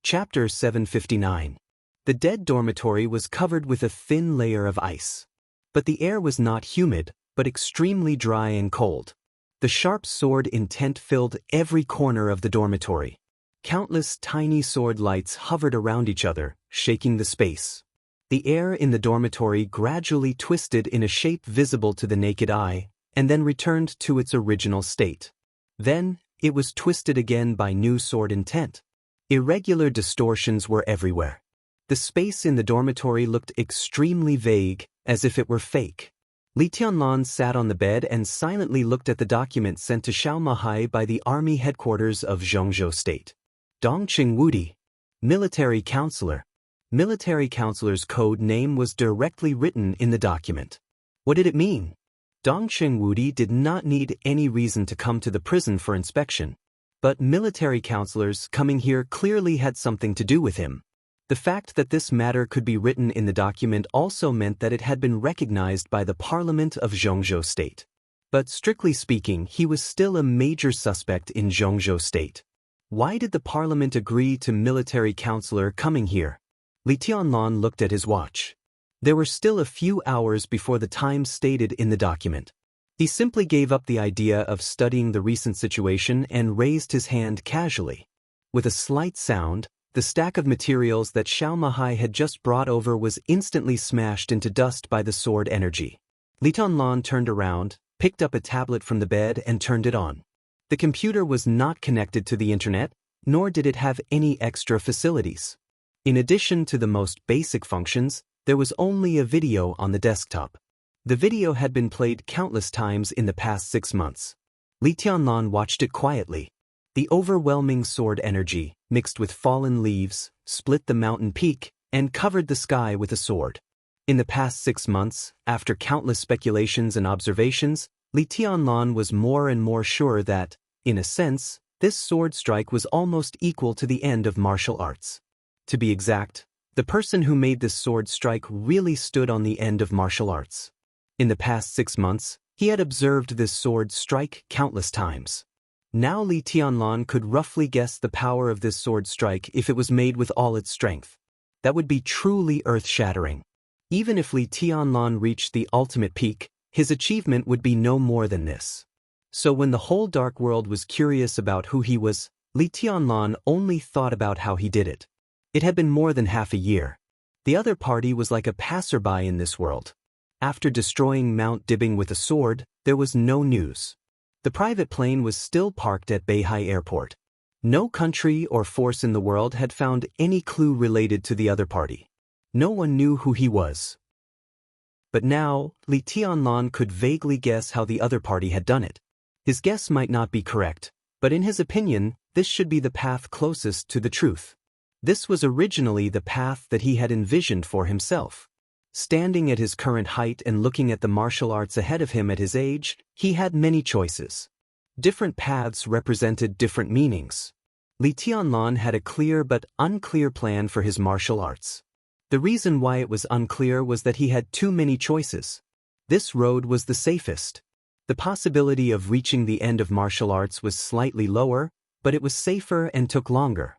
Chapter 759. The dead dormitory was covered with a thin layer of ice. But the air was not humid, but extremely dry and cold. The sharp sword intent filled every corner of the dormitory. Countless tiny sword lights hovered around each other, shaking the space. The air in the dormitory gradually twisted in a shape visible to the naked eye, and then returned to its original state. Then, it was twisted again by new sword intent. Irregular distortions were everywhere. The space in the dormitory looked extremely vague, as if it were fake. Li Tianlan sat on the bed and silently looked at the document sent to Xiaomahai by the army headquarters of Zhongzhou State. Dongqing Wudi, military counselor. Military counselor's code name was directly written in the document. What did it mean? Dongqing Wudi did not need any reason to come to the prison for inspection. But military counselors coming here clearly had something to do with him. The fact that this matter could be written in the document also meant that it had been recognized by the Parliament of Zhongzhou State. But strictly speaking, he was still a major suspect in Zhongzhou State. Why did the Parliament agree to military counselor coming here? Li Tianlan looked at his watch. There were still a few hours before the time stated in the document. He simply gave up the idea of studying the recent situation and raised his hand casually. With a slight sound, the stack of materials that Xiaomahai had just brought over was instantly smashed into dust by the sword energy. Li Tianlan turned around, picked up a tablet from the bed and turned it on. The computer was not connected to the internet, nor did it have any extra facilities. In addition to the most basic functions, there was only a video on the desktop. The video had been played countless times in the past 6 months. Li Tianlan watched it quietly. The overwhelming sword energy, mixed with fallen leaves, split the mountain peak and covered the sky with a sword. In the past 6 months, after countless speculations and observations, Li Tianlan was more and more sure that, in a sense, this sword strike was almost equal to the end of martial arts. To be exact, the person who made this sword strike really stood on the end of martial arts. In the past 6 months, he had observed this sword strike countless times. Now Li Tianlan could roughly guess the power of this sword strike if it was made with all its strength. That would be truly earth-shattering. Even if Li Tianlan reached the ultimate peak, his achievement would be no more than this. So when the whole dark world was curious about who he was, Li Tianlan only thought about how he did it. It had been more than half a year. The other party was like a passerby in this world. After destroying Mount Dibing with a sword, there was no news. The private plane was still parked at Beihai Airport. No country or force in the world had found any clue related to the other party. No one knew who he was. But now, Li Tianlan could vaguely guess how the other party had done it. His guess might not be correct, but in his opinion, this should be the path closest to the truth. This was originally the path that he had envisioned for himself. Standing at his current height and looking at the martial arts ahead of him at his age, he had many choices. Different paths represented different meanings. Li Tianlan had a clear but unclear plan for his martial arts. The reason why it was unclear was that he had too many choices. This road was the safest. The possibility of reaching the end of martial arts was slightly lower, but it was safer and took longer.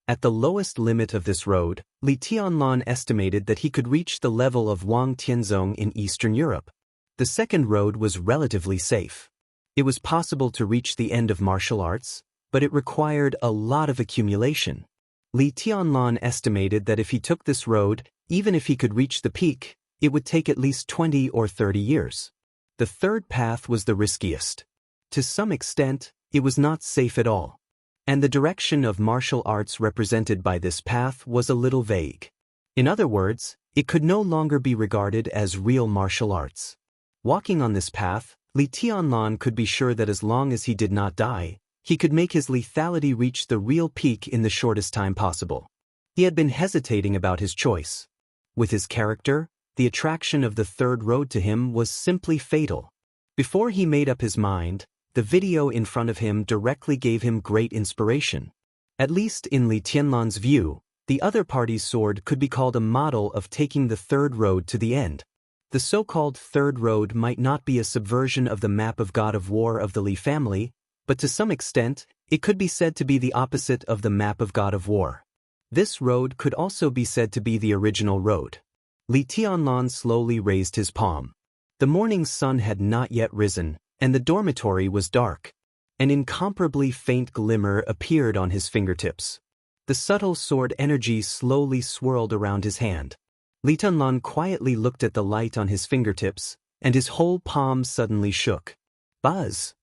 At the lowest limit of this road, Li Tianlan estimated that he could reach the level of Wang Tianzong in Eastern Europe. The second road was relatively safe. It was possible to reach the end of martial arts, but it required a lot of accumulation. Li Tianlan estimated that if he took this road, even if he could reach the peak, it would take at least 20 or 30 years. The third path was the riskiest. To some extent, it was not safe at all. And the direction of martial arts represented by this path was a little vague. In other words, it could no longer be regarded as real martial arts. Walking on this path, Li Tianlan could be sure that as long as he did not die, he could make his lethality reach the real peak in the shortest time possible. He had been hesitating about his choice. With his character, the attraction of the third road to him was simply fatal. Before he made up his mind, the video in front of him directly gave him great inspiration. At least in Li Tianlan's view, the other party's sword could be called a model of taking the third road to the end. The so-called third road might not be a subversion of the map of God of War of the Li family, but to some extent, it could be said to be the opposite of the map of God of War. This road could also be said to be the original road. Li Tianlan slowly raised his palm. The morning sun had not yet risen, and the dormitory was dark. An incomparably faint glimmer appeared on his fingertips. The subtle sword energy slowly swirled around his hand. Li Tianlan quietly looked at the light on his fingertips, and his whole palm suddenly shook. Buzz!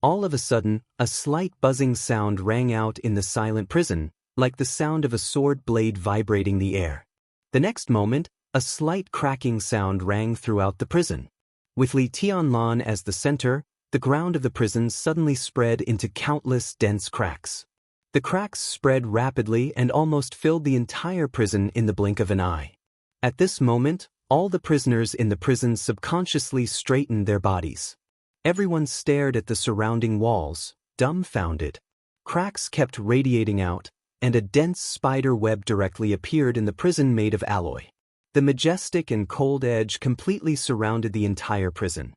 All of a sudden, a slight buzzing sound rang out in the silent prison, like the sound of a sword blade vibrating the air. The next moment, a slight cracking sound rang throughout the prison. With Li Tianlan as the center, the ground of the prison suddenly spread into countless dense cracks. The cracks spread rapidly and almost filled the entire prison in the blink of an eye. At this moment, all the prisoners in the prison subconsciously straightened their bodies. Everyone stared at the surrounding walls, dumbfounded. Cracks kept radiating out, and a dense spider web directly appeared in the prison made of alloy. The majestic and cold edge completely surrounded the entire prison.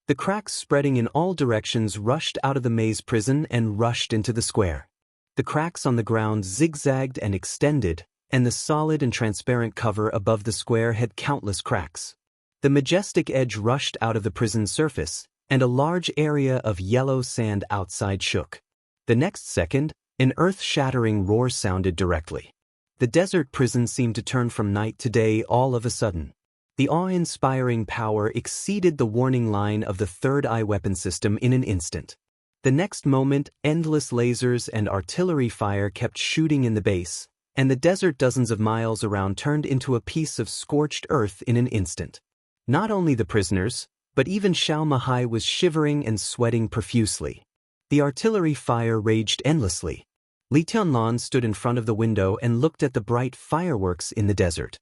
The cracks spreading in all directions rushed out of the maze prison and rushed into the square. The cracks on the ground zigzagged and extended, and the solid and transparent cover above the square had countless cracks. The majestic edge rushed out of the prison's surface, and a large area of yellow sand outside shook. The next second, an earth-shattering roar sounded directly. The desert prison seemed to turn from night to day all of a sudden. The awe-inspiring power exceeded the warning line of the third eye weapon system in an instant. The next moment, endless lasers and artillery fire kept shooting in the base, and the desert dozens of miles around turned into a piece of scorched earth in an instant. Not only the prisoners, but even Xiao Mahai was shivering and sweating profusely. The artillery fire raged endlessly. Li Tianlan stood in front of the window and looked at the bright fireworks in the desert.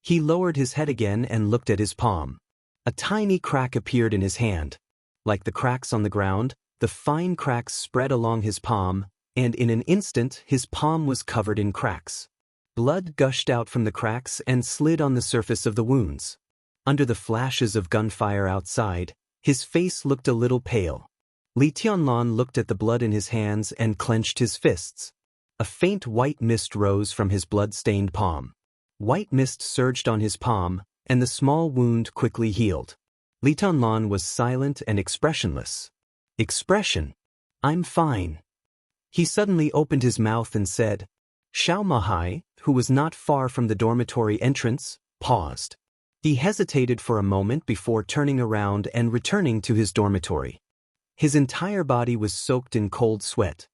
He lowered his head again and looked at his palm. A tiny crack appeared in his hand. Like the cracks on the ground, the fine cracks spread along his palm, and in an instant his palm was covered in cracks. Blood gushed out from the cracks and slid on the surface of the wounds. Under the flashes of gunfire outside, his face looked a little pale. Li Tianlan looked at the blood in his hands and clenched his fists. A faint white mist rose from his blood-stained palm. White mist surged on his palm, and the small wound quickly healed. Li Tianlan was silent and expressionless. Expression? I'm fine. He suddenly opened his mouth and said. Xiao Mahai, who was not far from the dormitory entrance, paused. He hesitated for a moment before turning around and returning to his dormitory. His entire body was soaked in cold sweat.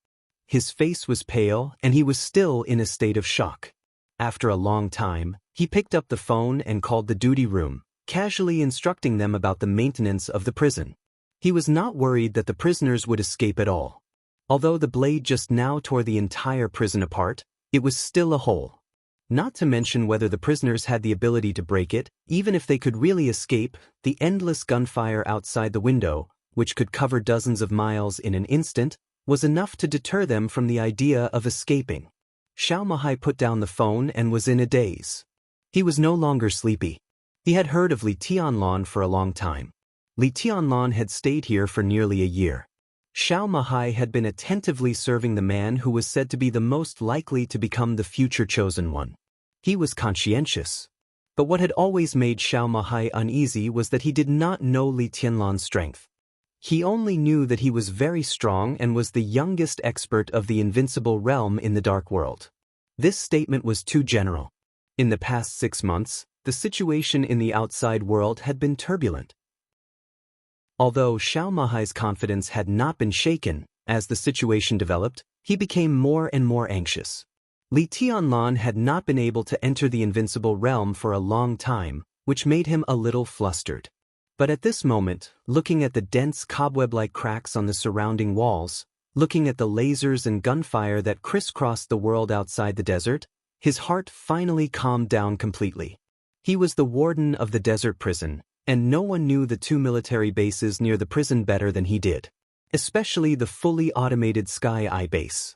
His face was pale, and he was still in a state of shock. After a long time, he picked up the phone and called the duty room, casually instructing them about the maintenance of the prison. He was not worried that the prisoners would escape at all. Although the blade just now tore the entire prison apart, it was still a hole. Not to mention whether the prisoners had the ability to break it, even if they could really escape, the endless gunfire outside the window, which could cover dozens of miles in an instant, was enough to deter them from the idea of escaping. Xiao Mahai put down the phone and was in a daze. He was no longer sleepy. He had heard of Li Tianlan for a long time. Li Tianlan had stayed here for nearly a year. Xiao Mahai had been attentively serving the man who was said to be the most likely to become the future chosen one. He was conscientious. But what had always made Xiao Mahai uneasy was that he did not know Li Tianlan's strength. He only knew that he was very strong and was the youngest expert of the invincible realm in the dark world. This statement was too general. In the past 6 months, the situation in the outside world had been turbulent. Although Xiao Mahai's confidence had not been shaken, as the situation developed, he became more and more anxious. Li Tianlan had not been able to enter the invincible realm for a long time, which made him a little flustered. But at this moment, looking at the dense cobweb-like cracks on the surrounding walls, looking at the lasers and gunfire that crisscrossed the world outside the desert, his heart finally calmed down completely. He was the warden of the desert prison, and no one knew the 2 military bases near the prison better than he did, especially the fully automated Sky Eye base.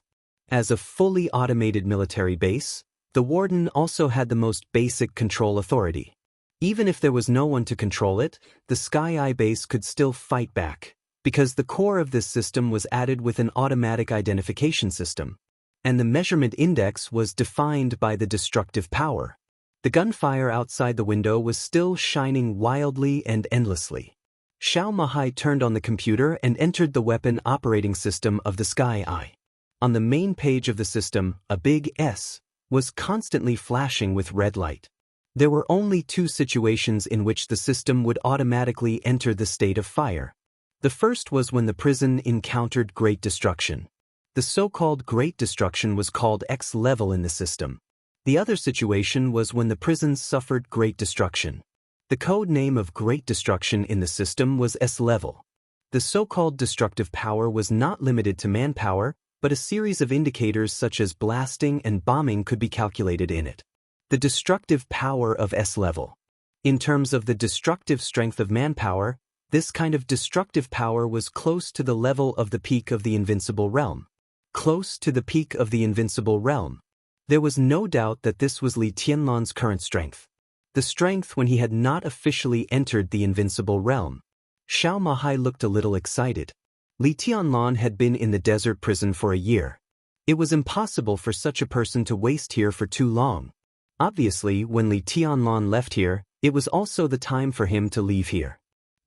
As a fully automated military base, the warden also had the most basic control authority. Even if there was no one to control it, the Sky Eye base could still fight back, because the core of this system was added with an automatic identification system. and the measurement index was defined by the destructive power. The gunfire outside the window was still shining wildly and endlessly. Xiao Mahai turned on the computer and entered the weapon operating system of the Sky Eye. On the main page of the system, a big S was constantly flashing with red light. There were only two situations in which the system would automatically enter the state of fire. The first was when the prison encountered great destruction. The so-called great destruction was called X level in the system. The other situation was when the prisons suffered great destruction. The code name of great destruction in the system was S level. The so-called destructive power was not limited to manpower, but a series of indicators such as blasting and bombing could be calculated in it. The destructive power of S level. In terms of the destructive strength of manpower, this kind of destructive power was close to the level of the peak of the invincible realm. Close to the peak of the invincible realm. There was no doubt that this was Li Tianlan's current strength. The strength when he had not officially entered the invincible realm. Xiao Mahai looked a little excited. Li Tianlan had been in the desert prison for a year. It was impossible for such a person to waste here for too long. Obviously, when Li Tianlan left here, it was also the time for him to leave here.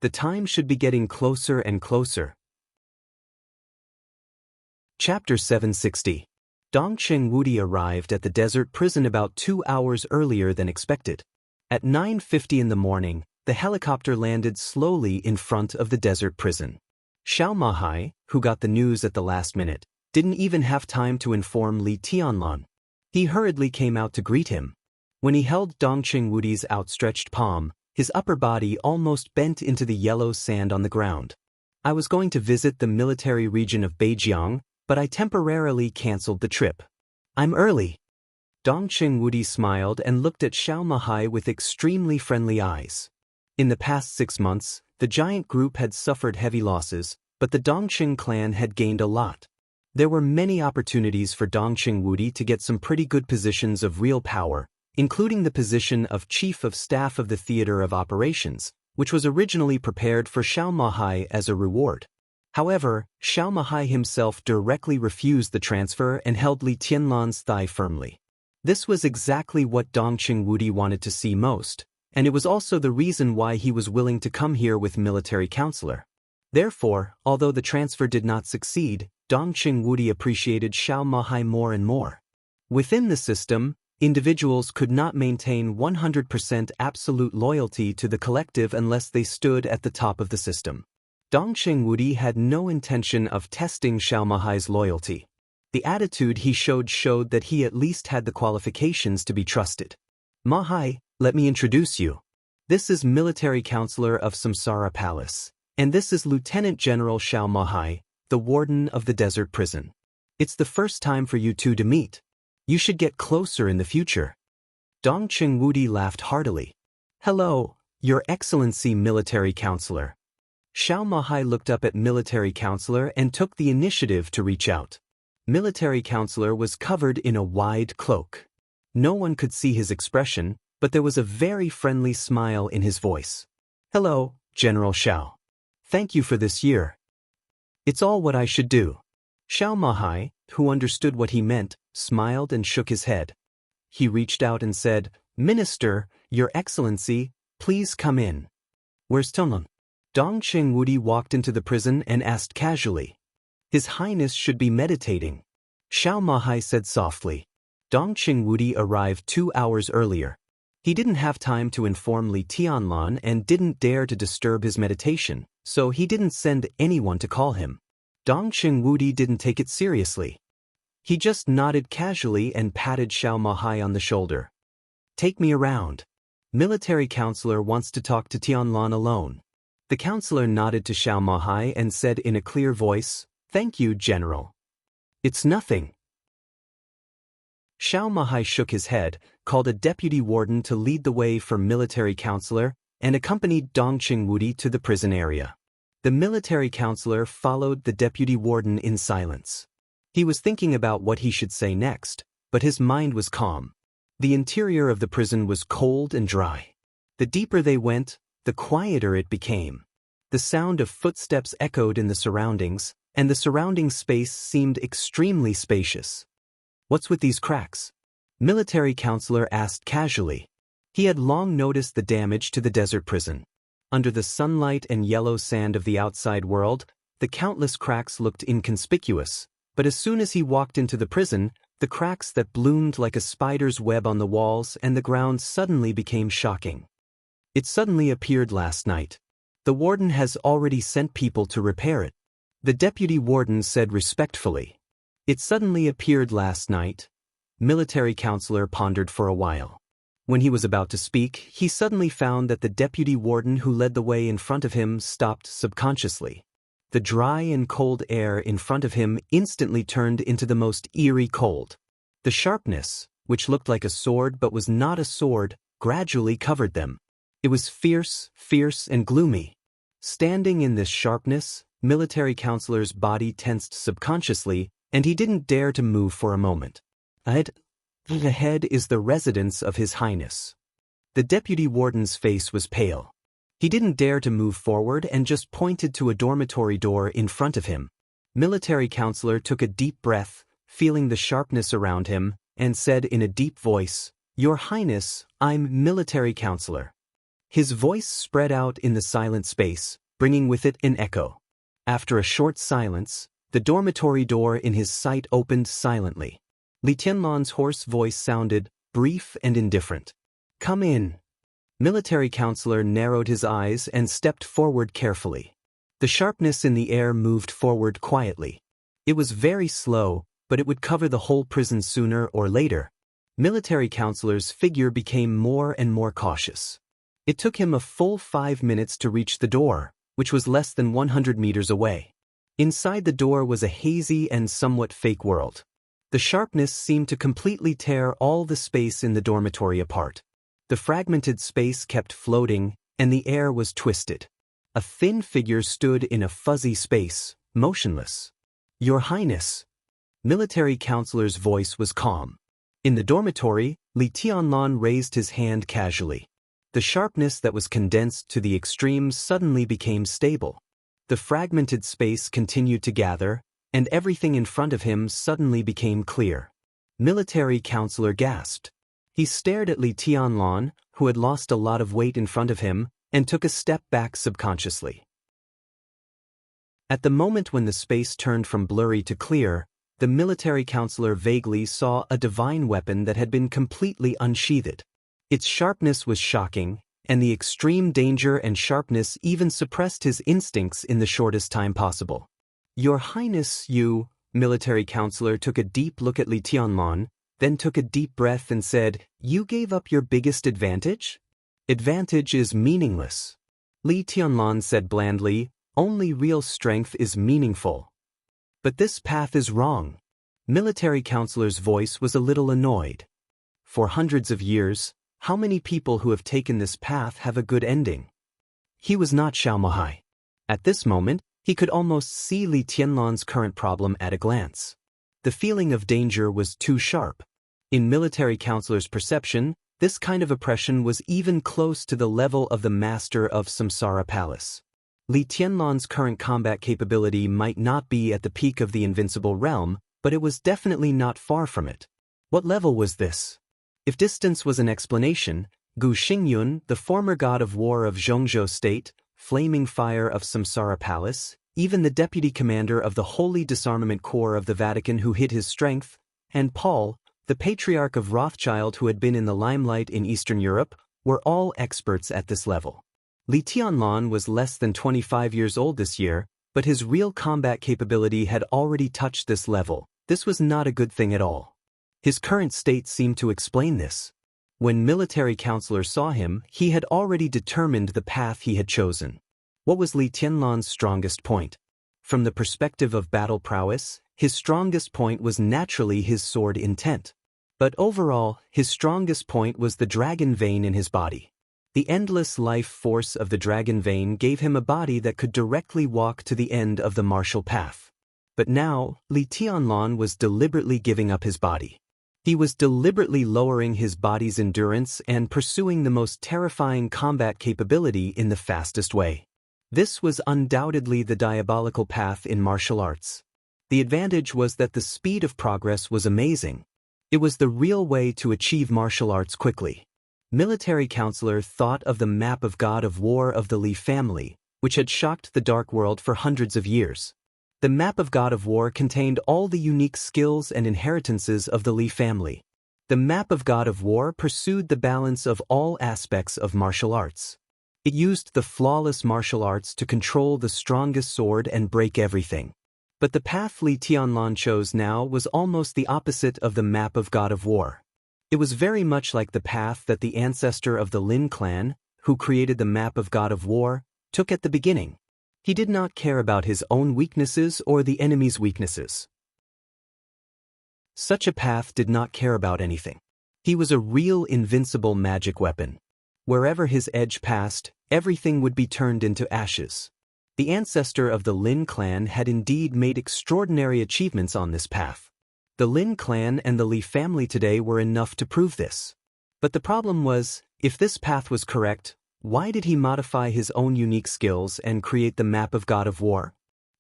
The time should be getting closer and closer. Chapter 760. Dongcheng Wudi arrived at the desert prison about 2 hours earlier than expected. At 9:50 in the morning, the helicopter landed slowly in front of the desert prison. Xiao Mahai, who got the news at the last minute, didn't even have time to inform Li Tianlan. He hurriedly came out to greet him. When he held Dongcheng Wudi's outstretched palm, his upper body almost bent into the yellow sand on the ground. I was going to visit the military region of Beijiang, but I temporarily cancelled the trip. I'm early. Dongcheng Wudi smiled and looked at Xiao Mahai with extremely friendly eyes. In the past 6 months, the giant group had suffered heavy losses, but the Dongcheng clan had gained a lot. There were many opportunities for Dongcheng Wudi to get some pretty good positions of real power, including the position of Chief of Staff of the Theater of Operations, which was originally prepared for Xiao Mahai as a reward. However, Xiao Mahai himself directly refused the transfer and held Li Tianlan's thigh firmly. This was exactly what Dongcheng Wudi wanted to see most, and it was also the reason why he was willing to come here with military counselor. Therefore, although the transfer did not succeed, Dongcheng Wudi appreciated Xiao Mahai more and more. Within the system, individuals could not maintain 100% absolute loyalty to the collective unless they stood at the top of the system. Dongcheng Wudi had no intention of testing Xiao Mahai's loyalty. The attitude he showed that he at least had the qualifications to be trusted. Mahai, let me introduce you. This is military counselor of Samsara Palace, and this is Lieutenant General Xiao Mahai, the warden of the desert prison. It's the first time for you two to meet. You should get closer in the future. Dongcheng Wudi laughed heartily. Hello, Your Excellency Military Counselor. Xiao Mahai looked up at Military Counselor and took the initiative to reach out. Military Counselor was covered in a wide cloak. No one could see his expression, but there was a very friendly smile in his voice. Hello, General Xiao. Thank you for this year. It's all what I should do. Xiao Mahai, who understood what he meant, smiled and shook his head. He reached out and said, Minister, Your Excellency, please come in. Where's Tonglun? Dongcheng Wudi walked into the prison and asked casually. His Highness should be meditating. Xiao Mahai said softly. Dongcheng Wudi arrived 2 hours earlier. He didn't have time to inform Li Tianlan and didn't dare to disturb his meditation, so he didn't send anyone to call him. Dongcheng Wudi didn't take it seriously. He just nodded casually and patted Xiao Mahai on the shoulder. Take me around. Military counselor wants to talk to Tianlan alone. The counselor nodded to Xiao Mahai and said in a clear voice, Thank you, General. It's nothing. Xiao Mahai shook his head, called a deputy warden to lead the way for military counselor, and accompanied Dongcheng Wudi to the prison area. The military counselor followed the deputy warden in silence. He was thinking about what he should say next, but his mind was calm. The interior of the prison was cold and dry. The deeper they went, the quieter it became. The sound of footsteps echoed in the surroundings, and the surrounding space seemed extremely spacious. What's with these cracks? Military counselor asked casually. He had long noticed the damage to the desert prison. Under the sunlight and yellow sand of the outside world, the countless cracks looked inconspicuous, but as soon as he walked into the prison, the cracks that bloomed like a spider's web on the walls and the ground suddenly became shocking. It suddenly appeared last night. The warden has already sent people to repair it. The deputy warden said respectfully. It suddenly appeared last night. Military counselor pondered for a while. When he was about to speak, he suddenly found that the deputy warden who led the way in front of him stopped subconsciously. The dry and cold air in front of him instantly turned into the most eerie cold. The sharpness, which looked like a sword but was not a sword, gradually covered them. It was fierce, and gloomy. Standing in this sharpness, military counselor's body tensed subconsciously, and he didn't dare to move for a moment. Ahead is the residence of His Highness. The deputy warden's face was pale. He didn't dare to move forward and just pointed to a dormitory door in front of him. Military counselor took a deep breath, feeling the sharpness around him, and said in a deep voice, "Your Highness, I'm military counselor." His voice spread out in the silent space, bringing with it an echo. After a short silence, the dormitory door in his sight opened silently. Li Tianlan's hoarse voice sounded, brief and indifferent. "Come in." Military counselor narrowed his eyes and stepped forward carefully. The sharpness in the air moved forward quietly. It was very slow, but it would cover the whole prison sooner or later. Military counselor's figure became more and more cautious. It took him a full 5 minutes to reach the door, which was less than 100 meters away. Inside the door was a hazy and somewhat fake world. The sharpness seemed to completely tear all the space in the dormitory apart. The fragmented space kept floating, and the air was twisted. A thin figure stood in a fuzzy space, motionless. "Your Highness." Military counselor's voice was calm. In the dormitory, Li Tianlan raised his hand casually. The sharpness that was condensed to the extremes suddenly became stable. The fragmented space continued to gather, and everything in front of him suddenly became clear. Military counselor gasped. He stared at Li Tianlan, who had lost a lot of weight in front of him, and took a step back subconsciously. At the moment when the space turned from blurry to clear, the military counselor vaguely saw a divine weapon that had been completely unsheathed. Its sharpness was shocking, and the extreme danger and sharpness even suppressed his instincts in the shortest time possible. "Your Highness, you..." Military counselor took a deep look at Li Tianlan, then took a deep breath and said, "You gave up your biggest advantage?" "Advantage is meaningless." Li Tianlan said blandly, "Only real strength is meaningful." "But this path is wrong." Military counselor's voice was a little annoyed. "For hundreds of years, how many people who have taken this path have a good ending?" He was not Xiaomahai. At this moment, he could almost see Li Tianlan's current problem at a glance. The feeling of danger was too sharp. In military counselor's perception, this kind of oppression was even close to the level of the master of Samsara Palace. Li Tianlan's current combat capability might not be at the peak of the invincible realm, but it was definitely not far from it. What level was this? If distance was an explanation, Gu Xingyun, the former god of war of Zhongzhou State, flaming fire of Samsara Palace, even the deputy commander of the Holy Disarmament Corps of the Vatican who hid his strength, and Paul, the patriarch of Rothschild who had been in the limelight in Eastern Europe, were all experts at this level. Li Tianlan was less than 25 years old this year, but his real combat capability had already touched this level. This was not a good thing at all. His current state seemed to explain this. When military counselor saw him, he had already determined the path he had chosen. What was Li Tianlan's strongest point? From the perspective of battle prowess, his strongest point was naturally his sword intent. But overall, his strongest point was the dragon vein in his body. The endless life force of the dragon vein gave him a body that could directly walk to the end of the martial path. But now, Li Tianlan was deliberately giving up his body. He was deliberately lowering his body's endurance and pursuing the most terrifying combat capability in the fastest way. This was undoubtedly the diabolical path in martial arts. The advantage was that the speed of progress was amazing. It was the real way to achieve martial arts quickly. Military counselor thought of the map of God of War of the Li family, which had shocked the Dark World for hundreds of years. The map of God of War contained all the unique skills and inheritances of the Li family. The map of God of War pursued the balance of all aspects of martial arts. It used the flawless martial arts to control the strongest sword and break everything. But the path Li Tianlan chose now was almost the opposite of the map of God of War. It was very much like the path that the ancestor of the Lin clan, who created the map of God of War, took at the beginning. He did not care about his own weaknesses or the enemy's weaknesses. Such a path did not care about anything. He was a real invincible magic weapon. Wherever his edge passed, everything would be turned into ashes. The ancestor of the Lin clan had indeed made extraordinary achievements on this path. The Lin clan and the Li family today were enough to prove this. But the problem was, if this path was correct, why did he modify his own unique skills and create the map of God of War?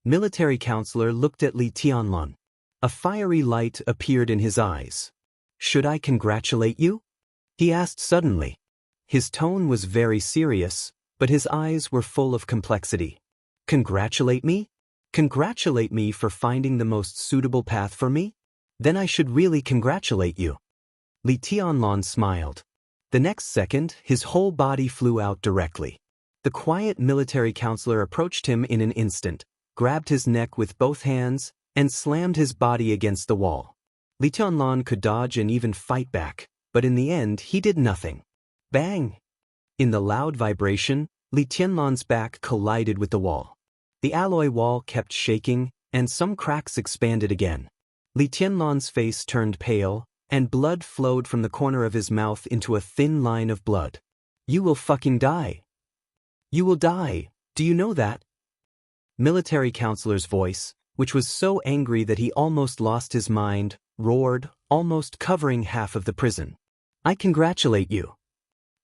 Military counselor looked at Li Tianlan. A fiery light appeared in his eyes. "Should I congratulate you?" he asked suddenly. His tone was very serious, but his eyes were full of complexity. "Congratulate me? Congratulate me for finding the most suitable path for me? Then I should really congratulate you." Li Tianlan smiled. The next second, his whole body flew out directly. The quiet military counselor approached him in an instant, grabbed his neck with both hands, and slammed his body against the wall. Li Tianlan could dodge and even fight back, but in the end he did nothing. Bang! In the loud vibration, Li Tianlan's back collided with the wall. The alloy wall kept shaking, and some cracks expanded again. Li Tianlan's face turned pale, and blood flowed from the corner of his mouth into a thin line of blood. "You will fucking die. You will die, do you know that?" Military counselor's voice, which was so angry that he almost lost his mind, roared, almost covering half of the prison. "I congratulate you.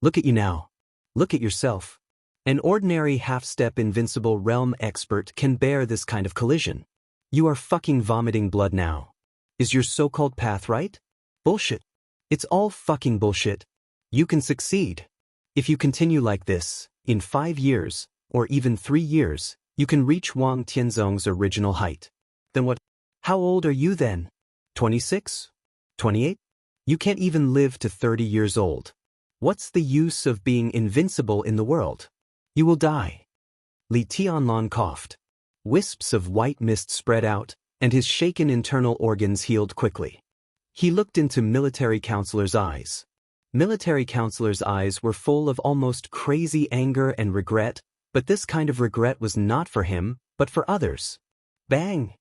Look at you now. Look at yourself. An ordinary half-step invincible realm expert can bear this kind of collision. You are fucking vomiting blood now. Is your so-called path right? Bullshit. It's all fucking bullshit. You can succeed. If you continue like this, in 5 years, or even 3 years, you can reach Wang Tianzong's original height. Then what? How old are you then? 26? 28? You can't even live to 30 years old. What's the use of being invincible in the world? You will die." Li Tianlan coughed. Wisps of white mist spread out, and his shaken internal organs healed quickly. He looked into military counselor's eyes. Military counselor's eyes were full of almost crazy anger and regret, but this kind of regret was not for him, but for others. Bang!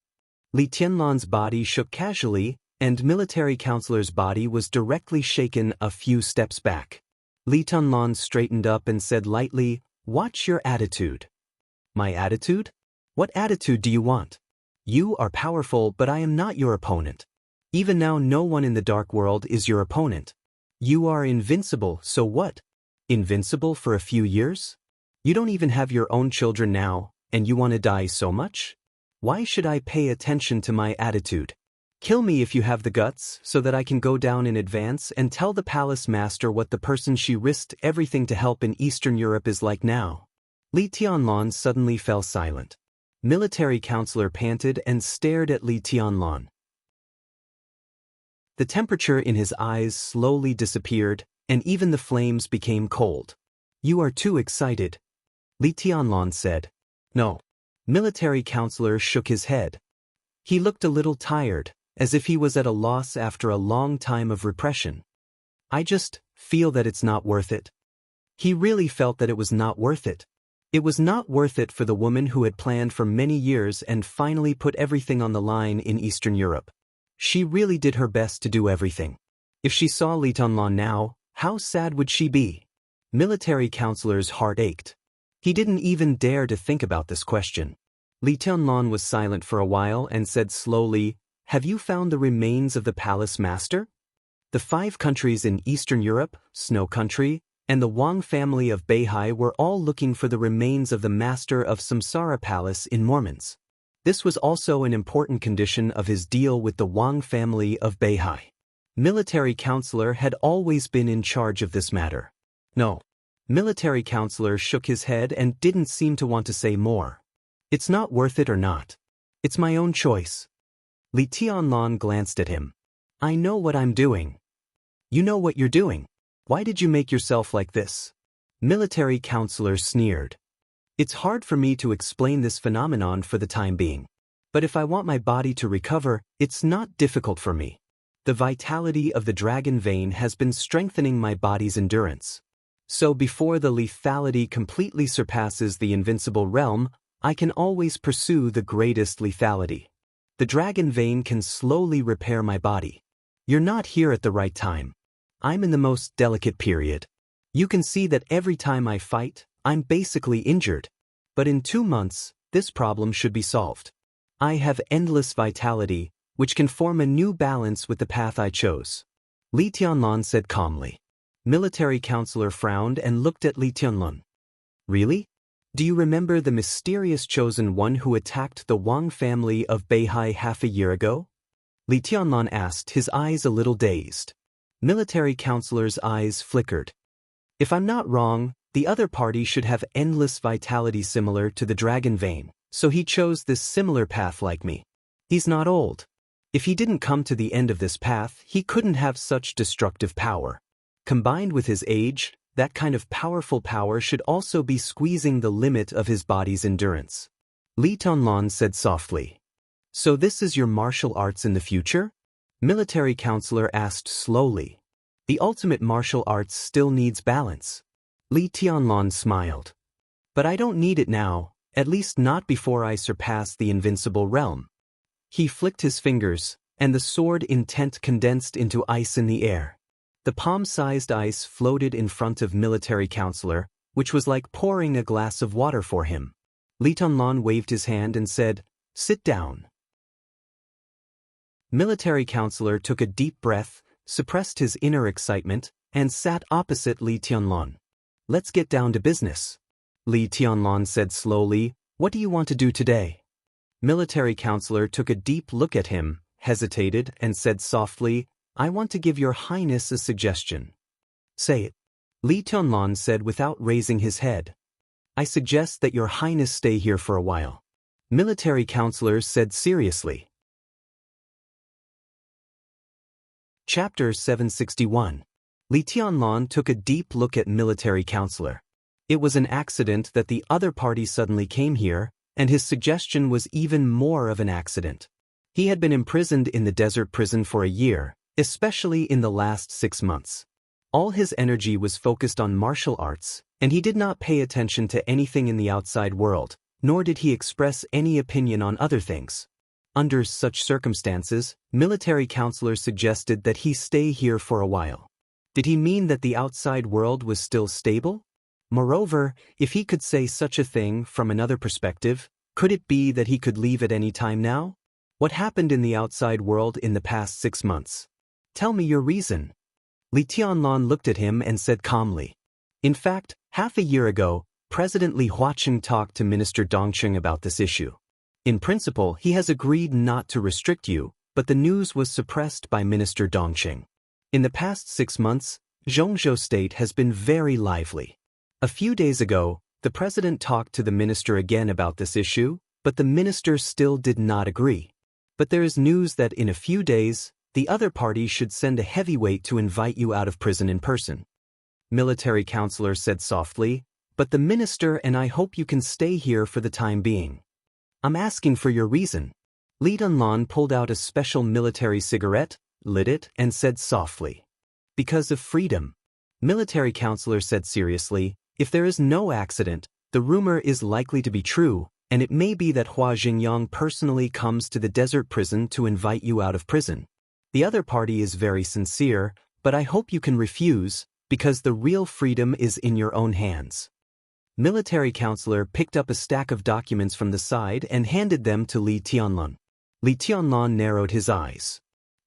Li Tianlan's body shook casually, and military counselor's body was directly shaken a few steps back. Li Tianlan straightened up and said lightly, "Watch your attitude." "My attitude? What attitude do you want? You are powerful, but I am not your opponent. Even now no one in the Dark World is your opponent. You are invincible, so what? Invincible for a few years? You don't even have your own children now, and you want to die so much? Why should I pay attention to my attitude? Kill me if you have the guts, so that I can go down in advance and tell the palace master what the person she risked everything to help in Eastern Europe is like now." Li Tianlan suddenly fell silent. Military counselor panted and stared at Li Tianlan. The temperature in his eyes slowly disappeared, and even the flames became cold. "You are too excited," Li Tianlan said. "No." Military counselor shook his head. He looked a little tired, as if he was at a loss after a long time of repression. "I just feel that it's not worth it." He really felt that it was not worth it. It was not worth it for the woman who had planned for many years and finally put everything on the line in Eastern Europe. She really did her best to do everything. If she saw Li Tianlan now, how sad would she be? Military counselor's heart ached. He didn't even dare to think about this question. Li Tianlan was silent for a while and said slowly, "Have you found the remains of the palace master?" The 5 countries in Eastern Europe, Snow Country, and the Wang family of Beihai were all looking for the remains of the master of Samsara Palace in Mormons. This was also an important condition of his deal with the Wang family of Beihai. Military counselor had always been in charge of this matter. No. Military counselor shook his head and didn't seem to want to say more. It's not worth it or not. It's my own choice. Li Tianlan glanced at him. I know what I'm doing. You know what you're doing. Why did you make yourself like this? Military counselor sneered. It's hard for me to explain this phenomenon for the time being. But if I want my body to recover, it's not difficult for me. The vitality of the dragon vein has been strengthening my body's endurance. So before the lethality completely surpasses the invincible realm, I can always pursue the greatest lethality. The dragon vein can slowly repair my body. You're not here at the right time. I'm in the most delicate period. You can see that every time I fight, I'm basically injured. But in 2 months, this problem should be solved. I have endless vitality, which can form a new balance with the path I chose. Li Tianlan said calmly. Military counselor frowned and looked at Li Tianlan. Really? Do you remember the mysterious chosen one who attacked the Wang family of Beihai half a year ago? Li Tianlan asked, his eyes a little dazed. Military counselor's eyes flickered. If I'm not wrong, the other party should have endless vitality similar to the dragon vein, so he chose this similar path like me. He's not old. If he didn't come to the end of this path, he couldn't have such destructive power. Combined with his age, that kind of powerful power should also be squeezing the limit of his body's endurance. Li Tianlan said softly. So this is your martial arts in the future? Military counselor asked slowly. The ultimate martial arts still needs balance. Li Tianlan smiled. But I don't need it now, at least not before I surpass the invincible realm. He flicked his fingers, and the sword intent condensed into ice in the air. The palm-sized ice floated in front of military counselor, which was like pouring a glass of water for him. Li Tianlan waved his hand and said, "Sit down." Military counselor took a deep breath, suppressed his inner excitement, and sat opposite Li Tianlan. Let's get down to business. Li Tianlan said slowly, what do you want to do today? Military counselor took a deep look at him, hesitated, and said softly, I want to give your highness a suggestion. Say it. Li Tianlan said without raising his head. I suggest that your highness stay here for a while. Military counselor said seriously. Chapter 761. Li Tianlan took a deep look at military counselor. It was an accident that the other party suddenly came here, and his suggestion was even more of an accident. He had been imprisoned in the desert prison for a year, especially in the last 6 months. All his energy was focused on martial arts, and he did not pay attention to anything in the outside world, nor did he express any opinion on other things. Under such circumstances, military counselor suggested that he stay here for a while. Did he mean that the outside world was still stable? Moreover, if he could say such a thing from another perspective, could it be that he could leave at any time now? What happened in the outside world in the past 6 months? Tell me your reason. Li Tianlan looked at him and said calmly. In fact, half a year ago, President Li Huaqing talked to Minister Dongqing about this issue. In principle, he has agreed not to restrict you, but the news was suppressed by Minister Dongqing. In the past 6 months, Zhongzhou state has been very lively. A few days ago, the president talked to the minister again about this issue, but the minister still did not agree. But there is news that in a few days, the other party should send a heavyweight to invite you out of prison in person. Military counselor said softly, but the minister and I hope you can stay here for the time being. I'm asking for your reason. Li Tianlan pulled out a special military cigarette, lit it, and said softly. Because of freedom. Military counselor said seriously, if there is no accident, the rumor is likely to be true, and it may be that Hua Xingyang personally comes to the desert prison to invite you out of prison. The other party is very sincere, but I hope you can refuse, because the real freedom is in your own hands. Military counselor picked up a stack of documents from the side and handed them to Li Tianlan. Li Tianlan narrowed his eyes.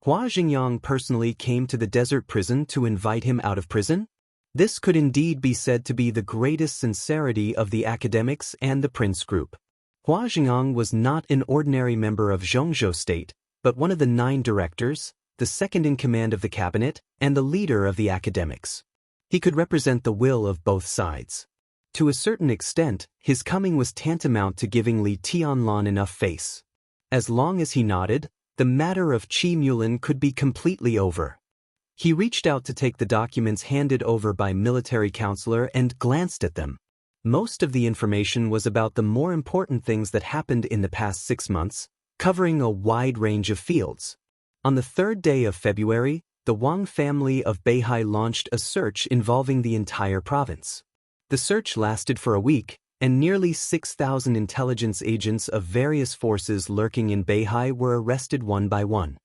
Hua Xingyang personally came to the desert prison to invite him out of prison? This could indeed be said to be the greatest sincerity of the academics and the prince group. Hua Xingyang was not an ordinary member of Zhongzhou state, but one of the 9 directors, the second in command of the cabinet, and the leader of the academics. He could represent the will of both sides. To a certain extent, his coming was tantamount to giving Li Tianlan enough face. As long as he nodded, the matter of Qi Mulin could be completely over. He reached out to take the documents handed over by military counselor and glanced at them. Most of the information was about the more important things that happened in the past 6 months, covering a wide range of fields. On the 3rd day of February, the Wang family of Beihai launched a search involving the entire province. The search lasted for a week, and nearly 6,000 intelligence agents of various forces lurking in Beihai were arrested one by one.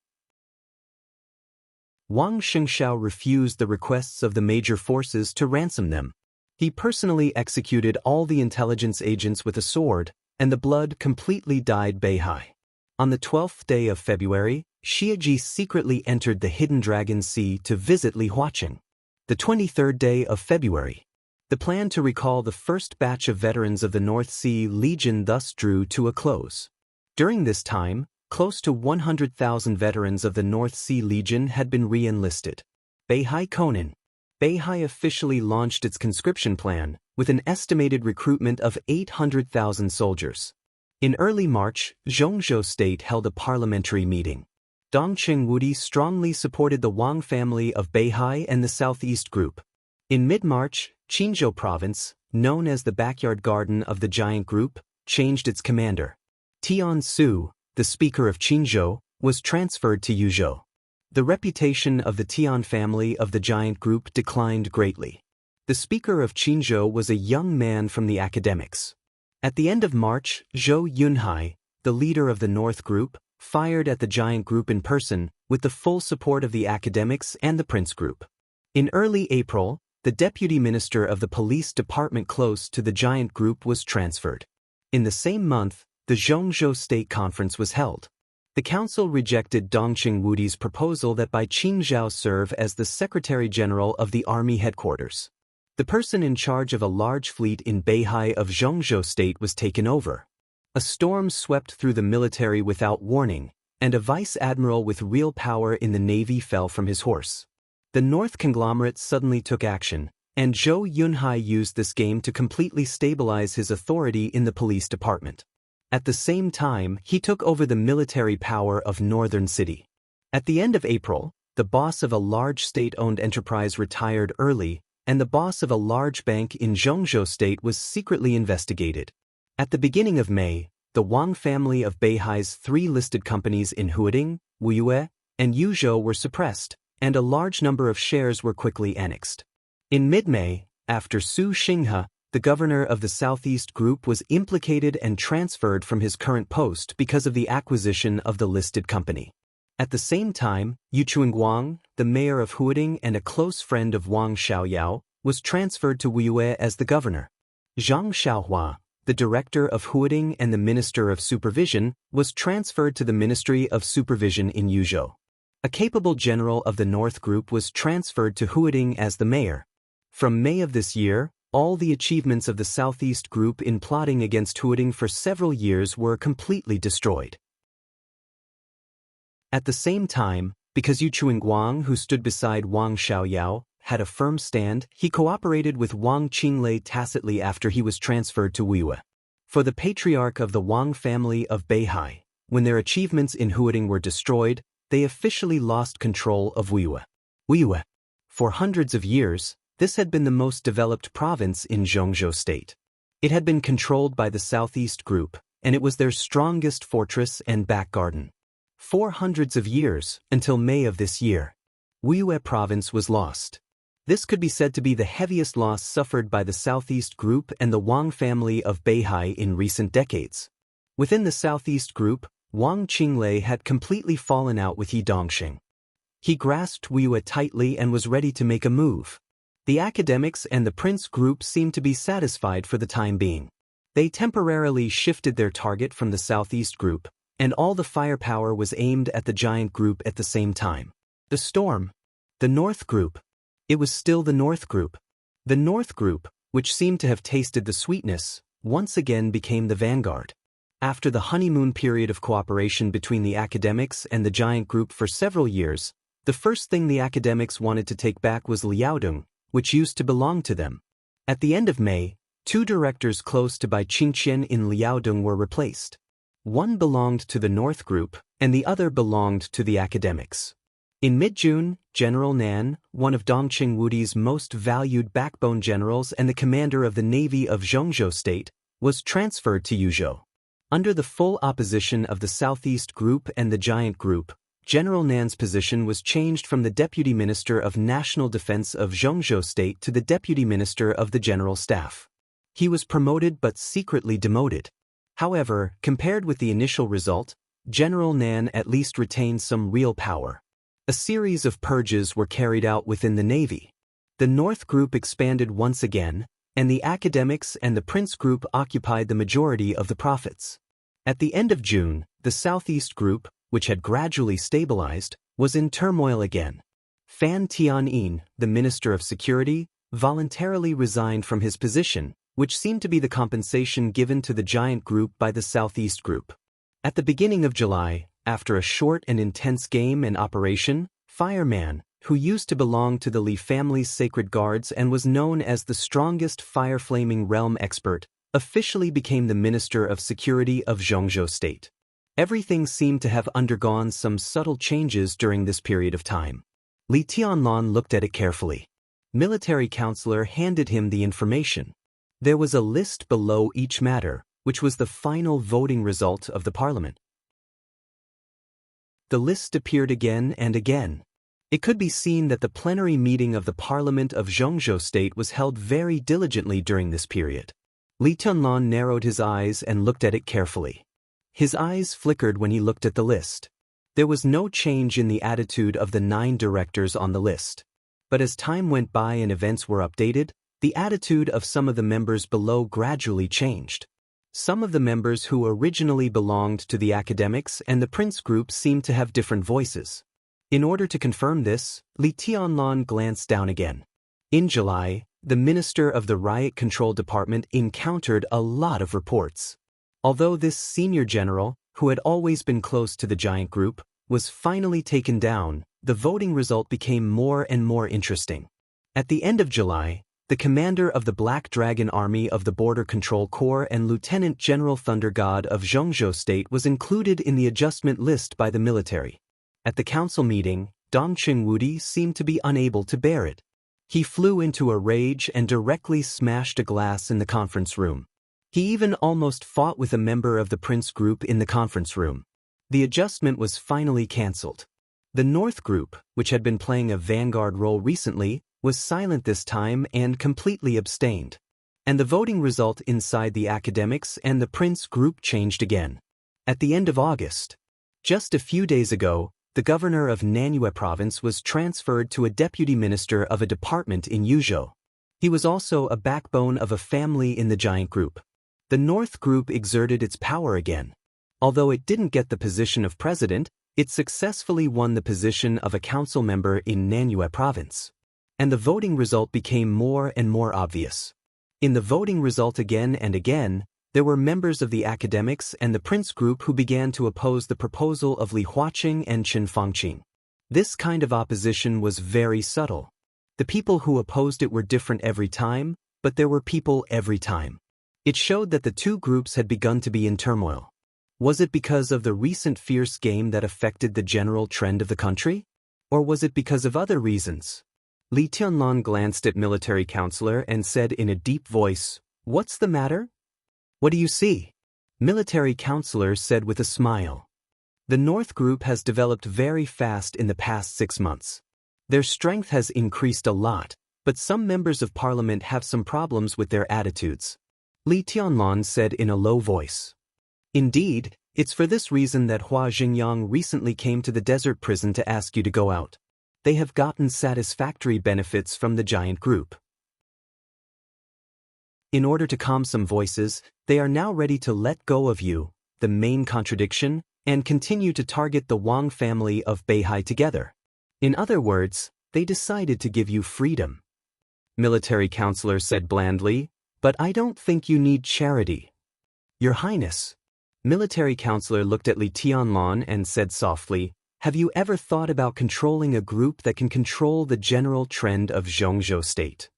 Wang Xianxia refused the requests of the major forces to ransom them. He personally executed all the intelligence agents with a sword, and the blood completely dyed Beihai. On the 12th day of February, Xiaji secretly entered the Hidden Dragon Sea to visit Li Huaqing. The 23rd day of February. The plan to recall the first batch of veterans of the North Sea Legion thus drew to a close. During this time, close to 100,000 veterans of the North Sea Legion had been re-enlisted. Beihai Konan. Beihai officially launched its conscription plan, with an estimated recruitment of 800,000 soldiers. In early March, Zhongzhou State held a parliamentary meeting. Dongqing Wudi strongly supported the Wang family of Beihai and the Southeast Group. In mid-March, Qinzhou Province, known as the Backyard Garden of the Giant Group, changed its commander. Tian Su, the speaker of Qinzhou, was transferred to Yuzhou. The reputation of the Tian family of the Giant Group declined greatly. The speaker of Qinzhou was a young man from the academics. At the end of March, Zhou Yunhai, the leader of the North Group, fired at the Giant Group in person, with the full support of the academics and the Prince Group. In early April, the deputy minister of the police department close to the Giant Group was transferred. In the same month, the Zhongzhou State Conference was held. The council rejected Dongqing Wudi's proposal that Bai Qingzhao serve as the Secretary General of the Army Headquarters. The person in charge of a large fleet in Beihai of Zhongzhou State was taken over. A storm swept through the military without warning, and a vice admiral with real power in the navy fell from his horse. The North conglomerate suddenly took action, and Zhou Yunhai used this game to completely stabilize his authority in the police department. At the same time, he took over the military power of Northern City. At the end of April, the boss of a large state-owned enterprise retired early, and the boss of a large bank in Zhongzhou State was secretly investigated. At the beginning of May, the Wang family of Beihai's 3 listed companies in Huading, Wuyue, and Yuzhou were suppressed, and a large number of shares were quickly annexed. In mid-May, after Su Xinghe, the governor of the Southeast Group was implicated and transferred from his current post because of the acquisition of the listed company. At the same time, Yu Chuanguang, the mayor of Huading and a close friend of Wang Xiaoyao, was transferred to Wuyue as the governor. Zhang Xiaohua, the director of Huading and the minister of supervision, was transferred to the Ministry of Supervision in Yuzhou. A capable general of the North Group was transferred to Huading as the mayor. From May of this year, all the achievements of the Southeast Group in plotting against Huading for several years were completely destroyed. At the same time, because Yu Chuanguang, who stood beside Wang Xiaoyao, had a firm stand, he cooperated with Wang Qinglei tacitly after he was transferred to Wuyue. For the patriarch of the Wang family of Beihai, when their achievements in Huading were destroyed, they officially lost control of Wuyue. Wuyue. For hundreds of years, this had been the most developed province in Zhongzhou State. It had been controlled by the Southeast Group, and it was their strongest fortress and back garden. For hundreds of years, until May of this year, Wuyue province was lost. This could be said to be the heaviest loss suffered by the Southeast Group and the Wang family of Beihai in recent decades. Within the Southeast Group, Wang Qinglei had completely fallen out with Yi Dongxing. He grasped Wuyue tightly and was ready to make a move. The academics and the Prince Group seemed to be satisfied for the time being. They temporarily shifted their target from the Southeast Group, and all the firepower was aimed at the Giant Group at the same time. The storm. The North Group. It was still the North Group. The North Group, which seemed to have tasted the sweetness, once again became the vanguard. After the honeymoon period of cooperation between the academics and the Giant Group for several years, The first thing the academics wanted to take back was Liaodong, which used to belong to them. At the end of May, 2 directors close to Bai Qingqian in Liaodong were replaced. One belonged to the North Group, and the other belonged to the academics. In mid-June, General Nan, one of Dongqing Wudi's most valued backbone generals and the commander of the Navy of Zhongzhou State, was transferred to Yuzhou. Under the full opposition of the Southeast Group and the Giant Group, General Nan's position was changed from the Deputy Minister of National Defense of Zhongzhou State to the Deputy Minister of the General Staff. He was promoted but secretly demoted. However, compared with the initial result, General Nan at least retained some real power. A series of purges were carried out within the Navy. The North Group expanded once again, and the academics and the Prince Group occupied the majority of the profits. At the end of June, the Southeast Group, which had gradually stabilized, was in turmoil again. Fan Tianyin, the Minister of Security, voluntarily resigned from his position, which seemed to be the compensation given to the Giant Group by the Southeast Group. At the beginning of July, after a short and intense game and operation, Fireman, who used to belong to the Li family's sacred guards and was known as the strongest fire-flaming realm expert, officially became the Minister of Security of Zhongzhou State. Everything seemed to have undergone some subtle changes during this period of time. Li Tianlan looked at it carefully. Military counselor handed him the information. There was a list below each matter, which was the final voting result of the parliament. The list appeared again and again. It could be seen that the plenary meeting of the Parliament of Zhongzhou State was held very diligently during this period. Li Tianlan narrowed his eyes and looked at it carefully. His eyes flickered when he looked at the list. There was no change in the attitude of the 9 directors on the list. But as time went by and events were updated, the attitude of some of the members below gradually changed. Some of the members who originally belonged to the academics and the Prince Group seemed to have different voices. In order to confirm this, Li Tianlan glanced down again. In July, the Minister of the Riot Control Department encountered a lot of reports. Although this senior general, who had always been close to the Giant Group, was finally taken down, the voting result became more and more interesting. At the end of July, the commander of the Black Dragon Army of the Border Control Corps and Lieutenant General Thunder God of Zhongzhou State was included in the adjustment list by the military. At the council meeting, Dongqing Wudi seemed to be unable to bear it. He flew into a rage and directly smashed a glass in the conference room. He even almost fought with a member of the Prince Group in the conference room. The adjustment was finally cancelled. The North Group, which had been playing a vanguard role recently, was silent this time and completely abstained. And the voting result inside the academics and the Prince Group changed again. At the end of August, just a few days ago, the governor of Nanyue province was transferred to a deputy minister of a department in Yuzhou. He was also a backbone of a family in the Giant Group. The North Group exerted its power again. Although it didn't get the position of president, it successfully won the position of a council member in Nanyue province. And the voting result became more and more obvious. In the voting result again and again, there were members of the academics and the Prince Group who began to oppose the proposal of Li Huaqing and Chen Fangqing. This kind of opposition was very subtle. The people who opposed it were different every time, but there were people every time. It showed that the two groups had begun to be in turmoil. Was it because of the recent fierce game that affected the general trend of the country? Or was it because of other reasons? Li Tianlan glanced at military counselor and said in a deep voice, "What's the matter?" "What do you see?" Military counselor said with a smile. The North Group has developed very fast in the past 6 months. Their strength has increased a lot, but some members of parliament have some problems with their attitudes. Li Tianlan said in a low voice. Indeed, it's for this reason that Hua Xingyang recently came to the desert prison to ask you to go out. They have gotten satisfactory benefits from the Giant Group. In order to calm some voices, they are now ready to let go of you, the main contradiction, and continue to target the Wang family of Beihai together. In other words, they decided to give you freedom. Military counselor said blandly, "But I don't think you need charity." "Your Highness." Military counselor looked at Li Tianlan and said softly, Have you ever thought about controlling a group that can control the general trend of Zhongzhou state?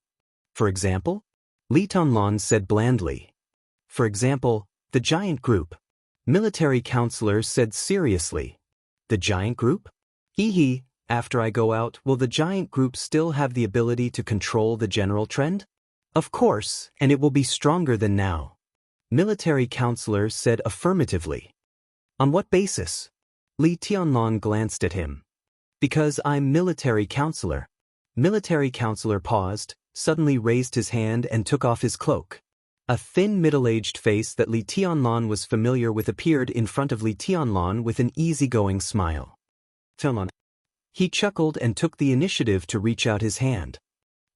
For example? Li Tianlan said blandly. For example, the giant group. Military counselor said seriously. The giant group? Hee, after I go out, will the giant group still have the ability to control the general trend? Of course, and it will be stronger than now. Military counselor said affirmatively. On what basis? Li Tianlan glanced at him. Because I'm military counselor. Military counselor paused, suddenly raised his hand and took off his cloak. A thin middle-aged face that Li Tianlan was familiar with appeared in front of Li Tianlan with an easygoing smile. Tianlan. He chuckled and took the initiative to reach out his hand.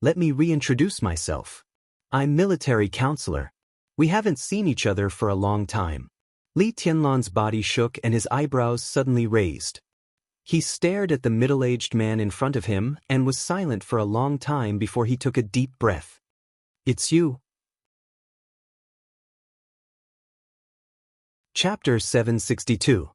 Let me reintroduce myself. I'm military counselor. We haven't seen each other for a long time. Li Tianlan's body shook and his eyebrows suddenly raised. He stared at the middle-aged man in front of him and was silent for a long time before he took a deep breath. It's you. Chapter 762.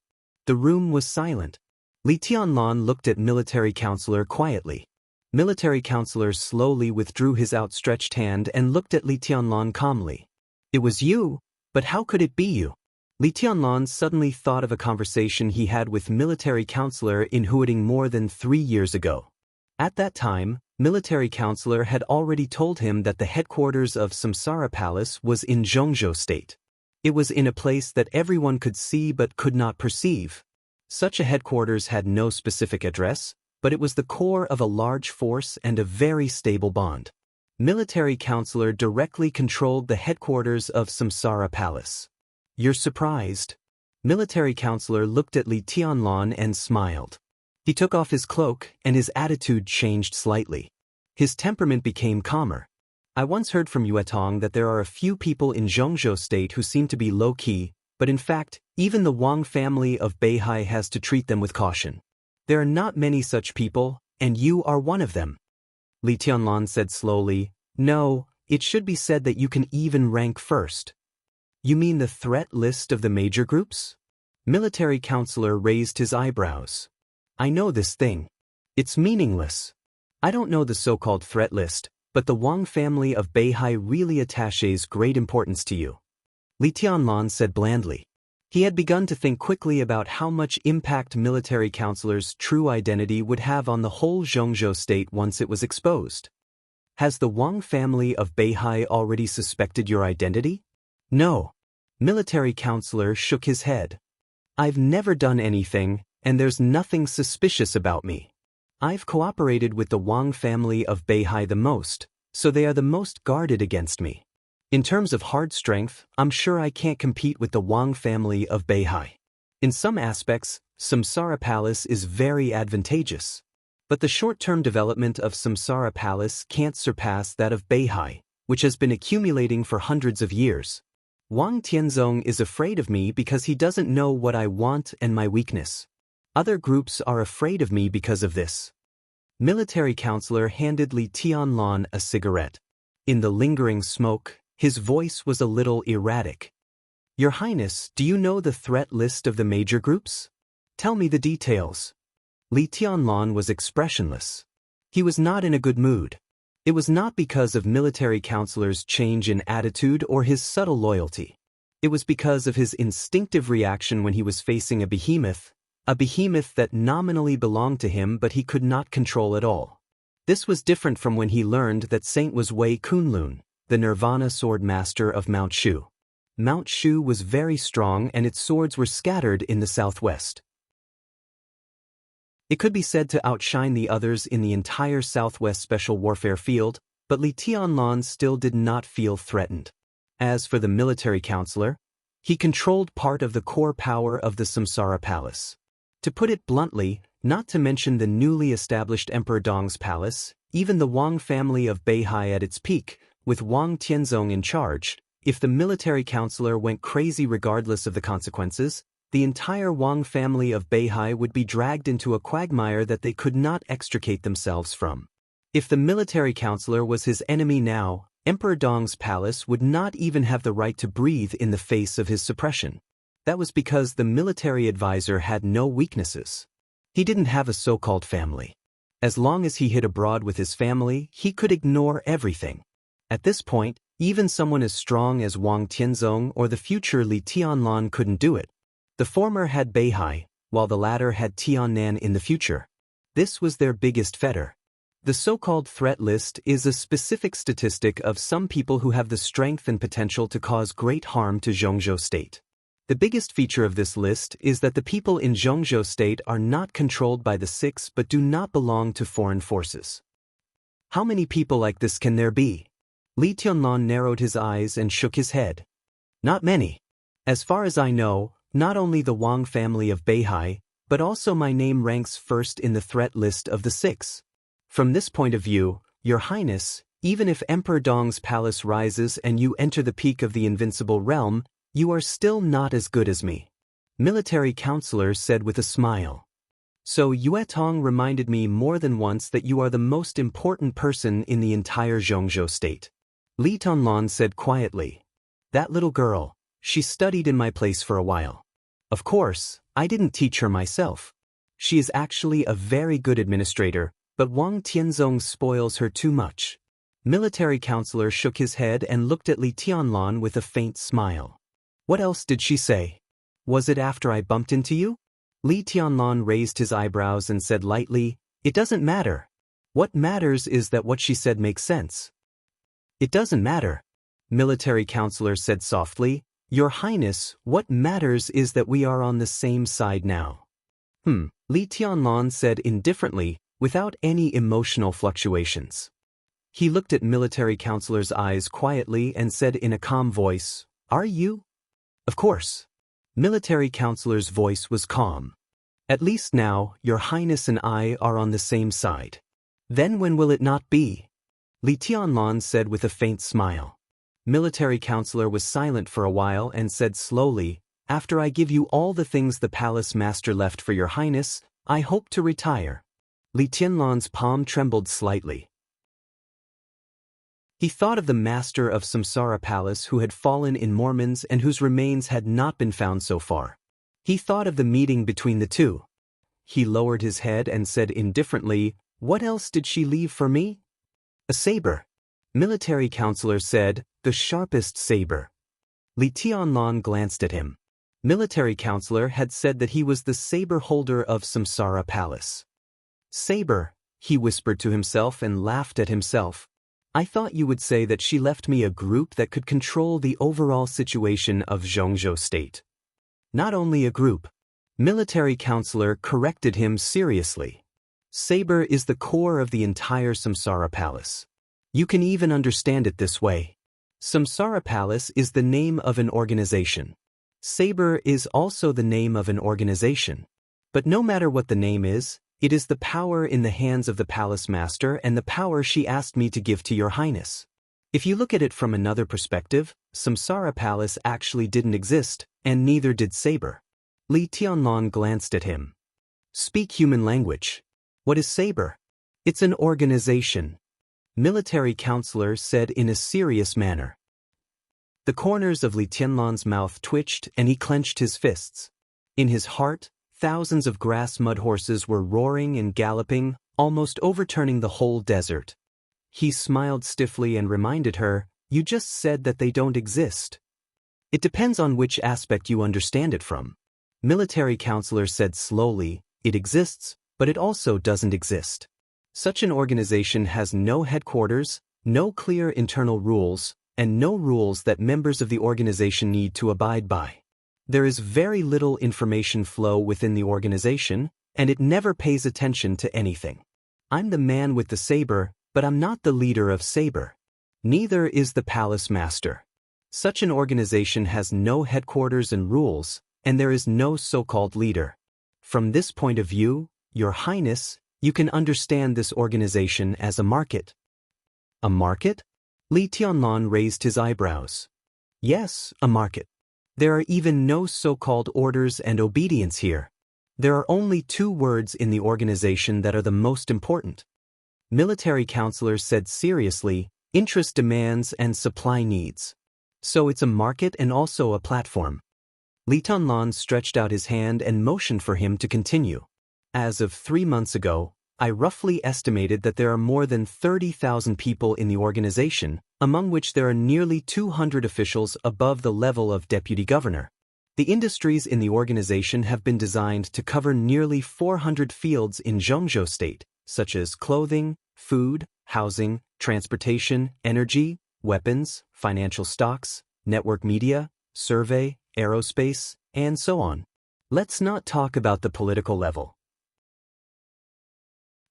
The room was silent. Li Tianlan looked at military counselor quietly. Military counselor slowly withdrew his outstretched hand and looked at Li Tianlan calmly. It was you, but how could it be you? Li Tianlan suddenly thought of a conversation he had with military counselor in Huading more than 3 years ago. At that time, military counselor had already told him that the headquarters of Samsara Palace was in Zhongzhou state. It was in a place that everyone could see but could not perceive. Such a headquarters had no specific address, but it was the core of a large force and a very stable bond. Military counselor directly controlled the headquarters of Samsara Palace. You're surprised? Military counselor looked at Li Tianlan and smiled. He took off his cloak and his attitude changed slightly. His temperament became calmer. I once heard from Yuetong that there are a few people in Zhongzhou state who seem to be low-key, but in fact, even the Wang family of Beihai has to treat them with caution. There are not many such people, and you are one of them. Li Tianlan said slowly, No, it should be said that you can even rank first. You mean the threat list of the major groups? Military counselor raised his eyebrows. I know this thing. It's meaningless. I don't know the so-called threat list, but the Wang family of Beihai really attaches great importance to you. Li Tianlan said blandly. He had begun to think quickly about how much impact military counselor's true identity would have on the whole Zhongzhou state once it was exposed. Has the Wang family of Beihai already suspected your identity? No. Military counselor shook his head. I've never done anything, and there's nothing suspicious about me. I've cooperated with the Wang family of Beihai the most, so they are the most guarded against me. In terms of hard strength, I'm sure I can't compete with the Wang family of Beihai. In some aspects, Samsara Palace is very advantageous. But the short-term development of Samsara Palace can't surpass that of Beihai, which has been accumulating for hundreds of years. Wang Tianzong is afraid of me because he doesn't know what I want and my weakness. Other groups are afraid of me because of this. Military counselor handed Li Tianlan a cigarette. In the lingering smoke, his voice was a little erratic. Your Highness, do you know the threat list of the major groups? Tell me the details. Li Tianlan was expressionless. He was not in a good mood. It was not because of military counselor's change in attitude or his subtle loyalty. It was because of his instinctive reaction when he was facing a behemoth that nominally belonged to him but he could not control at all. This was different from when he learned that Saint was Wei Kunlun, the Nirvana sword master of Mount Shu. Mount Shu was very strong and its swords were scattered in the southwest. It could be said to outshine the others in the entire southwest special warfare field, but Li Tianlan still did not feel threatened. As for the military counselor, he controlled part of the core power of the Samsara Palace. To put it bluntly, not to mention the newly established Emperor Dong's palace, even the Wang family of Beihai at its peak, with Wang Tianzong in charge, if the military counselor went crazy regardless of the consequences, the entire Wang family of Beihai would be dragged into a quagmire that they could not extricate themselves from. If the military counselor was his enemy now, Emperor Dong's palace would not even have the right to breathe in the face of his suppression. That was because the military advisor had no weaknesses. He didn't have a so-called family. As long as he hid abroad with his family, he could ignore everything. At this point, even someone as strong as Wang Tianzong or the future Li Tianlan couldn't do it. The former had Beihai, while the latter had Tiannan in the future. This was their biggest fetter. The so-called threat list is a specific statistic of some people who have the strength and potential to cause great harm to Zhongzhou State. The biggest feature of this list is that the people in Zhongzhou State are not controlled by the Six but do not belong to foreign forces. How many people like this can there be? Li Tianlan narrowed his eyes and shook his head. Not many. As far as I know, not only the Wang family of Beihai, but also my name ranks first in the threat list of the Six. From this point of view, Your Highness, even if Emperor Dong's palace rises and you enter the peak of the invincible realm, you are still not as good as me. Military counselor said with a smile. So Yue Tong reminded me more than once that you are the most important person in the entire Zhongzhou State. Li Tianlan said quietly. That little girl, she studied in my place for a while. Of course, I didn't teach her myself. She is actually a very good administrator, but Wang Tianzong spoils her too much. Military counselor shook his head and looked at Li Tianlan with a faint smile. What else did she say? Was it after I bumped into you? Li Tianlan raised his eyebrows and said lightly, It doesn't matter. What matters is that what she said makes sense. It doesn't matter. Military counselor said softly, Your Highness, what matters is that we are on the same side now. Li Tianlan said indifferently, without any emotional fluctuations. He looked at military counselor's eyes quietly and said in a calm voice, Are you? Of course. Military counselor's voice was calm. At least now, Your Highness and I are on the same side. Then when will it not be? Li Tianlan said with a faint smile. Military counselor was silent for a while and said slowly, After I give you all the things the palace master left for Your Highness, I hope to retire. Li Tianlan's palm trembled slightly. He thought of the master of Samsara Palace who had fallen in Mormons and whose remains had not been found so far. He thought of the meeting between the two. He lowered his head and said indifferently, What else did she leave for me? A saber. Military counselor said, The sharpest saber. Li Tianlan glanced at him. Military counselor had said that he was the saber holder of Samsara Palace. Saber, he whispered to himself and laughed at himself. I thought you would say that she left me a group that could control the overall situation of Zhongzhou State. Not only a group. Military counselor corrected him seriously. Saber is the core of the entire Samsara Palace. You can even understand it this way. Samsara Palace is the name of an organization. Saber is also the name of an organization. But no matter what the name is, it is the power in the hands of the palace master and the power she asked me to give to Your Highness. If you look at it from another perspective, Samsara Palace actually didn't exist, and neither did Saber. Li Tianlan glanced at him. Speak human language. What is Saber? It's an organization. Military counselor said in a serious manner. The corners of Li Tianlan's mouth twitched and he clenched his fists. In his heart, thousands of grass mud horses were roaring and galloping, almost overturning the whole desert. He smiled stiffly and reminded her, You just said that they don't exist. It depends on which aspect you understand it from. Military counselor said slowly, It exists, but it also doesn't exist. Such an organization has no headquarters, no clear internal rules, and no rules that members of the organization need to abide by. There is very little information flow within the organization, and it never pays attention to anything. I'm the man with the saber, but I'm not the leader of Saber. Neither is the palace master. Such an organization has no headquarters and rules, and there is no so-called leader. From this point of view, Your Highness, you can understand this organization as a market. A market? Li Tianlan raised his eyebrows. Yes, a market. There are even no so-called orders and obedience here. There are only two words in the organization that are the most important. Military counselor said seriously, interest demands and supply needs. So it's a market and also a platform. Li Tianlan stretched out his hand and motioned for him to continue. As of 3 months ago, I roughly estimated that there are more than 30,000 people in the organization, among which there are nearly 200 officials above the level of deputy governor. The industries in the organization have been designed to cover nearly 400 fields in Zhengzhou State, such as clothing, food, housing, transportation, energy, weapons, financial stocks, network media, survey, aerospace, and so on. Let's not talk about the political level.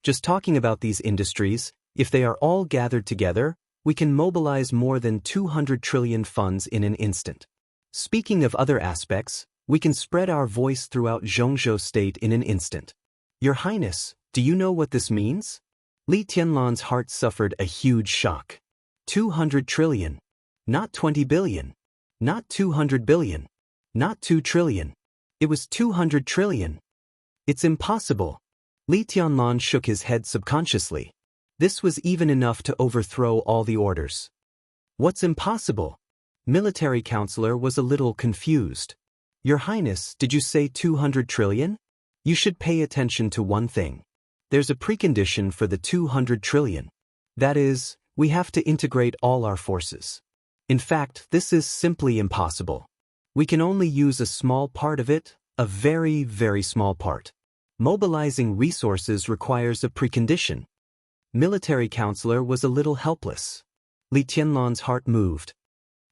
Just talking about these industries, if they are all gathered together, we can mobilize more than 200 trillion funds in an instant. Speaking of other aspects, we can spread our voice throughout Zhengzhou State in an instant. Your Highness, do you know what this means? Li Tianlan's heart suffered a huge shock. 200 trillion. Not 20 billion. Not 200 billion. Not 2 trillion. It was 200 trillion. It's impossible. Li Tianlan shook his head subconsciously. This was even enough to overthrow all the orders. What's impossible? Military counselor was a little confused. Your Highness, did you say 200 trillion? You should pay attention to one thing. There's a precondition for the 200 trillion. That is, we have to integrate all our forces. In fact, this is simply impossible. We can only use a small part of it, a very, very small part. Mobilizing resources requires a precondition. Military counselor was a little helpless. Li Tianlan's heart moved.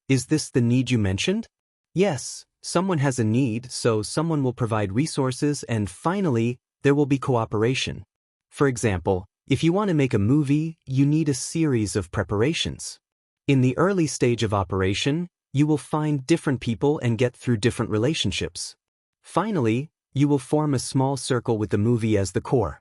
Is this the need you mentioned? Yes, someone has a need, so someone will provide resources, and finally, there will be cooperation. For example, if you want to make a movie, you need a series of preparations. In the early stage of operation, you will find different people and get through different relationships. Finally, you will form a small circle with the movie as the core.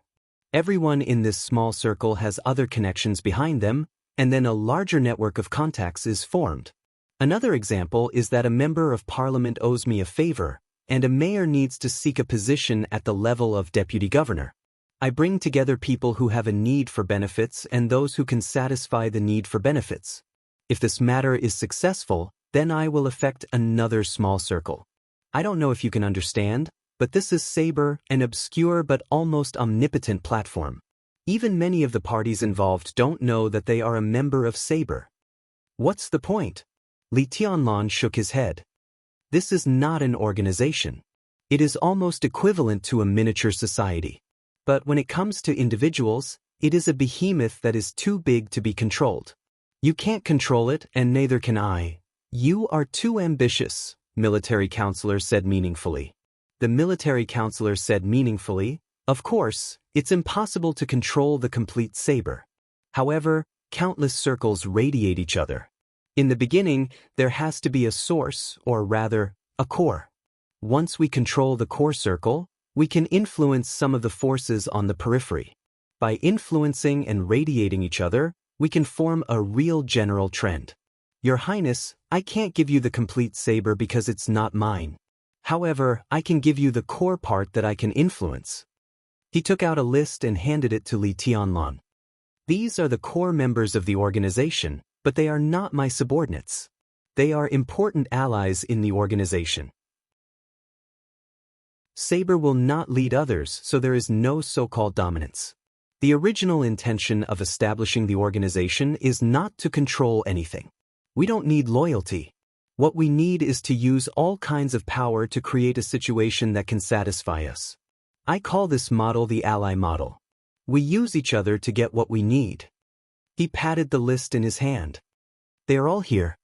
Everyone in this small circle has other connections behind them, and then a larger network of contacts is formed. Another example is that a member of parliament owes me a favor, and a mayor needs to seek a position at the level of deputy governor. I bring together people who have a need for benefits and those who can satisfy the need for benefits. If this matter is successful, then I will affect another small circle. I don't know if you can understand, but this is Saber, an obscure but almost omnipotent platform. Even many of the parties involved don't know that they are a member of Saber. What's the point? Li Tianlan shook his head. This is not an organization. It is almost equivalent to a miniature society. But when it comes to individuals, it is a behemoth that is too big to be controlled. You can't control it, and neither can I. You are too ambitious, military counselor said meaningfully. The military counselor said meaningfully, of course, it's impossible to control the complete Saber. However, countless circles radiate each other. In the beginning, there has to be a source, or rather, a core. Once we control the core circle, we can influence some of the forces on the periphery. By influencing and radiating each other, we can form a real general trend. Your Highness, I can't give you the complete Saber because it's not mine. However, I can give you the core part that I can influence. He took out a list and handed it to Li Tianlan. These are the core members of the organization, but they are not my subordinates. They are important allies in the organization. Saber will not lead others, so there is no so-called dominance. The original intention of establishing the organization is not to control anything. We don't need loyalty. What we need is to use all kinds of power to create a situation that can satisfy us. I call this model the ally model. We use each other to get what we need. He patted the list in his hand. They are all here.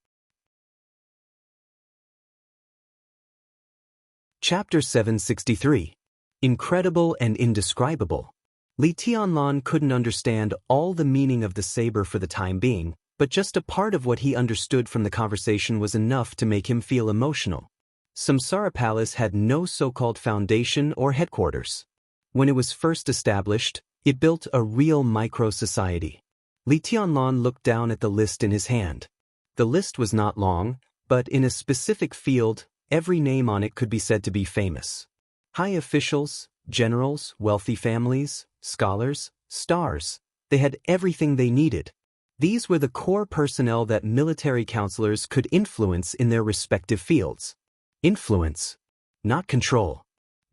Chapter 763. Incredible and Indescribable. Li Tianlan couldn't understand all the meaning of the saber for the time being, but just a part of what he understood from the conversation was enough to make him feel emotional. Samsara Palace had no so-called foundation or headquarters. When it was first established, it built a real micro-society. Li Tianlan looked down at the list in his hand. The list was not long, but in a specific field, every name on it could be said to be famous. High officials, generals, wealthy families, scholars, stars. They had everything they needed. These were the core personnel that military counselors could influence in their respective fields. Influence, not control.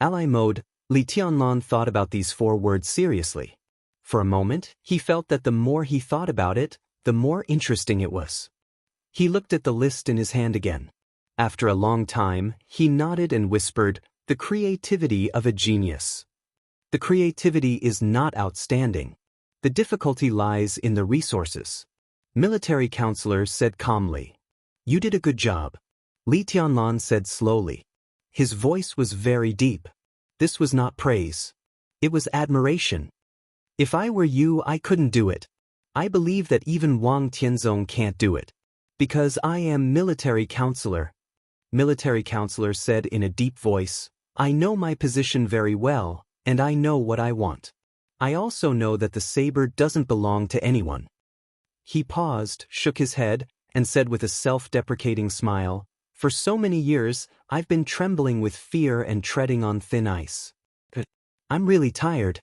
Ally mode, Li Tianlan thought about these 4 words seriously. For a moment, he felt that the more he thought about it, the more interesting it was. He looked at the list in his hand again. After a long time, he nodded and whispered, "The creativity of a genius." The creativity is not outstanding. The difficulty lies in the resources. Military counselor said calmly. "You did a good job." Li Tianlan said slowly. His voice was very deep. This was not praise. It was admiration. "If I were you, I couldn't do it. I believe that even Wang Tianzong can't do it. Because I am military counselor." Military counselor said in a deep voice, "I know my position very well, and I know what I want. I also know that the saber doesn't belong to anyone." He paused, shook his head, and said with a self-deprecating smile, "For so many years, I've been trembling with fear and treading on thin ice. But I'm really tired."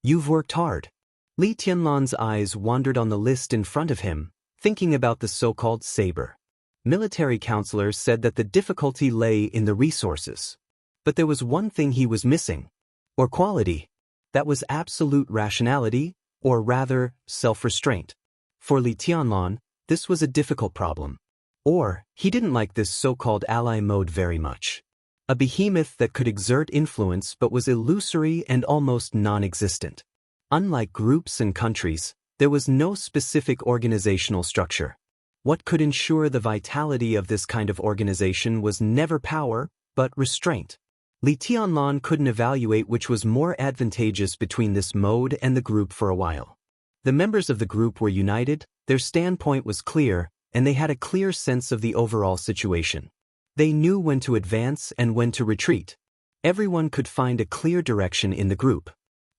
"You've worked hard." Li Tianlan's eyes wandered on the list in front of him, thinking about the so-called saber. Military counselor said that the difficulty lay in the resources. But there was one thing he was missing. Or quality. That was absolute rationality, or rather, self-restraint. For Li Tianlan, this was a difficult problem. Or, he didn't like this so-called ally mode very much. A behemoth that could exert influence but was illusory and almost non-existent. Unlike groups and countries, there was no specific organizational structure. What could ensure the vitality of this kind of organization was never power, but restraint. Li Tianlan couldn't evaluate which was more advantageous between this mode and the group for a while. The members of the group were united, their standpoint was clear, and they had a clear sense of the overall situation. They knew when to advance and when to retreat. Everyone could find a clear direction in the group.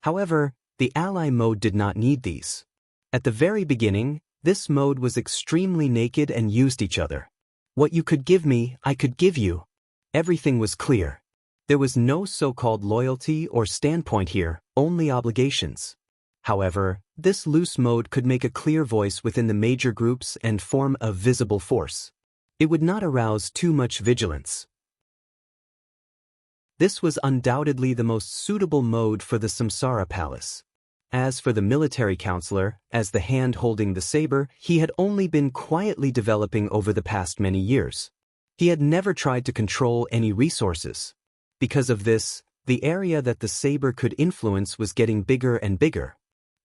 However, the ally mode did not need these. At the very beginning, this mode was extremely naked and used each other. What you could give me, I could give you. Everything was clear. There was no so-called loyalty or standpoint here, only obligations. However, this loose mode could make a clear voice within the major groups and form a visible force. It would not arouse too much vigilance. This was undoubtedly the most suitable mode for the Samsara Palace. As for the military counselor, as the hand holding the saber, he had only been quietly developing over the past many years. He had never tried to control any resources. Because of this, the area that the saber could influence was getting bigger and bigger.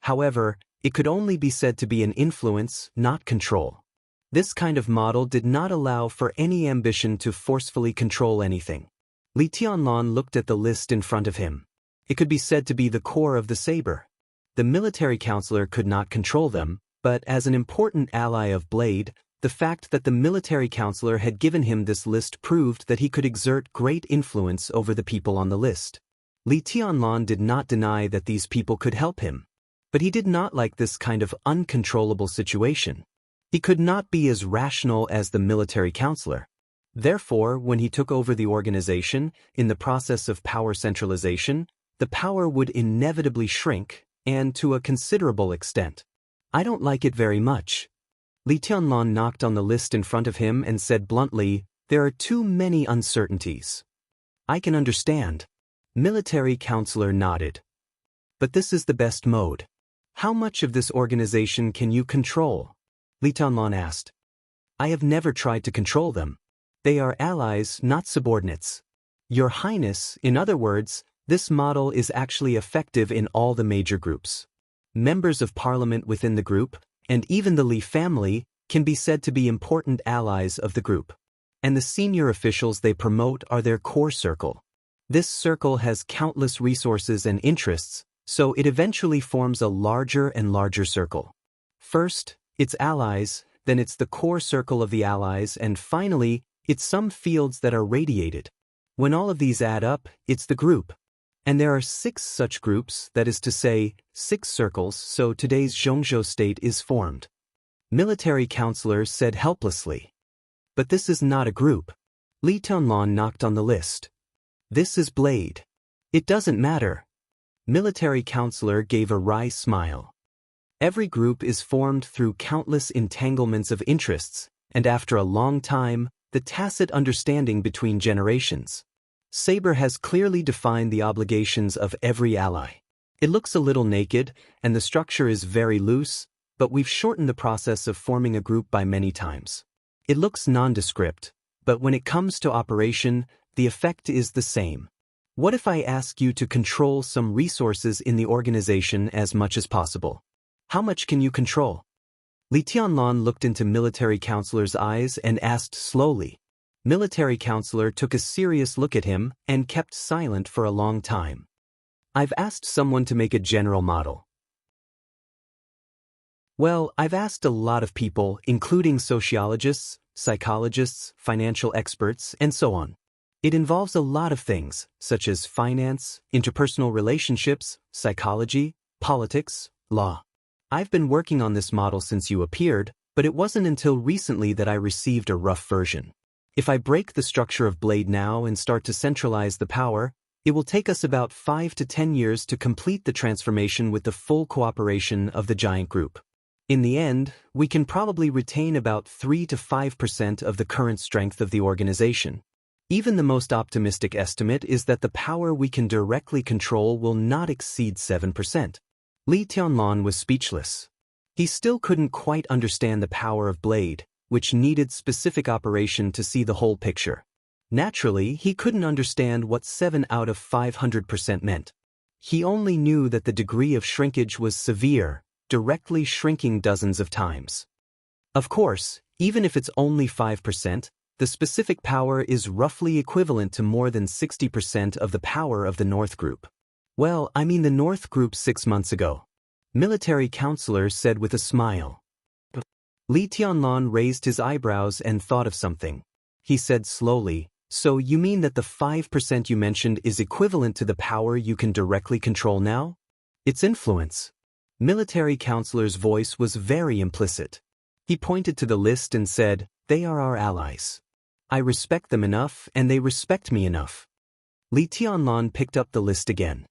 However, it could only be said to be an influence, not control. This kind of model did not allow for any ambition to forcefully control anything. Li Tianlan looked at the list in front of him. It could be said to be the core of the saber. The military counselor could not control them, but as an important ally of Blade, the fact that the military counselor had given him this list proved that he could exert great influence over the people on the list. Li Tianlan did not deny that these people could help him. But he did not like this kind of uncontrollable situation. He could not be as rational as the military counselor. Therefore, when he took over the organization, in the process of power centralization, the power would inevitably shrink, and to a considerable extent. "I don't like it very much." Li Tianlan knocked on the list in front of him and said bluntly, "There are too many uncertainties." "I can understand." Military counselor nodded. "But this is the best mode. How much of this organization can you control?" Li Tianlan asked. "I have never tried to control them. They are allies, not subordinates. Your Highness, in other words, this model is actually effective in all the major groups. Members of parliament within the group, and even the Li family, can be said to be important allies of the group. And the senior officials they promote are their core circle. This circle has countless resources and interests, so it eventually forms a larger and larger circle. First, it's allies, then it's the core circle of the allies, and finally, it's some fields that are radiated. When all of these add up, it's the group. And there are 6 such groups, that is to say, 6 circles, so today's Zhongzhou state is formed. Military counselor said helplessly. "But this is not a group." Li Tianlan knocked on the list. "This is Blade. It doesn't matter." Military counselor gave a wry smile. "Every group is formed through countless entanglements of interests, and after a long time, the tacit understanding between generations. Saber has clearly defined the obligations of every ally. It looks a little naked, and the structure is very loose, but we've shortened the process of forming a group by many times. It looks nondescript, but when it comes to operation, the effect is the same. What if I ask you to control some resources in the organization as much as possible? How much can you control? Li Tianlan looked into military counselor's eyes and asked slowly. Military counselor took a serious look at him and kept silent for a long time. I've asked someone to make a general model. Well, I've asked a lot of people, including sociologists, psychologists, financial experts, and so on. It involves a lot of things, such as finance, interpersonal relationships, psychology, politics, law. I've been working on this model since you appeared, but it wasn't until recently that I received a rough version. If I break the structure of Blade now and start to centralize the power, it will take us about 5 to 10 years to complete the transformation with the full cooperation of the giant group. In the end, we can probably retain about 3 to 5% of the current strength of the organization. Even the most optimistic estimate is that the power we can directly control will not exceed 7%. Li Tianlan was speechless. He still couldn't quite understand the power of Blade, which needed specific operation to see the whole picture. Naturally, he couldn't understand what 7 out of 500% meant. He only knew that the degree of shrinkage was severe, directly shrinking dozens of times. Of course, even if it's only 5%, the specific power is roughly equivalent to more than 60% of the power of the North Group. Well, I mean the North Group 6 months ago. Military counselor said with a smile. Li Tianlan raised his eyebrows and thought of something. He said slowly, so you mean that the 5% you mentioned is equivalent to the power you can directly control now? Its influence. Military counselor's voice was very implicit. He pointed to the list and said, they are our allies. I respect them enough and they respect me enough. Li Tianlan picked up the list again.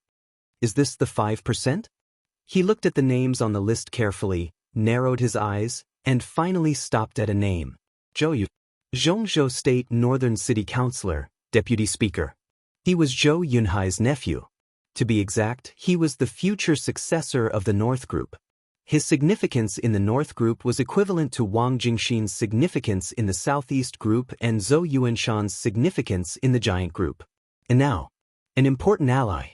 Is this the 5%? He looked at the names on the list carefully, narrowed his eyes, and finally stopped at a name. Zhou Zhongzhou State Northern City Councilor, Deputy Speaker. He was Zhou Yunhai's nephew. To be exact, he was the future successor of the North Group. His significance in the North Group was equivalent to Wang Jingxin's significance in the Southeast Group and Zhou Yuanshan's significance in the Giant Group. And now, an important ally.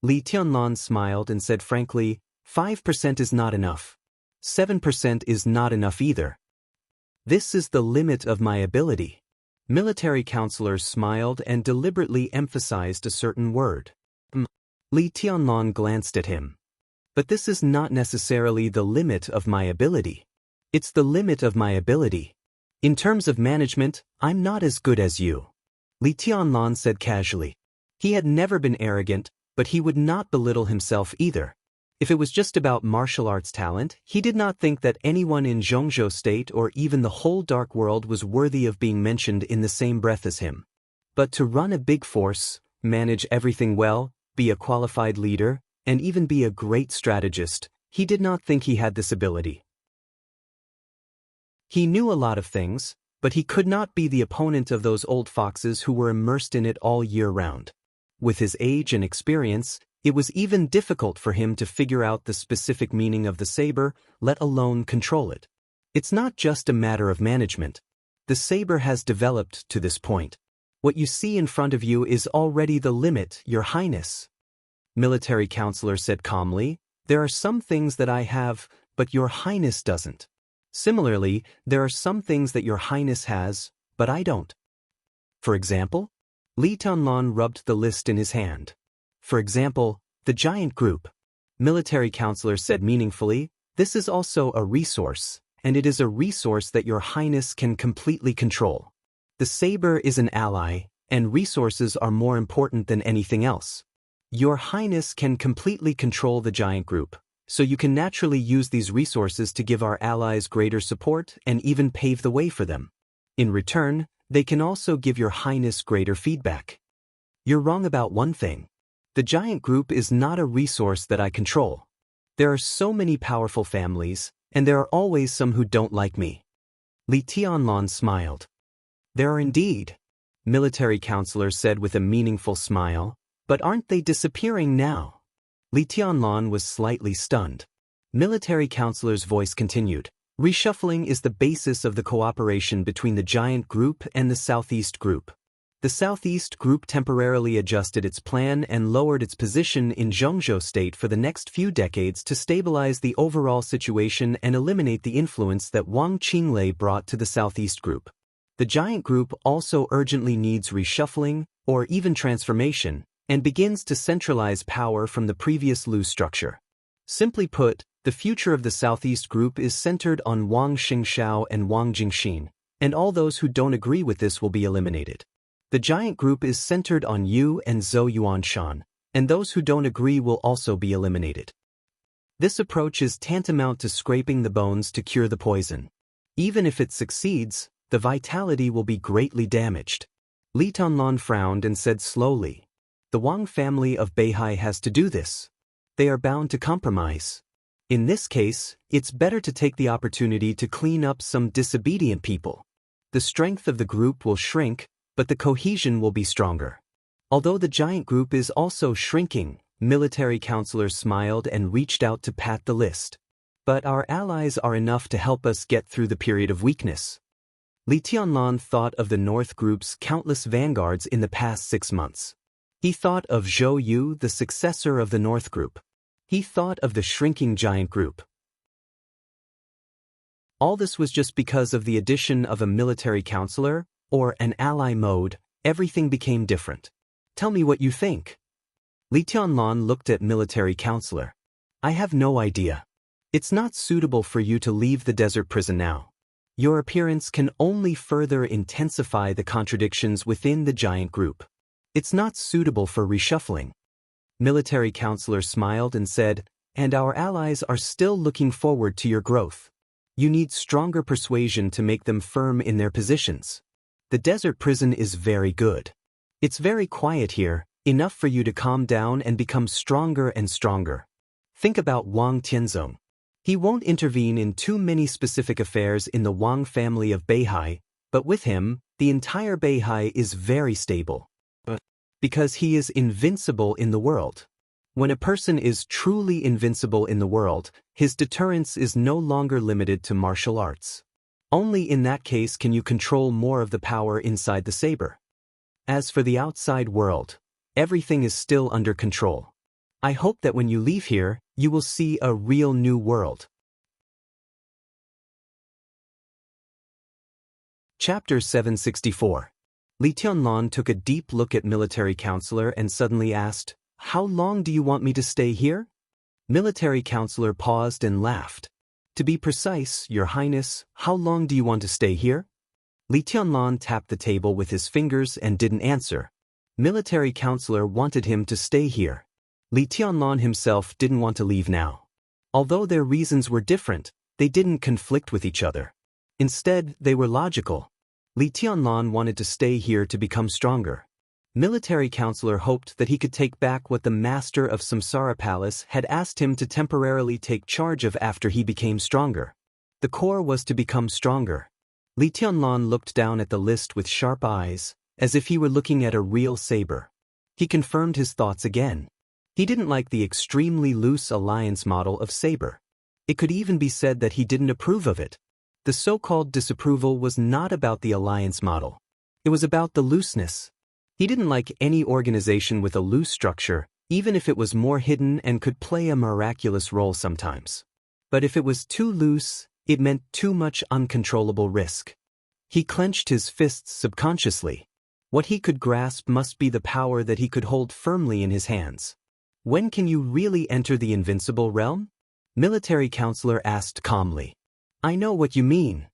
Li Tianlan smiled and said frankly, 5% is not enough. 7% is not enough either. This is the limit of my ability. Military counselor smiled and deliberately emphasized a certain word. Li Tianlan glanced at him. But this is not necessarily the limit of my ability. It's the limit of my ability. In terms of management, I'm not as good as you. Li Tianlan said casually. He had never been arrogant, but he would not belittle himself either. If it was just about martial arts talent, he did not think that anyone in Zhongzhou State or even the whole Dark World was worthy of being mentioned in the same breath as him. But to run a big force, manage everything well, be a qualified leader, and even be a great strategist, he did not think he had this ability. He knew a lot of things, but he could not be the opponent of those old foxes who were immersed in it all year round. With his age and experience, it was even difficult for him to figure out the specific meaning of the saber, let alone control it. It's not just a matter of management. The saber has developed to this point. What you see in front of you is already the limit, Your Highness. Military counselor said calmly, there are some things that I have, but Your Highness doesn't. Similarly, there are some things that Your Highness has, but I don't. For example? Li Tianlan rubbed the list in his hand. For example, the Giant Group. Military counselor said meaningfully, this is also a resource, and it is a resource that Your Highness can completely control. The saber is an ally, and resources are more important than anything else. Your Highness can completely control the Giant Group, so you can naturally use these resources to give our allies greater support and even pave the way for them. In return, they can also give Your Highness greater feedback. You're wrong about one thing. The Giant Group is not a resource that I control. There are so many powerful families, and there are always some who don't like me. Li Tianlan smiled. There are indeed. military counselor said with a meaningful smile. But aren't they disappearing now? Li Tianlan was slightly stunned. Military counselor's voice continued. Reshuffling is the basis of the cooperation between the giant group and the Southeast group. The Southeast group temporarily adjusted its plan and lowered its position in Zhongzhou state for the next few decades to stabilize the overall situation and eliminate the influence that Wang Qinglei brought to the Southeast group. The giant group also urgently needs reshuffling, or even transformation, and begins to centralize power from the previous loose structure. Simply put, the future of the Southeast group is centered on Wang Xingxiao and Wang Jingxin, and all those who don't agree with this will be eliminated. The giant group is centered on Yu and Zhou Yuanshan, and those who don't agree will also be eliminated. This approach is tantamount to scraping the bones to cure the poison. Even if it succeeds, the vitality will be greatly damaged. Li Tianlan frowned and said slowly, "The Wang family of Beihai has to do this. They are bound to compromise. In this case, it's better to take the opportunity to clean up some disobedient people. The strength of the group will shrink, but the cohesion will be stronger." Although the giant group is also shrinking, military counselor smiled and reached out to pat the list. "But our allies are enough to help us get through the period of weakness." Li Tianlan thought of the North Group's countless vanguards in the past 6 months. He thought of Zhou Yu, the successor of the North Group. He thought of the shrinking giant group. All this was just because of the addition of a military counselor, or an ally mode. Everything became different. "Tell me what you think." Li Tianlan looked at military counselor. "I have no idea. It's not suitable for you to leave the desert prison now. Your appearance can only further intensify the contradictions within the giant group. It's not suitable for reshuffling." Military counselor smiled and said, "And our allies are still looking forward to your growth. You need stronger persuasion to make them firm in their positions. The desert prison is very good. It's very quiet here, enough for you to calm down and become stronger and stronger. Think about Wang Tianzong. He won't intervene in too many specific affairs in the Wang family of Beihai, but with him, the entire Beihai is very stable. Because he is invincible in the world. When a person is truly invincible in the world, his deterrence is no longer limited to martial arts. Only in that case can you control more of the power inside the saber. As for the outside world, everything is still under control. I hope that when you leave here, you will see a real new world." Chapter 764. Li Tianlan took a deep look at military counselor and suddenly asked, "How long do you want me to stay here?" Military counselor paused and laughed. "To be precise, Your Highness, how long do you want to stay here?" Li Tianlan tapped the table with his fingers and didn't answer. Military counselor wanted him to stay here. Li Tianlan himself didn't want to leave now. Although their reasons were different, they didn't conflict with each other. Instead, they were logical. Li Tianlan wanted to stay here to become stronger. Military counselor hoped that he could take back what the master of Samsara Palace had asked him to temporarily take charge of after he became stronger. The core was to become stronger. Li Tianlan looked down at the list with sharp eyes, as if he were looking at a real saber. He confirmed his thoughts again. He didn't like the extremely loose alliance model of saber. It could even be said that he didn't approve of it. The so-called disapproval was not about the alliance model. It was about the looseness. He didn't like any organization with a loose structure, even if it was more hidden and could play a miraculous role sometimes. But if it was too loose, it meant too much uncontrollable risk. He clenched his fists subconsciously. What he could grasp must be the power that he could hold firmly in his hands. "When can you really enter the invincible realm?" Military counselor asked calmly. "I know what you mean."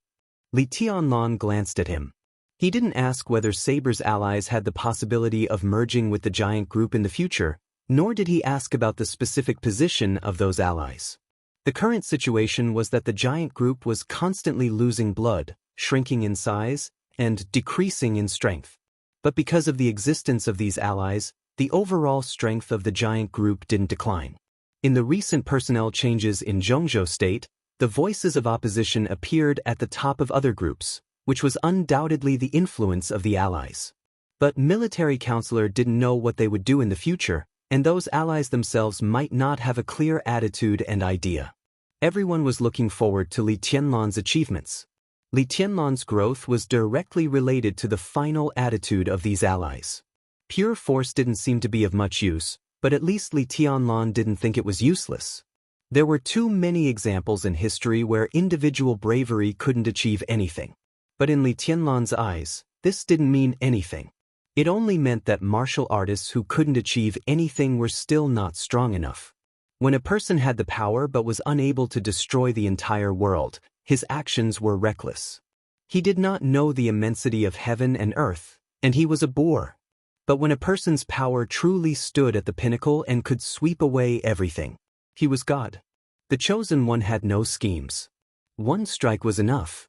Li Tianlan glanced at him. He didn't ask whether Saber's allies had the possibility of merging with the giant group in the future, nor did he ask about the specific position of those allies. The current situation was that the giant group was constantly losing blood, shrinking in size, and decreasing in strength. But because of the existence of these allies, the overall strength of the giant group didn't decline. In the recent personnel changes in Zhongzhou state, the voices of opposition appeared at the top of other groups, which was undoubtedly the influence of the allies. But military counselor didn't know what they would do in the future, and those allies themselves might not have a clear attitude and idea. Everyone was looking forward to Li Tianlan's achievements. Li Tianlan's growth was directly related to the final attitude of these allies. Pure force didn't seem to be of much use, but at least Li Tianlan didn't think it was useless. There were too many examples in history where individual bravery couldn't achieve anything. But in Li Tianlan's eyes, this didn't mean anything. It only meant that martial artists who couldn't achieve anything were still not strong enough. When a person had the power but was unable to destroy the entire world, his actions were reckless. He did not know the immensity of heaven and earth, and he was a boor. But when a person's power truly stood at the pinnacle and could sweep away everything, he was God. The chosen one had no schemes. One strike was enough.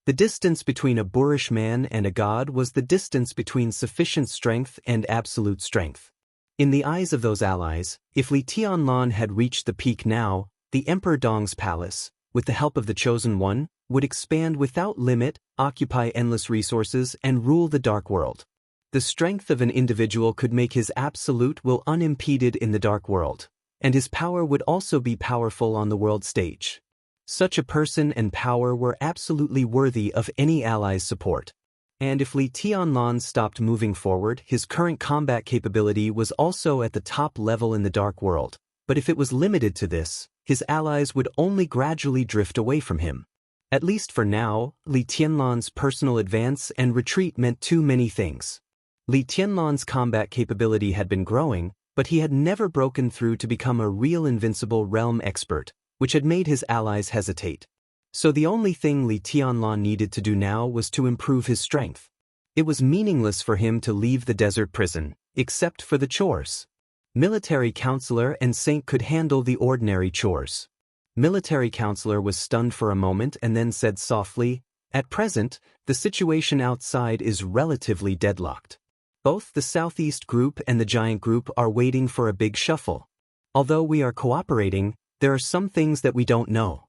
The distance between a boorish man and a god was the distance between sufficient strength and absolute strength. In the eyes of those allies, if Li Tianlan had reached the peak now, the Emperor Dong's palace, with the help of the Chosen One, would expand without limit, occupy endless resources, and rule the dark world. The strength of an individual could make his absolute will unimpeded in the dark world, and his power would also be powerful on the world stage. Such a person and power were absolutely worthy of any ally's support. And if Li Tianlan stopped moving forward, his current combat capability was also at the top level in the dark world, but if it was limited to this, his allies would only gradually drift away from him. At least for now, Li Tianlan's personal advance and retreat meant too many things. Li Tianlan's combat capability had been growing, but he had never broken through to become a real invincible realm expert, which had made his allies hesitate. So the only thing Li Tianlan needed to do now was to improve his strength. It was meaningless for him to leave the desert prison, except for the chores. Military counselor and saint could handle the ordinary chores. Military counselor was stunned for a moment and then said softly, "At present, the situation outside is relatively deadlocked. Both the Southeast Group and the Giant Group are waiting for a big shuffle. Although we are cooperating, there are some things that we don't know."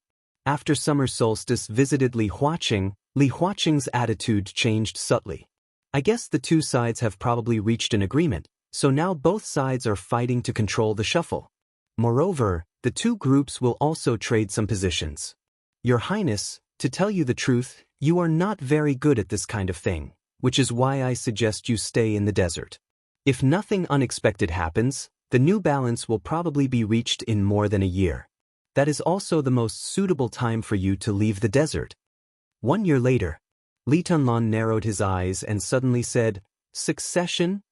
After summer solstice visited Li Huaqing's attitude changed subtly. "I guess the two sides have probably reached an agreement, so now both sides are fighting to control the shuffle. Moreover, the two groups will also trade some positions. Your Highness, to tell you the truth, you are not very good at this kind of thing, which is why I suggest you stay in the desert. If nothing unexpected happens, the new balance will probably be reached in more than a year. That is also the most suitable time for you to leave the desert." 1 year later, Li Tianlan narrowed his eyes and suddenly said, "Succession?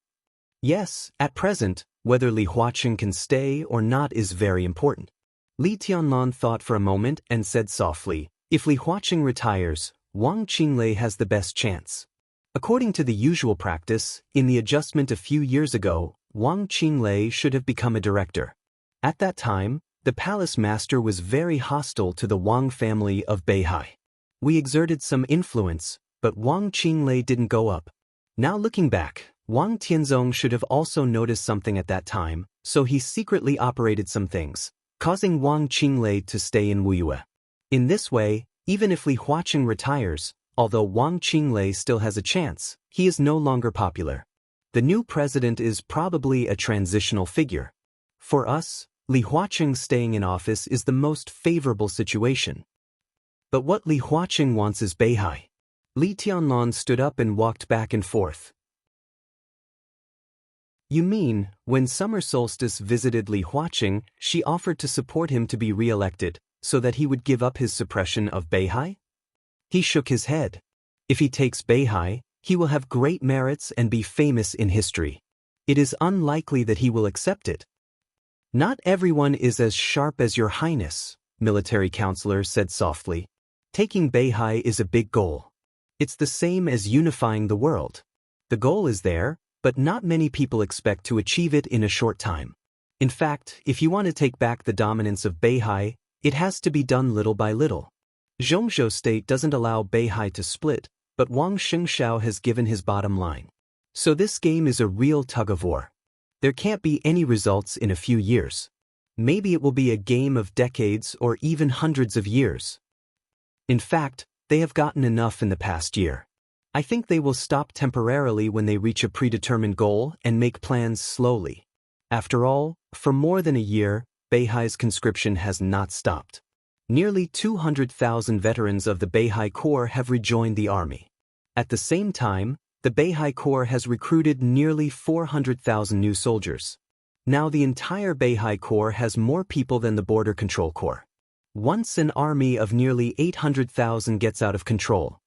Yes, at present, whether Li Huaqing can stay or not is very important." Li Tianlan thought for a moment and said softly, "If Li Huaqing retires, Wang Qinglei has the best chance." According to the usual practice, in the adjustment a few years ago, Wang Qinglei should have become a director. At that time, the palace master was very hostile to the Wang family of Beihai. We exerted some influence, but Wang Qinglei didn't go up. Now looking back, Wang Tianzong should have also noticed something at that time, so he secretly operated some things, causing Wang Qinglei to stay in Wuyue. In this way, even if Li Huaqing retires, although Wang Qinglei still has a chance, he is no longer popular. The new president is probably a transitional figure. For us, Li Huaqing staying in office is the most favorable situation. But what Li Huaqing wants is Beihai. Li Tianlan stood up and walked back and forth. "You mean, when summer solstice visited Li Huaqing, she offered to support him to be re-elected, so that he would give up his suppression of Beihai?" He shook his head. "If he takes Beihai, he will have great merits and be famous in history. It is unlikely that he will accept it." "Not everyone is as sharp as your Highness," military counselor said softly. "Taking Beihai is a big goal. It's the same as unifying the world. The goal is there, but not many people expect to achieve it in a short time. In fact, if you want to take back the dominance of Beihai, it has to be done little by little. Zhongzhou State doesn't allow Beihai to split, but Wang Shengshao has given his bottom line. So this game is a real tug-of-war. There can't be any results in a few years. Maybe it will be a game of decades or even hundreds of years. In fact, they have gotten enough in the past year. I think they will stop temporarily when they reach a predetermined goal and make plans slowly. After all, for more than a year, Beihai's conscription has not stopped. Nearly 200,000 veterans of the Beihai Corps have rejoined the army. At the same time, the Beihai Corps has recruited nearly 400,000 new soldiers. Now the entire Beihai Corps has more people than the Border Control Corps. Once an army of nearly 800,000 gets out of control.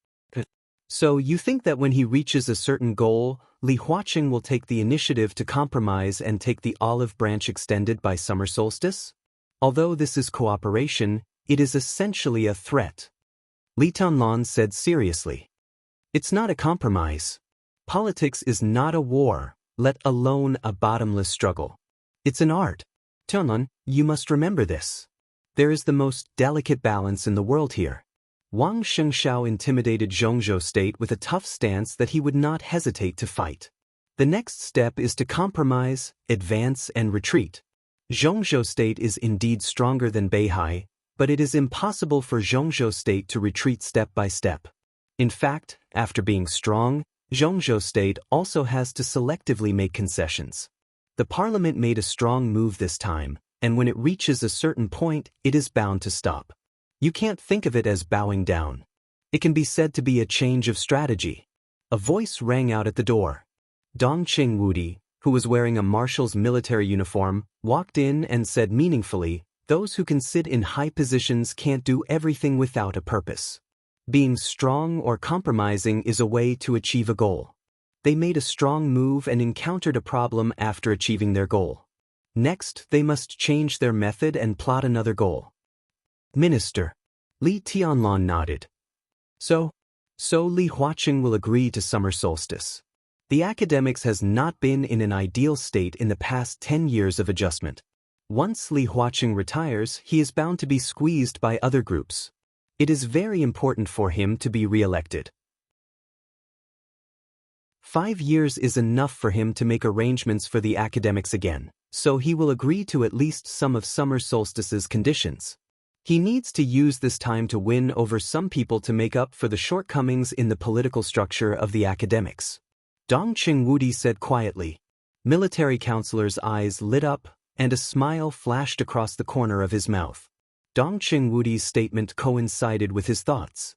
So you think that when he reaches a certain goal, Li Huaqing will take the initiative to compromise and take the olive branch extended by summer solstice? Although this is cooperation, it is essentially a threat. Li Tianlan said seriously. It's not a compromise. Politics is not a war, let alone a bottomless struggle. It's an art. Tianlan, you must remember this. There is the most delicate balance in the world here. Wang Xianxia intimidated Zhongzhou State with a tough stance that he would not hesitate to fight. The next step is to compromise, advance and retreat. Zhongzhou State is indeed stronger than Beihai, but it is impossible for Zhongzhou State to retreat step by step. In fact, after being strong, Zhongzhou State also has to selectively make concessions. The parliament made a strong move this time, and when it reaches a certain point, it is bound to stop. You can't think of it as bowing down. It can be said to be a change of strategy. A voice rang out at the door. Dongqing Wudi, who was wearing a marshal's military uniform, walked in and said meaningfully, "Those who can sit in high positions can't do everything without a purpose. Being strong or compromising is a way to achieve a goal." They made a strong move and encountered a problem after achieving their goal. Next, they must change their method and plot another goal. Minister. Li Tianlan nodded. So Li Huaqing will agree to summer solstice. The academics has not been in an ideal state in the past 10 years of adjustment. Once Li Huaqing retires, he is bound to be squeezed by other groups. It is very important for him to be re-elected. 5 years is enough for him to make arrangements for the academics again, so he will agree to at least some of summer solstice's conditions. He needs to use this time to win over some people to make up for the shortcomings in the political structure of the academics. Dongqing Wudi said quietly. Military counselor's eyes lit up, and a smile flashed across the corner of his mouth. Dongqing Wudi's statement coincided with his thoughts.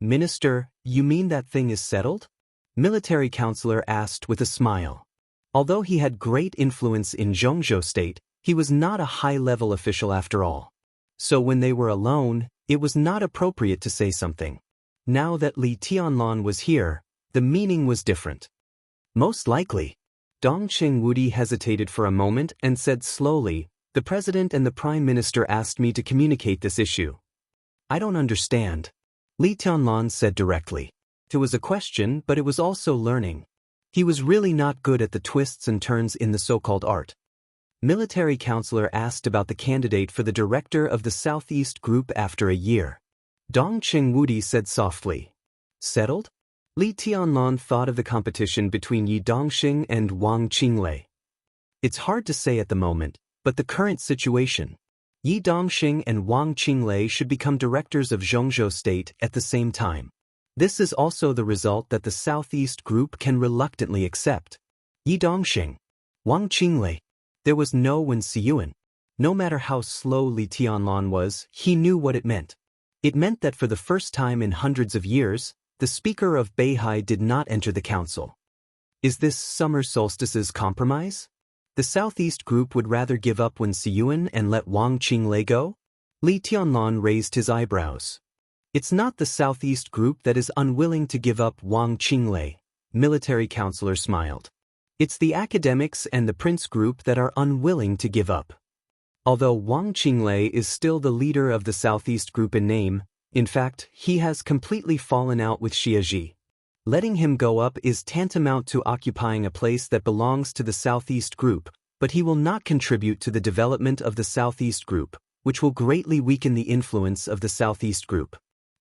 Minister, you mean that thing is settled? Military counselor asked with a smile. Although he had great influence in Zhongzhou State, he was not a high-level official after all. So when they were alone, it was not appropriate to say something. Now that Li Tianlan was here, the meaning was different. Most likely. Dongqing Wudi hesitated for a moment and said slowly, the president and the prime minister asked me to communicate this issue. I don't understand. Li Tianlan said directly. It was a question, but it was also learning. He was really not good at the twists and turns in the so-called art. Military counselor asked about the candidate for the director of the Southeast Group after a year. Dongqing Wudi said softly. Settled? Li Tianlan thought of the competition between Yi Dongxing and Wang Qinglei. It's hard to say at the moment, but the current situation. Yi Dongxing and Wang Qinglei should become directors of Zhongzhou State at the same time. This is also the result that the Southeast Group can reluctantly accept. Yi Dongxing, Wang Qinglei. There was no Wen Siyuan. No matter how slow Li Tianlan was, he knew what it meant. It meant that for the first time in hundreds of years, the speaker of Beihai did not enter the council. Is this summer solstice's compromise? The Southeast Group would rather give up Wen Siyuan and let Wang Qinglei go? Li Tianlan raised his eyebrows. It's not the Southeast Group that is unwilling to give up Wang Qinglei, military counselor smiled. It's the academics and the Prince Group that are unwilling to give up. Although Wang Qinglei is still the leader of the Southeast Group in name, in fact, he has completely fallen out with Xia Ji. Letting him go up is tantamount to occupying a place that belongs to the Southeast Group, but he will not contribute to the development of the Southeast Group, which will greatly weaken the influence of the Southeast Group.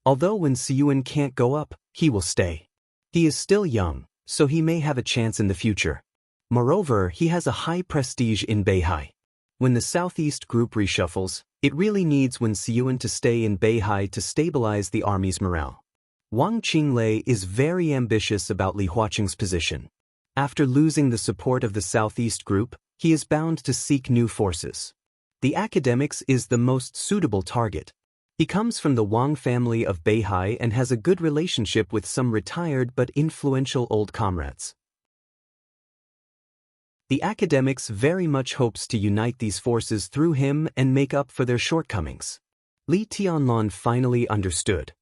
Although Wen Siyuan can't go up, he will stay. He is still young, so he may have a chance in the future. Moreover, he has a high prestige in Beihai. When the Southeast Group reshuffles, it really needs Wen Siyuan to stay in Beihai to stabilize the army's morale. Wang Qinglei is very ambitious about Li Huaqing's position. After losing the support of the Southeast Group, he is bound to seek new forces. The academics is the most suitable target. He comes from the Wang family of Beihai and has a good relationship with some retired but influential old comrades. The academics very much hopes to unite these forces through him and make up for their shortcomings. Li Tianlan finally understood.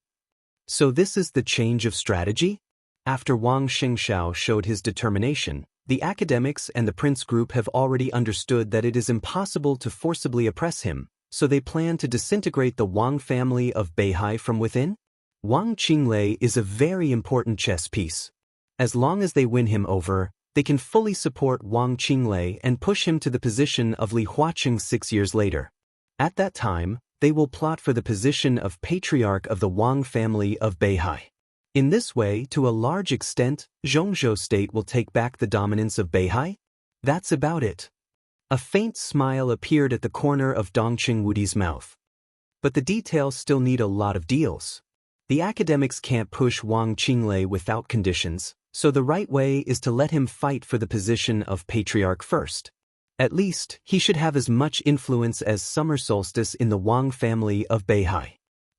So this is the change of strategy? After Wang Xingxiao showed his determination, the academics and the prince group have already understood that it is impossible to forcibly oppress him, so they plan to disintegrate the Wang family of Beihai from within? Wang Qinglei is a very important chess piece. As long as they win him over, they can fully support Wang Qinglei and push him to the position of Li Huaqing 6 years later. At that time, they will plot for the position of patriarch of the Wang family of Beihai. In this way, to a large extent, Zhongzhou state will take back the dominance of Beihai? That's about it. A faint smile appeared at the corner of Dongqing Wudi's mouth. But the details still need a lot of deals. The academics can't push Wang Qinglei without conditions, so the right way is to let him fight for the position of patriarch first. At least, he should have as much influence as summer solstice in the Wang family of Beihai.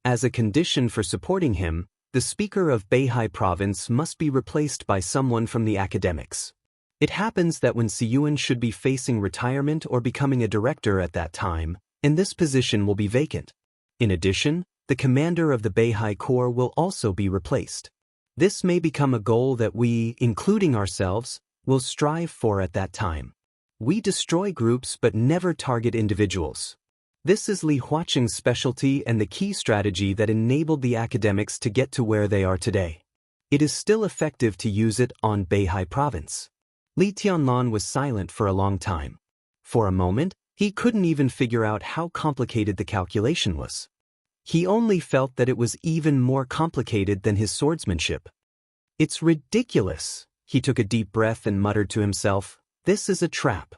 As a condition for supporting him, the speaker of Beihai province must be replaced by someone from the academics. It happens that when Siyuan should be facing retirement or becoming a director at that time, and this position will be vacant. In addition, the commander of the Beihai Corps will also be replaced. This may become a goal that we, including ourselves, will strive for at that time. We destroy groups but never target individuals. This is Li Huaqing's specialty and the key strategy that enabled the academics to get to where they are today. It is still effective to use it on Beihai province. Li Tianlan was silent for a long time. For a moment, he couldn't even figure out how complicated the calculation was. He only felt that it was even more complicated than his swordsmanship. It's ridiculous. He took a deep breath and muttered to himself, "This is a trap.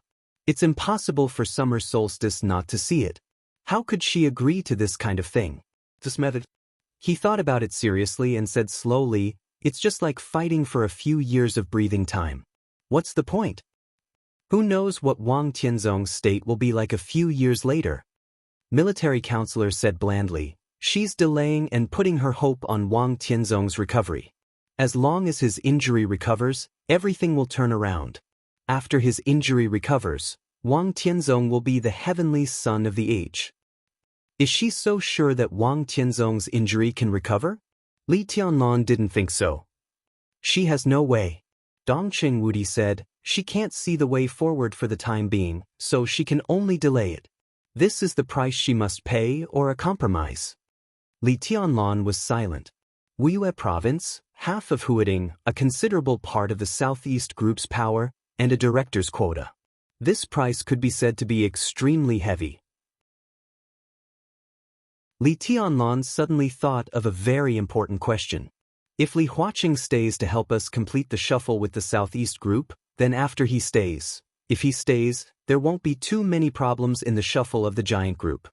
It's impossible for summer solstice not to see it. How could she agree to this kind of thing? This method?" He thought about it seriously and said slowly, "It's just like fighting for a few years of breathing time. What's the point? Who knows what Wang Tianzong's state will be like a few years later?" Military counselor said blandly, "She's delaying and putting her hope on Wang Tianzong's recovery. As long as his injury recovers, everything will turn around. After his injury recovers, Wang Tianzong will be the heavenly son of the age." Is she so sure that Wang Tianzong's injury can recover? Li Tianlan didn't think so. She has no way. Dongqing Wudi said, she can't see the way forward for the time being, so she can only delay it. This is the price she must pay or a compromise. Li Tianlan was silent. Wuyue province, half of Huading, a considerable part of the Southeast Group's power, and a director's quota. This price could be said to be extremely heavy. Li Tianlan suddenly thought of a very important question. If Li Huaqing stays to help us complete the shuffle with the Southeast Group, then after he stays, if he stays, there won't be too many problems in the shuffle of the giant group.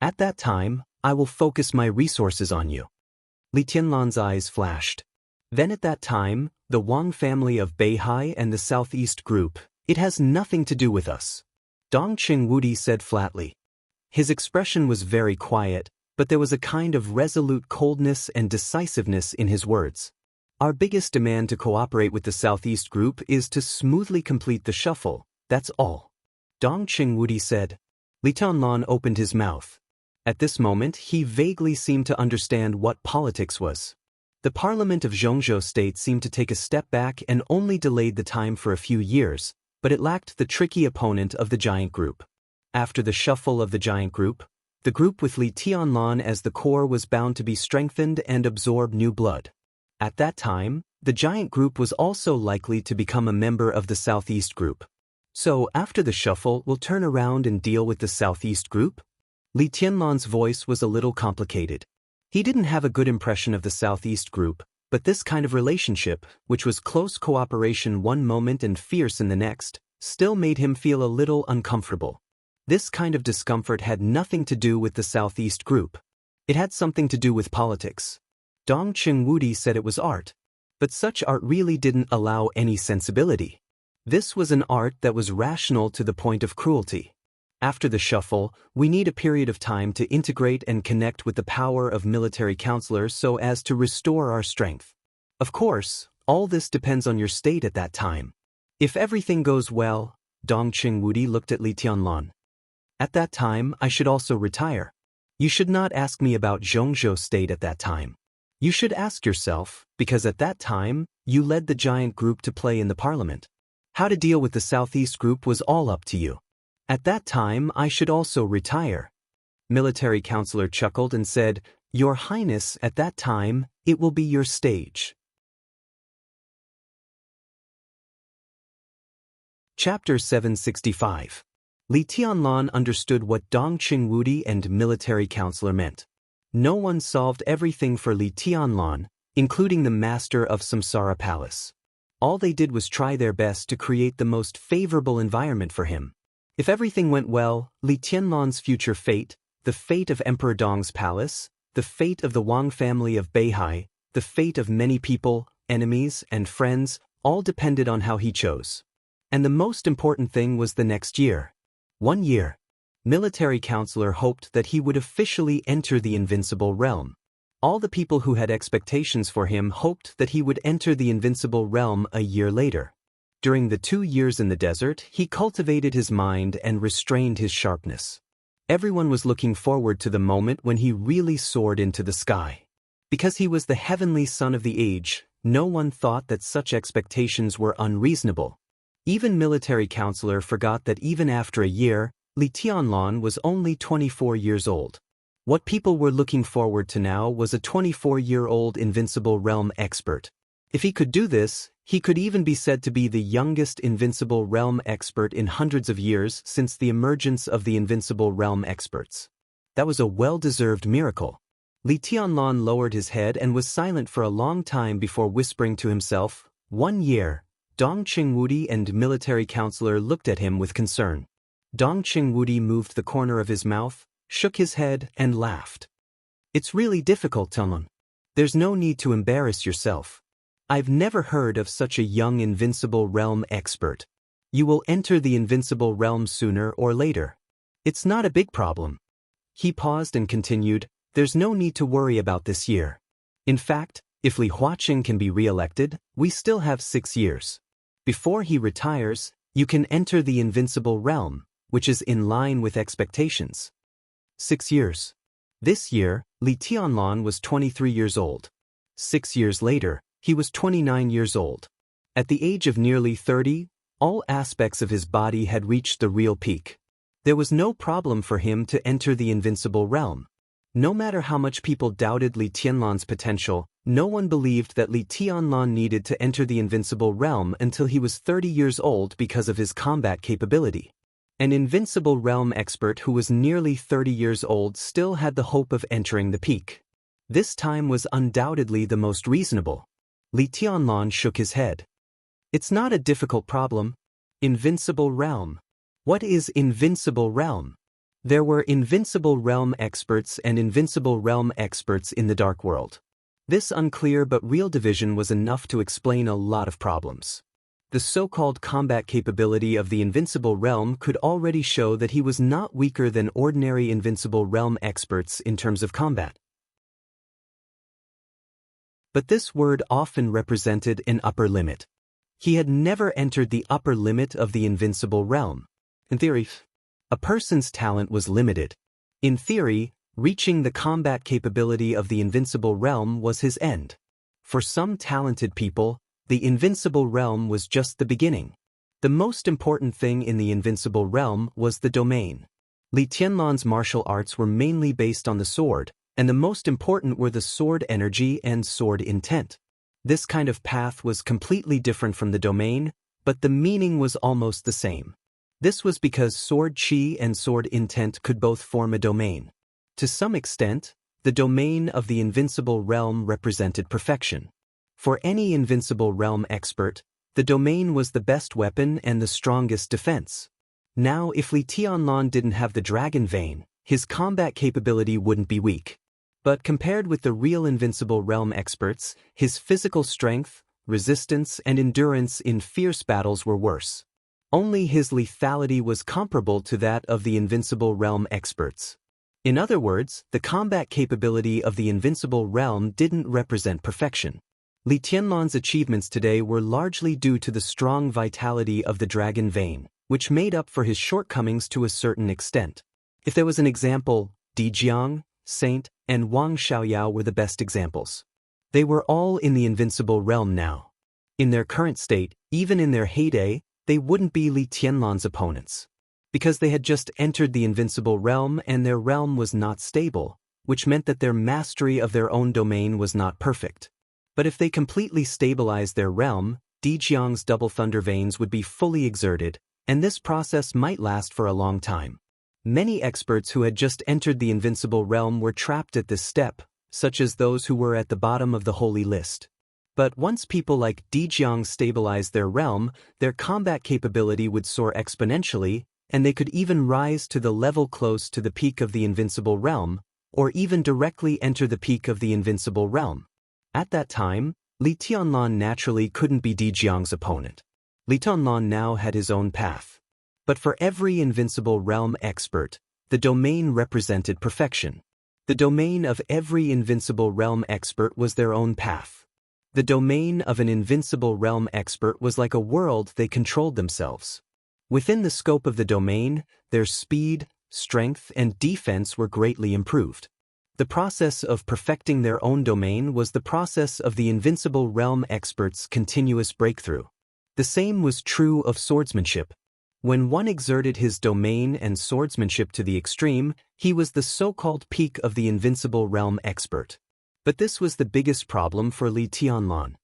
At that time, I will focus my resources on you. Li Tianlan's eyes flashed. Then at that time, the Wang family of Beihai and the Southeast Group, it has nothing to do with us. Dongqing Wudi said flatly. His expression was very quiet, but there was a kind of resolute coldness and decisiveness in his words. Our biggest demand to cooperate with the Southeast Group is to smoothly complete the shuffle, that's all. Dongqing Wudi said. Li Tianlan opened his mouth. At this moment, he vaguely seemed to understand what politics was. The parliament of Zhongzhou state seemed to take a step back and only delayed the time for a few years, but it lacked the tricky opponent of the giant group. After the shuffle of the giant group, the group with Li Tianlan as the core was bound to be strengthened and absorb new blood. At that time, the giant group was also likely to become a member of the Southeast Group. So after the shuffle, we'll turn around and deal with the Southeast Group? Li Tianlan's voice was a little complicated. He didn't have a good impression of the Southeast Group, but this kind of relationship, which was close cooperation one moment and fierce in the next, still made him feel a little uncomfortable. This kind of discomfort had nothing to do with the Southeast Group. It had something to do with politics. Dong Chengwudi said it was art. But such art really didn't allow any sensibility. This was an art that was rational to the point of cruelty. After the shuffle, we need a period of time to integrate and connect with the power of military counselors so as to restore our strength. Of course, all this depends on your state at that time. If everything goes well, Dong Chengwudi looked at Li Tianlan. At that time, I should also retire. You should not ask me about Zhongzhou's state at that time. You should ask yourself, because at that time, you led the giant group to play in the parliament. How to deal with the Southeast group was all up to you. At that time, I should also retire. Military counselor chuckled and said, Your Highness, at that time, it will be your stage. Chapter 765. Li Tianlan understood what Dong Chengwudi and military counselor meant. No one solved everything for Li Tianlan, including the master of Samsara Palace. All they did was try their best to create the most favorable environment for him. If everything went well, Li Tianlan's future fate, the fate of Emperor Dong's palace, the fate of the Wang family of Beihai, the fate of many people, enemies, and friends, all depended on how he chose. And the most important thing was the next year. 1 year. Military counselor hoped that he would officially enter the invincible realm. All the people who had expectations for him hoped that he would enter the invincible realm a year later. During the 2 years in the desert, he cultivated his mind and restrained his sharpness. Everyone was looking forward to the moment when he really soared into the sky. Because he was the heavenly son of the age, no one thought that such expectations were unreasonable. Even military counselor forgot that even after a year, Li Tianlan was only 24 years old. What people were looking forward to now was a 24-year-old invincible realm expert. If he could do this, he could even be said to be the youngest invincible realm expert in hundreds of years since the emergence of the invincible realm experts. That was a well-deserved miracle. Li Tianlan lowered his head and was silent for a long time before whispering to himself, 1 year. Dong Chengwudi and military counselor looked at him with concern. Dong Chengwudi moved the corner of his mouth, shook his head, and laughed. It's really difficult, Tianlan. There's no need to embarrass yourself. I've never heard of such a young invincible realm expert. You will enter the invincible realm sooner or later. It's not a big problem. He paused and continued, there's no need to worry about this year. In fact, if Li Huaqing can be re-elected, we still have 6 years. Before he retires, you can enter the invincible realm, which is in line with expectations. 6 years. This year, Li Tianlan was 23 years old. 6 years later, he was 29 years old. At the age of nearly 30, all aspects of his body had reached the real peak. There was no problem for him to enter the invincible realm. No matter how much people doubted Li Tianlan's potential, no one believed that Li Tianlan needed to enter the invincible realm until he was 30 years old because of his combat capability. An invincible realm expert who was nearly 30 years old still had the hope of entering the peak. This time was undoubtedly the most reasonable. Li Tianlan shook his head. It's not a difficult problem. Invincible realm. What is invincible realm? There were invincible realm experts and invincible realm experts in the dark world. This unclear but real division was enough to explain a lot of problems. The so-called combat capability of the invincible realm could already show that he was not weaker than ordinary invincible realm experts in terms of combat. But this word often represented an upper limit. He had never entered the upper limit of the invincible realm. In theory, a person's talent was limited. In theory, reaching the combat capability of the invincible realm was his end. For some talented people, the invincible realm was just the beginning. The most important thing in the invincible realm was the domain. Li Tianlan's martial arts were mainly based on the sword, and the most important were the sword energy and sword intent. This kind of path was completely different from the domain, but the meaning was almost the same. This was because sword chi and sword intent could both form a domain. To some extent, the domain of the invincible realm represented perfection. For any invincible realm expert, the domain was the best weapon and the strongest defense. Now, if Li Tianlan didn't have the dragon vein, his combat capability wouldn't be weak. But compared with the real invincible realm experts, his physical strength, resistance, and endurance in fierce battles were worse. Only his lethality was comparable to that of the invincible realm experts. In other words, the combat capability of the invincible realm didn't represent perfection. Li Tianlan's achievements today were largely due to the strong vitality of the dragon vein, which made up for his shortcomings to a certain extent. If there was an example, Dijiang, Saint, and Wang Xiaoyao were the best examples. They were all in the invincible realm now. In their current state, even in their heyday, they wouldn't be Li Tianlan's opponents. Because they had just entered the invincible realm and their realm was not stable, which meant that their mastery of their own domain was not perfect. But if they completely stabilized their realm, Dijiang's double thunder veins would be fully exerted, and this process might last for a long time. Many experts who had just entered the invincible realm were trapped at this step, such as those who were at the bottom of the holy list. But once people like Dijiang stabilized their realm, their combat capability would soar exponentially, and they could even rise to the level close to the peak of the invincible realm, or even directly enter the peak of the invincible realm. At that time, Li Tianlan naturally couldn't be Dijiang's opponent. Li Tianlan now had his own path. But for every invincible realm expert, the domain represented perfection. The domain of every invincible realm expert was their own path. The domain of an invincible realm expert was like a world they controlled themselves. Within the scope of the domain, their speed, strength, and defense were greatly improved. The process of perfecting their own domain was the process of the invincible realm expert's continuous breakthrough. The same was true of swordsmanship. When one exerted his domain and swordsmanship to the extreme, he was the so-called peak of the invincible realm expert. But this was the biggest problem for Li Tianlan.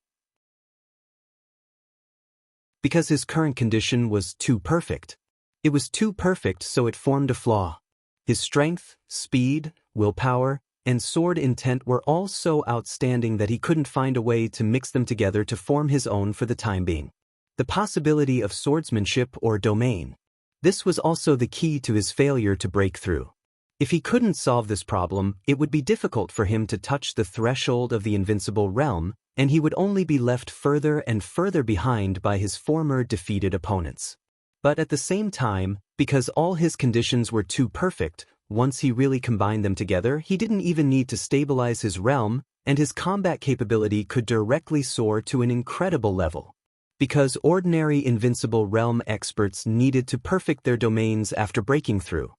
Because his current condition was too perfect. It was too perfect, so it formed a flaw. His strength, speed, willpower, and sword intent were all so outstanding that he couldn't find a way to mix them together to form his own for the time being. The possibility of swordsmanship or domain. This was also the key to his failure to break through. If he couldn't solve this problem, it would be difficult for him to touch the threshold of the invincible realm, and he would only be left further and further behind by his former defeated opponents. But at the same time, because all his conditions were too perfect, once he really combined them together, he didn't even need to stabilize his realm, and his combat capability could directly soar to an incredible level. Because ordinary invincible realm experts needed to perfect their domains after breaking through.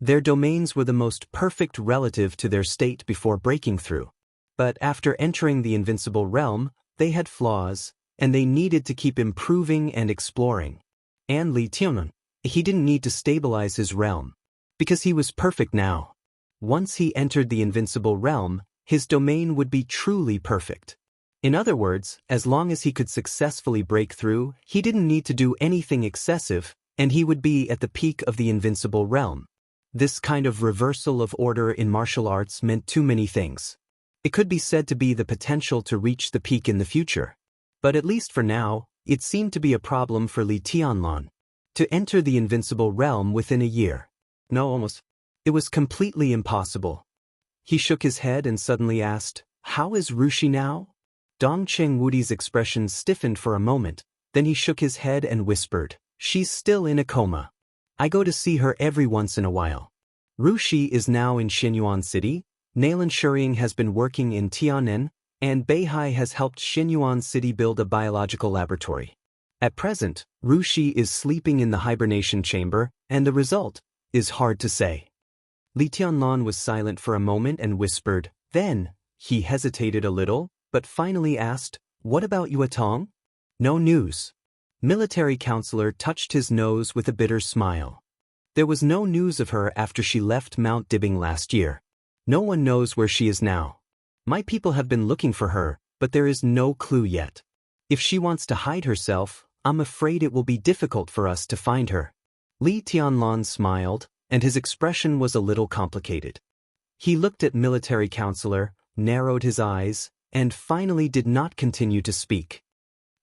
Their domains were the most perfect relative to their state before breaking through. But after entering the invincible realm, they had flaws, and they needed to keep improving and exploring. And Li Tianlan, he didn't need to stabilize his realm. Because he was perfect now. Once he entered the invincible realm, his domain would be truly perfect. In other words, as long as he could successfully break through, he didn't need to do anything excessive, and he would be at the peak of the invincible realm. This kind of reversal of order in martial arts meant too many things. It could be said to be the potential to reach the peak in the future. But at least for now, it seemed to be a problem for Li Tianlan. To enter the invincible realm within a year. No, almost. It was completely impossible. He shook his head and suddenly asked, "How is Rushi now?" Dong Chengwudi's expression stiffened for a moment, then he shook his head and whispered, "She's still in a coma. I go to see her every once in a while. Rushi is now in Xinyuan City, Nailan Shurying has been working in Tianen, and Beihai has helped Xinyuan City build a biological laboratory. At present, Rushi is sleeping in the hibernation chamber, and the result is hard to say." Li Tianlan was silent for a moment and whispered, then, he hesitated a little, but finally asked, "What about Yuetong?" "No news." Military counselor touched his nose with a bitter smile. There was no news of her after she left Mount Dibbing last year. No one knows where she is now. My people have been looking for her, but there is no clue yet. If she wants to hide herself, I'm afraid it will be difficult for us to find her. Li Tianlan smiled, and his expression was a little complicated. He looked at military counselor, narrowed his eyes, and finally did not continue to speak.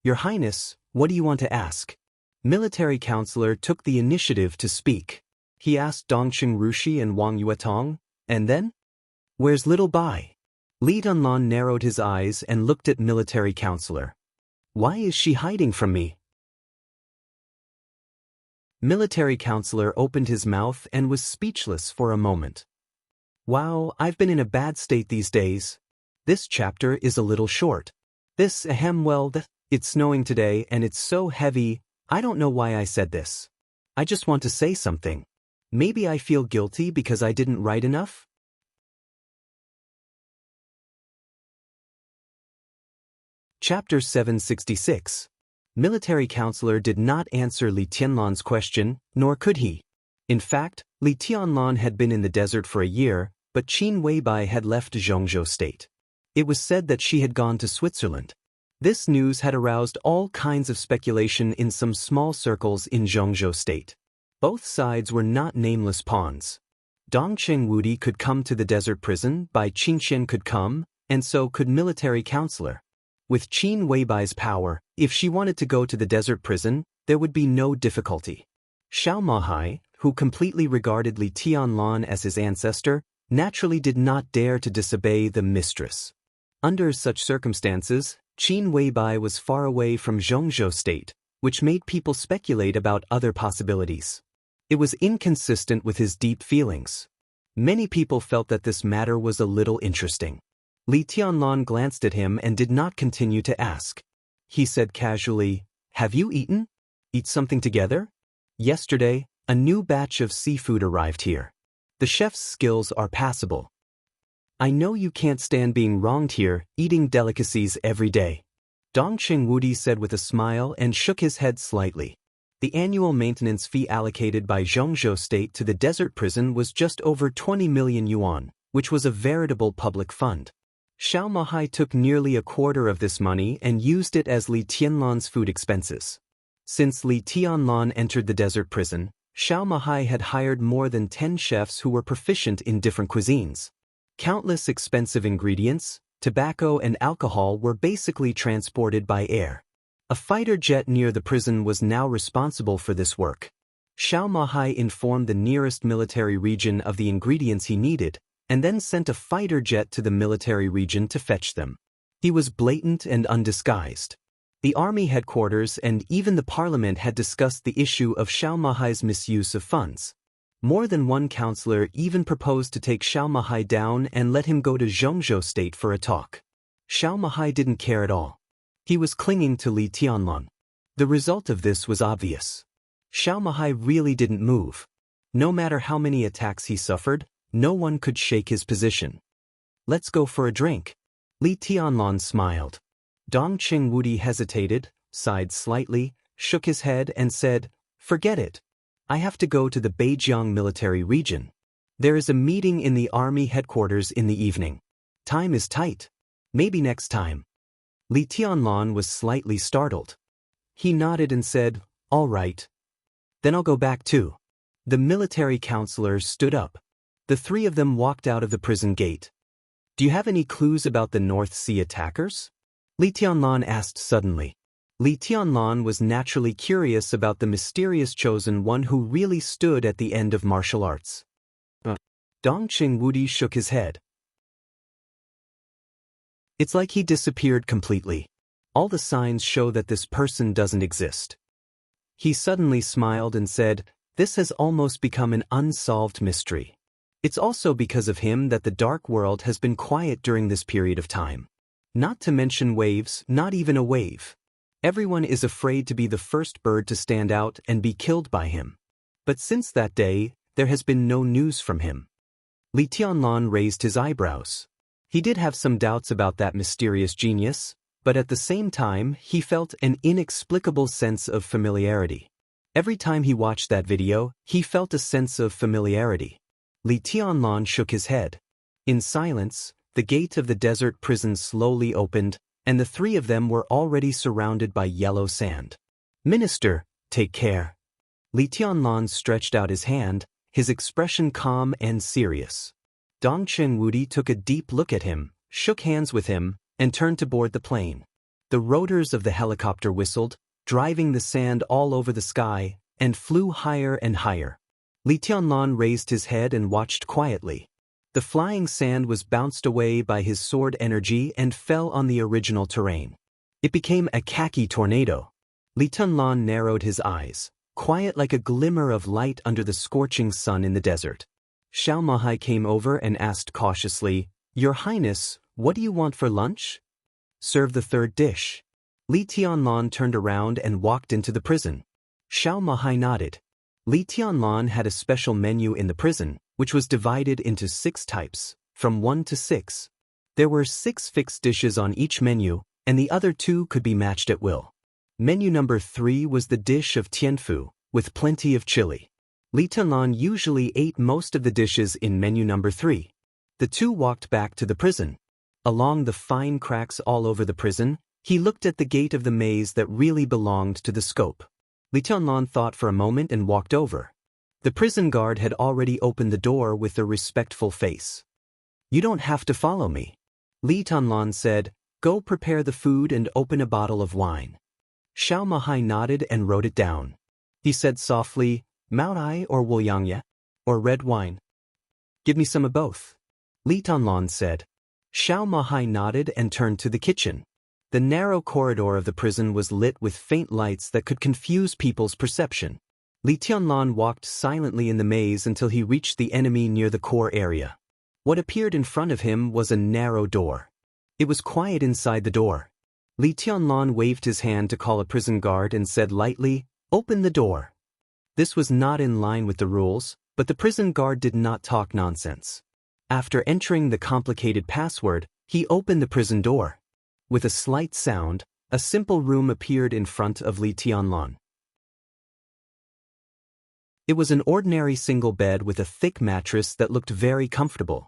"Your Highness, what do you want to ask?" Military counselor took the initiative to speak. He asked Dongqing Rushi and Wang Yuetong, and then? Where's little Bai? Li Dunlan narrowed his eyes and looked at military counselor. Why is she hiding from me? Military counselor opened his mouth and was speechless for a moment. Wow, I've been in a bad state these days. This chapter is a little short. It's snowing today and it's so heavy, I don't know why I said this. I just want to say something. Maybe I feel guilty because I didn't write enough? Chapter 766. Military counselor did not answer Li Tianlan's question, nor could he. In fact, Li Tianlan had been in the desert for a year, but Qin Weibai had left Zhongzhou state. It was said that she had gone to Switzerland. This news had aroused all kinds of speculation in some small circles in Zhongzhou state. Both sides were not nameless pawns. Dongcheng Wudi could come to the desert prison, Bai Qingxian could come, and so could military counselor. With Qin Weibai's power, if she wanted to go to the desert prison, there would be no difficulty. Xiao Mahai, who completely regarded Li Tianlan as his ancestor, naturally did not dare to disobey the mistress. Under such circumstances, Qin Weibai was far away from Zhongzhou state, which made people speculate about other possibilities. It was inconsistent with his deep feelings. Many people felt that this matter was a little interesting. Li Tianlan glanced at him and did not continue to ask. He said casually, "Have you eaten? Eat something together? Yesterday, a new batch of seafood arrived here. The chef's skills are passable. I know you can't stand being wronged here, eating delicacies every day." Dongcheng Wudi said with a smile and shook his head slightly. The annual maintenance fee allocated by Zhongzhou state to the desert prison was just over 20 million yuan, which was a veritable public fund. Xiao Mahai took nearly a quarter of this money and used it as Li Tianlan's food expenses. Since Li Tianlan entered the desert prison, Xiao Mahai had hired more than 10 chefs who were proficient in different cuisines. Countless expensive ingredients, tobacco and alcohol were basically transported by air. A fighter jet near the prison was now responsible for this work. Xiao Mahai informed the nearest military region of the ingredients he needed, and then sent a fighter jet to the military region to fetch them. He was blatant and undisguised. The army headquarters and even the parliament had discussed the issue of Xiao Mahai's misuse of funds. More than one counselor even proposed to take Xiao Mahai down and let him go to Zhongzhou state for a talk. Xiao Mahai didn't care at all. He was clinging to Li Tianlan. The result of this was obvious. Xiao Mahai really didn't move. No matter how many attacks he suffered, no one could shake his position. "Let's go for a drink." Li Tianlan smiled. Dongcheng Wudi hesitated, sighed slightly, shook his head and said, "Forget it. I have to go to the Beijiang military region. There is a meeting in the army headquarters in the evening. Time is tight. Maybe next time." Li Tianlan was slightly startled. He nodded and said, "All right. Then I'll go back too." The military counselor stood up. The three of them walked out of the prison gate. "Do you have any clues about the North Sea attackers?" Li Tianlan asked suddenly. Li Tianlan was naturally curious about the mysterious chosen one who really stood at the end of martial arts. Dongcheng Wudi shook his head. "It's like he disappeared completely. All the signs show that this person doesn't exist." He suddenly smiled and said, "This has almost become an unsolved mystery. It's also because of him that the dark world has been quiet during this period of time. Not to mention waves, not even a wave. Everyone is afraid to be the first bird to stand out and be killed by him. But since that day, there has been no news from him." Li Tianlan raised his eyebrows. He did have some doubts about that mysterious genius, but at the same time, he felt an inexplicable sense of familiarity. Every time he watched that video, he felt a sense of familiarity. Li Tianlan shook his head. In silence, the gate of the desert prison slowly opened, and the three of them were already surrounded by yellow sand. "Minister, take care." Li Tianlan stretched out his hand, his expression calm and serious. Dongcheng Wudi took a deep look at him, shook hands with him, and turned to board the plane. The rotors of the helicopter whistled, driving the sand all over the sky, and flew higher and higher. Li Tianlan raised his head and watched quietly. The flying sand was bounced away by his sword energy and fell on the original terrain. It became a khaki tornado. Li Tunlan narrowed his eyes, quiet like a glimmer of light under the scorching sun in the desert. Xiaomahai came over and asked cautiously, "Your Highness, what do you want for lunch?" "Serve the third dish." Li Tianlan turned around and walked into the prison. Xiaomahai nodded. Li Tianlan had a special menu in the prison, which was divided into 6 types, from 1 to 6. There were 6 fixed dishes on each menu, and the other 2 could be matched at will. Menu number 3 was the dish of tianfu, with plenty of chili. Li Tianlan usually ate most of the dishes in menu number 3. The 2 walked back to the prison. Along the fine cracks all over the prison, he looked at the gate of the maze that really belonged to the scope. Li Tianlan thought for a moment and walked over. The prison guard had already opened the door with a respectful face. "You don't have to follow me." Li Tianlan said, "Go prepare the food and open a bottle of wine." Xiaomahai nodded and wrote it down. He said softly, "Maotai or Wuliangye? Or red wine?" "Give me some of both." Li Tianlan said. Xiaomahai nodded and turned to the kitchen. The narrow corridor of the prison was lit with faint lights that could confuse people's perception. Li Tianlan walked silently in the maze until he reached the enemy near the core area. What appeared in front of him was a narrow door. It was quiet inside the door. Li Tianlan waved his hand to call a prison guard and said lightly, "Open the door." This was not in line with the rules, but the prison guard did not talk nonsense. After entering the complicated password, he opened the prison door. With a slight sound, a simple room appeared in front of Li Tianlan. It was an ordinary single bed with a thick mattress that looked very comfortable.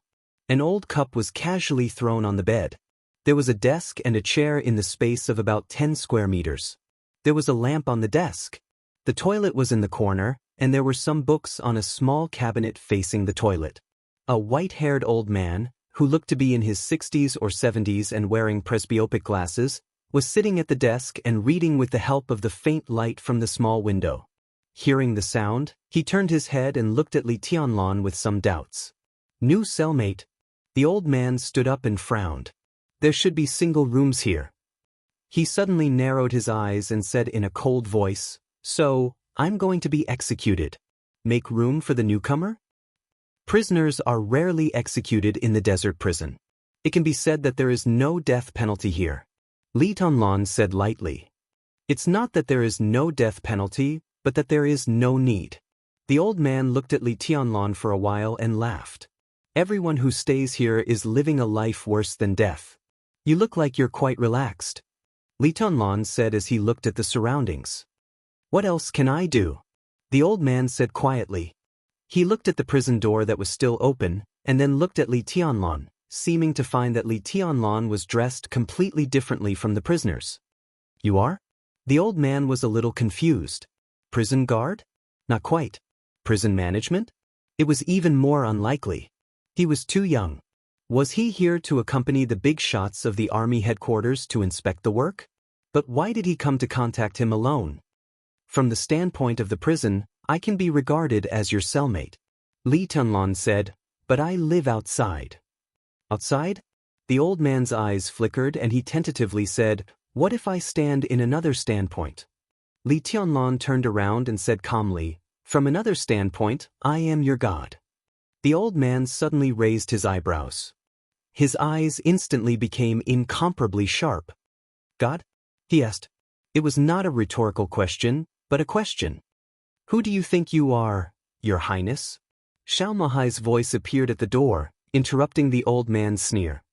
An old cup was casually thrown on the bed. There was a desk and a chair in the space of about 10 square meters. There was a lamp on the desk. The toilet was in the corner, and there were some books on a small cabinet facing the toilet. A white-haired old man, who looked to be in his 60s or 70s and wearing presbyopic glasses, was sitting at the desk and reading with the help of the faint light from the small window. Hearing the sound, he turned his head and looked at Li Tianlan with some doubts. "New cellmate." The old man stood up and frowned. "There should be single rooms here." He suddenly narrowed his eyes and said in a cold voice, "So, I'm going to be executed. Make room for the newcomer?" Prisoners are rarely executed in the desert prison. It can be said that there is no death penalty here. Li Tianlan said lightly. "It's not that there is no death penalty, but that there is no need." The old man looked at Li Tianlan for a while and laughed. "Everyone who stays here is living a life worse than death. You look like you're quite relaxed." Li Tianlan said as he looked at the surroundings. "What else can I do?" The old man said quietly. He looked at the prison door that was still open, and then looked at Li Tianlan, seeming to find that Li Tianlan was dressed completely differently from the prisoners. "You are?" The old man was a little confused. "Prison guard?" "Not quite." "Prison management?" It was even more unlikely. He was too young. Was he here to accompany the big shots of the army headquarters to inspect the work? But why did he come to contact him alone? "From the standpoint of the prison, I can be regarded as your cellmate." Li Tianlan said, "But I live outside." "Outside?" The old man's eyes flickered and he tentatively said, "What if I stand in another standpoint?" Li Tianlan turned around and said calmly, "From another standpoint, I am your god." The old man suddenly raised his eyebrows. His eyes instantly became incomparably sharp. "God?" he asked. It was not a rhetorical question, but a question. "Who do you think you are, Your Highness?" Xiaomahai's voice appeared at the door, interrupting the old man's sneer.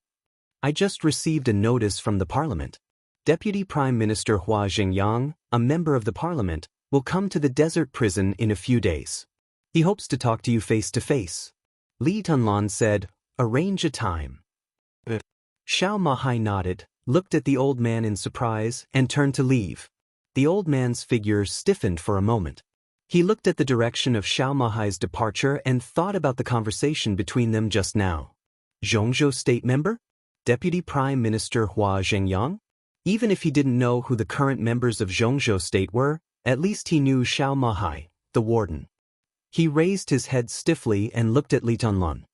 "I just received a notice from the parliament. Deputy Prime Minister Hua Zhengyang, a member of the parliament, will come to the desert prison in a few days. He hopes to talk to you face to face." Li Tianlan said, "Arrange a time." Xiaomahai nodded, looked at the old man in surprise, and turned to leave. The old man's figure stiffened for a moment. He looked at the direction of Xiaomahai's departure and thought about the conversation between them just now. Zhongzhou State member? Deputy Prime Minister Hua Zhengyang? Even if he didn't know who the current members of Zhongzhou State were, at least he knew Xiaomahai, the warden. He raised his head stiffly and looked at Li Tianlan.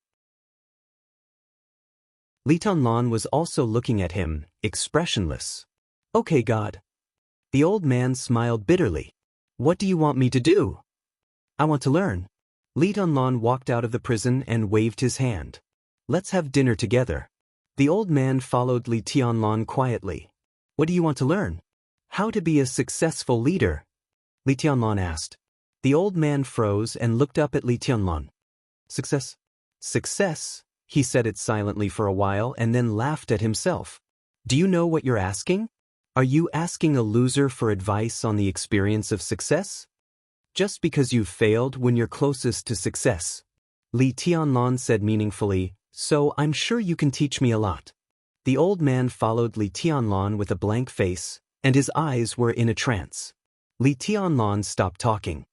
Li Tianlan was also looking at him, expressionless. Okay, God. The old man smiled bitterly. What do you want me to do? I want to learn. Li Tianlan walked out of the prison and waved his hand. Let's have dinner together. The old man followed Li Tianlan quietly. What do you want to learn? How to be a successful leader? Li Tianlan asked. The old man froze and looked up at Li Tianlan. Success? Success? He said it silently for a while and then laughed at himself. Do you know what you're asking? Are you asking a loser for advice on the experience of success? Just because you've failed when you're closest to success. Li Tianlan said meaningfully, so I'm sure you can teach me a lot. The old man followed Li Tianlan with a blank face, and his eyes were in a trance. Li Tianlan stopped talking.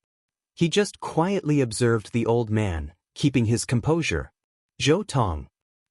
He just quietly observed the old man, keeping his composure. Zhou Tong.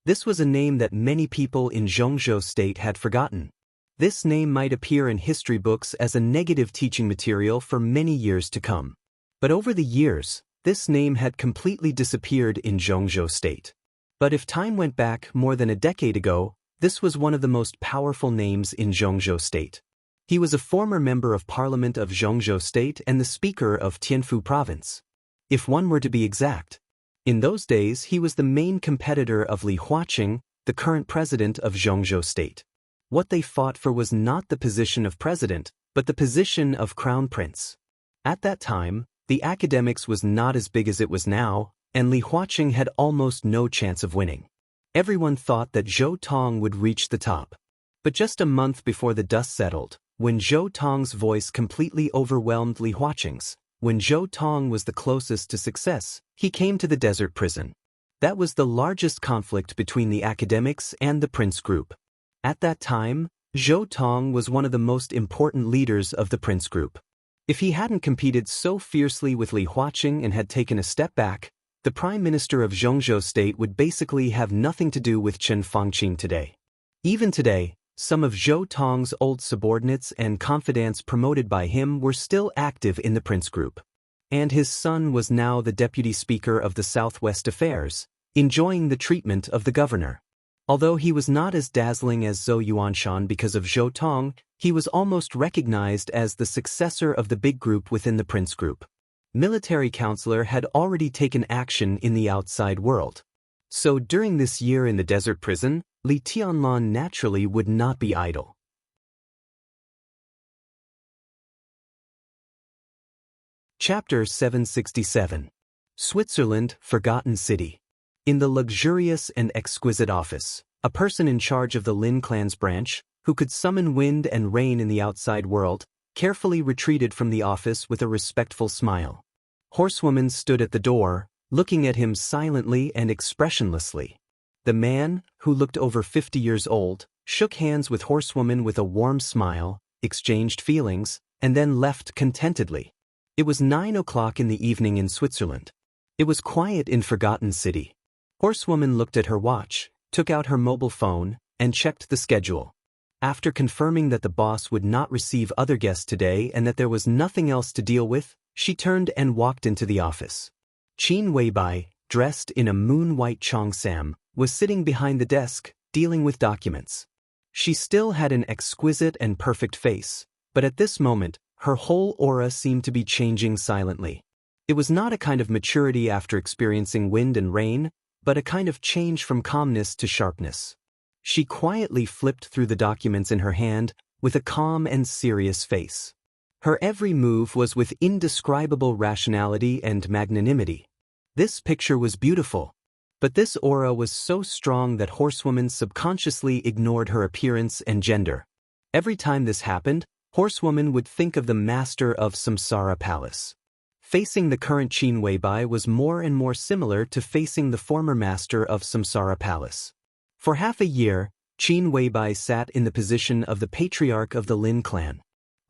This was a name that many people in Zhongzhou State had forgotten. This name might appear in history books as a negative teaching material for many years to come. But over the years, this name had completely disappeared in Zhongzhou State. But if time went back more than a decade ago, this was one of the most powerful names in Zhongzhou State. He was a former member of Parliament of Zhongzhou State and the Speaker of Tianfu Province. If one were to be exact. In those days he was the main competitor of Li Huaqing, the current president of Zhongzhou State. What they fought for was not the position of president, but the position of crown prince. At that time, the academics was not as big as it was now, and Li Huaqing had almost no chance of winning. Everyone thought that Zhou Tong would reach the top. But just a month before the dust settled, when Zhou Tong's voice completely overwhelmed Li Huaqing's, when Zhou Tong was the closest to success, he came to the desert prison. That was the largest conflict between the academics and the prince group. At that time, Zhou Tong was one of the most important leaders of the prince group. If he hadn't competed so fiercely with Li Huaqing and had taken a step back, the Prime Minister of Zhongzhou State would basically have nothing to do with Chen Fangqing today. Even today, some of Zhou Tong's old subordinates and confidants promoted by him were still active in the prince group. And his son was now the Deputy Speaker of the Southwest Affairs, enjoying the treatment of the governor. Although he was not as dazzling as Zhou Yuanshan because of Zhou Tong, he was almost recognized as the successor of the big group within the prince group. Military counselor had already taken action in the outside world. So during this year in the desert prison, Li Tianlan naturally would not be idle. Chapter 767. Switzerland, Forgotten City. In the luxurious and exquisite office, a person in charge of the Lin clan's branch, who could summon wind and rain in the outside world, carefully retreated from the office with a respectful smile. Horsewoman stood at the door, looking at him silently and expressionlessly. The man, who looked over 50 years old, shook hands with Horsewoman with a warm smile, exchanged feelings, and then left contentedly. It was 9 o'clock in the evening in Switzerland. It was quiet in Forgotten City. Horsewoman looked at her watch, took out her mobile phone, and checked the schedule. After confirming that the boss would not receive other guests today and that there was nothing else to deal with, she turned and walked into the office. Qin Weibai, dressed in a moon-white cheongsam, was sitting behind the desk, dealing with documents. She still had an exquisite and perfect face, but at this moment, her whole aura seemed to be changing silently. It was not a kind of maturity after experiencing wind and rain, but a kind of change from calmness to sharpness. She quietly flipped through the documents in her hand with a calm and serious face. Her every move was with indescribable rationality and magnanimity. This picture was beautiful, but this aura was so strong that Horsewoman subconsciously ignored her appearance and gender. Every time this happened, Horsewoman would think of the master of Samsara Palace. Facing the current Qin Weibai was more and more similar to facing the former master of Samsara Palace. For half a year, Qin Weibai sat in the position of the patriarch of the Lin clan.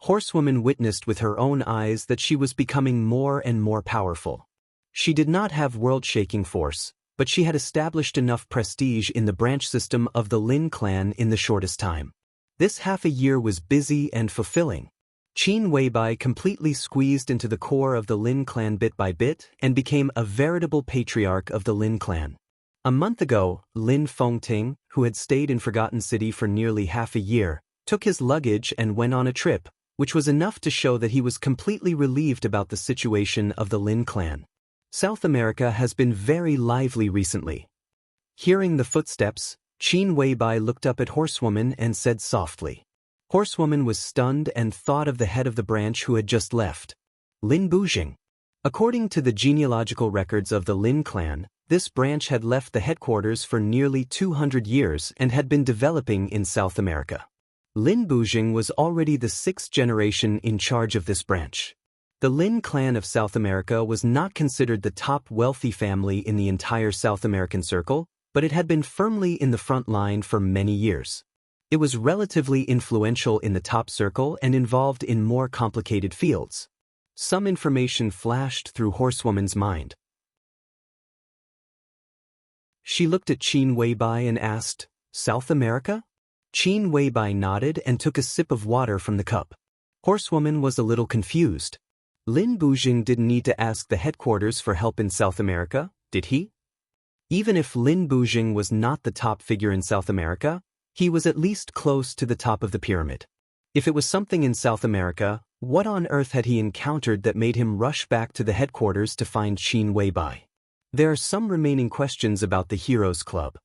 Horsewoman witnessed with her own eyes that she was becoming more and more powerful. She did not have world-shaking force, but she had established enough prestige in the branch system of the Lin clan in the shortest time. This half a year was busy and fulfilling. Qin Weibai completely squeezed into the core of the Lin clan bit by bit and became a veritable patriarch of the Lin clan. A month ago, Lin Fengting, who had stayed in Forgotten City for nearly half a year, took his luggage and went on a trip, which was enough to show that he was completely relieved about the situation of the Lin clan. South America has been very lively recently. Hearing the footsteps, Qin Weibai looked up at Horsewoman and said softly. Horsewoman was stunned and thought of the head of the branch who had just left. Lin Bujing. According to the genealogical records of the Lin clan, this branch had left the headquarters for nearly 200 years and had been developing in South America. Lin Bujing was already the 6th generation in charge of this branch. The Lin clan of South America was not considered the top wealthy family in the entire South American circle, but it had been firmly in the front line for many years. It was relatively influential in the top circle and involved in more complicated fields. Some information flashed through Horsewoman's mind. She looked at Qin Weibai and asked, "South America?" Qin Weibai nodded and took a sip of water from the cup. Horsewoman was a little confused. Lin Bujing didn't need to ask the headquarters for help in South America, did he? Even if Lin Bujing was not the top figure in South America, he was at least close to the top of the pyramid. If it was something in South America, what on earth had he encountered that made him rush back to the headquarters to find Qin Weibai? There are some remaining questions about the Heroes Club.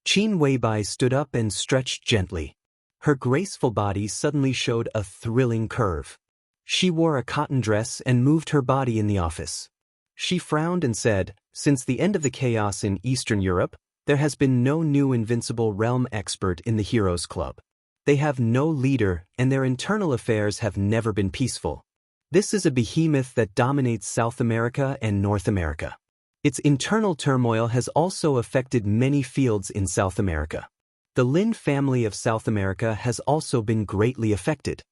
Qin Weibai stood up and stretched gently. Her graceful body suddenly showed a thrilling curve. She wore a cotton dress and moved her body in the office. She frowned and said, "Since the end of the chaos in Eastern Europe, there has been no new invincible realm expert in the Heroes Club. They have no leader and their internal affairs have never been peaceful. This is a behemoth that dominates South America and North America. Its internal turmoil has also affected many fields in South America. The Lin family of South America has also been greatly affected."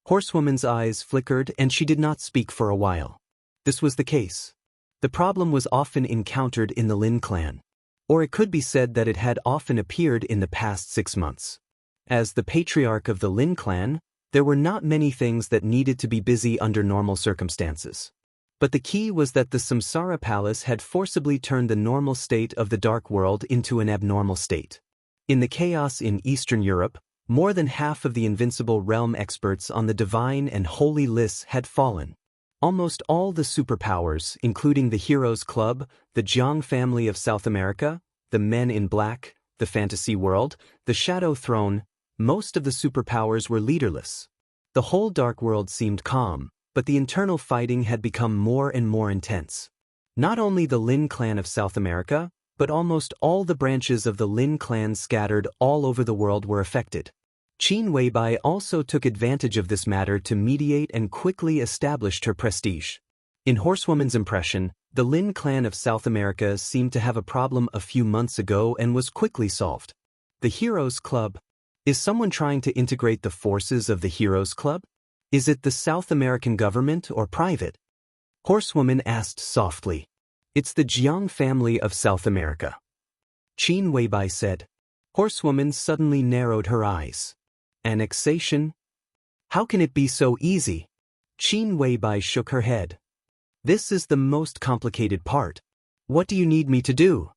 Horsewoman's eyes flickered and she did not speak for a while. This was the case. The problem was often encountered in the Lin clan. Or it could be said that it had often appeared in the past 6 months. As the patriarch of the Lin clan, there were not many things that needed to be busy under normal circumstances. But the key was that the Samsara Palace had forcibly turned the normal state of the Dark World into an abnormal state. In the chaos in Eastern Europe, more than half of the invincible realm experts on the divine and holy lists had fallen. Almost all the superpowers, including the Heroes Club, the Jiang family of South America, the Men in Black, the Fantasy World, the Shadow Throne, most of the superpowers were leaderless. The whole Dark World seemed calm, but the internal fighting had become more and more intense. Not only the Lin clan of South America, but almost all the branches of the Lin clan scattered all over the world were affected. Qin Weibai also took advantage of this matter to mediate and quickly established her prestige. In Horsewoman's impression, the Lin clan of South America seemed to have a problem a few months ago and was quickly solved. The Heroes Club. Is someone trying to integrate the forces of the Heroes Club? Is it the South American government or private? Horsewoman asked softly. It's the Jiang family of South America. Qin Weibai said. Horsewoman suddenly narrowed her eyes. Annexation? How can it be so easy? Qin Weibai shook her head. This is the most complicated part. What do you need me to do?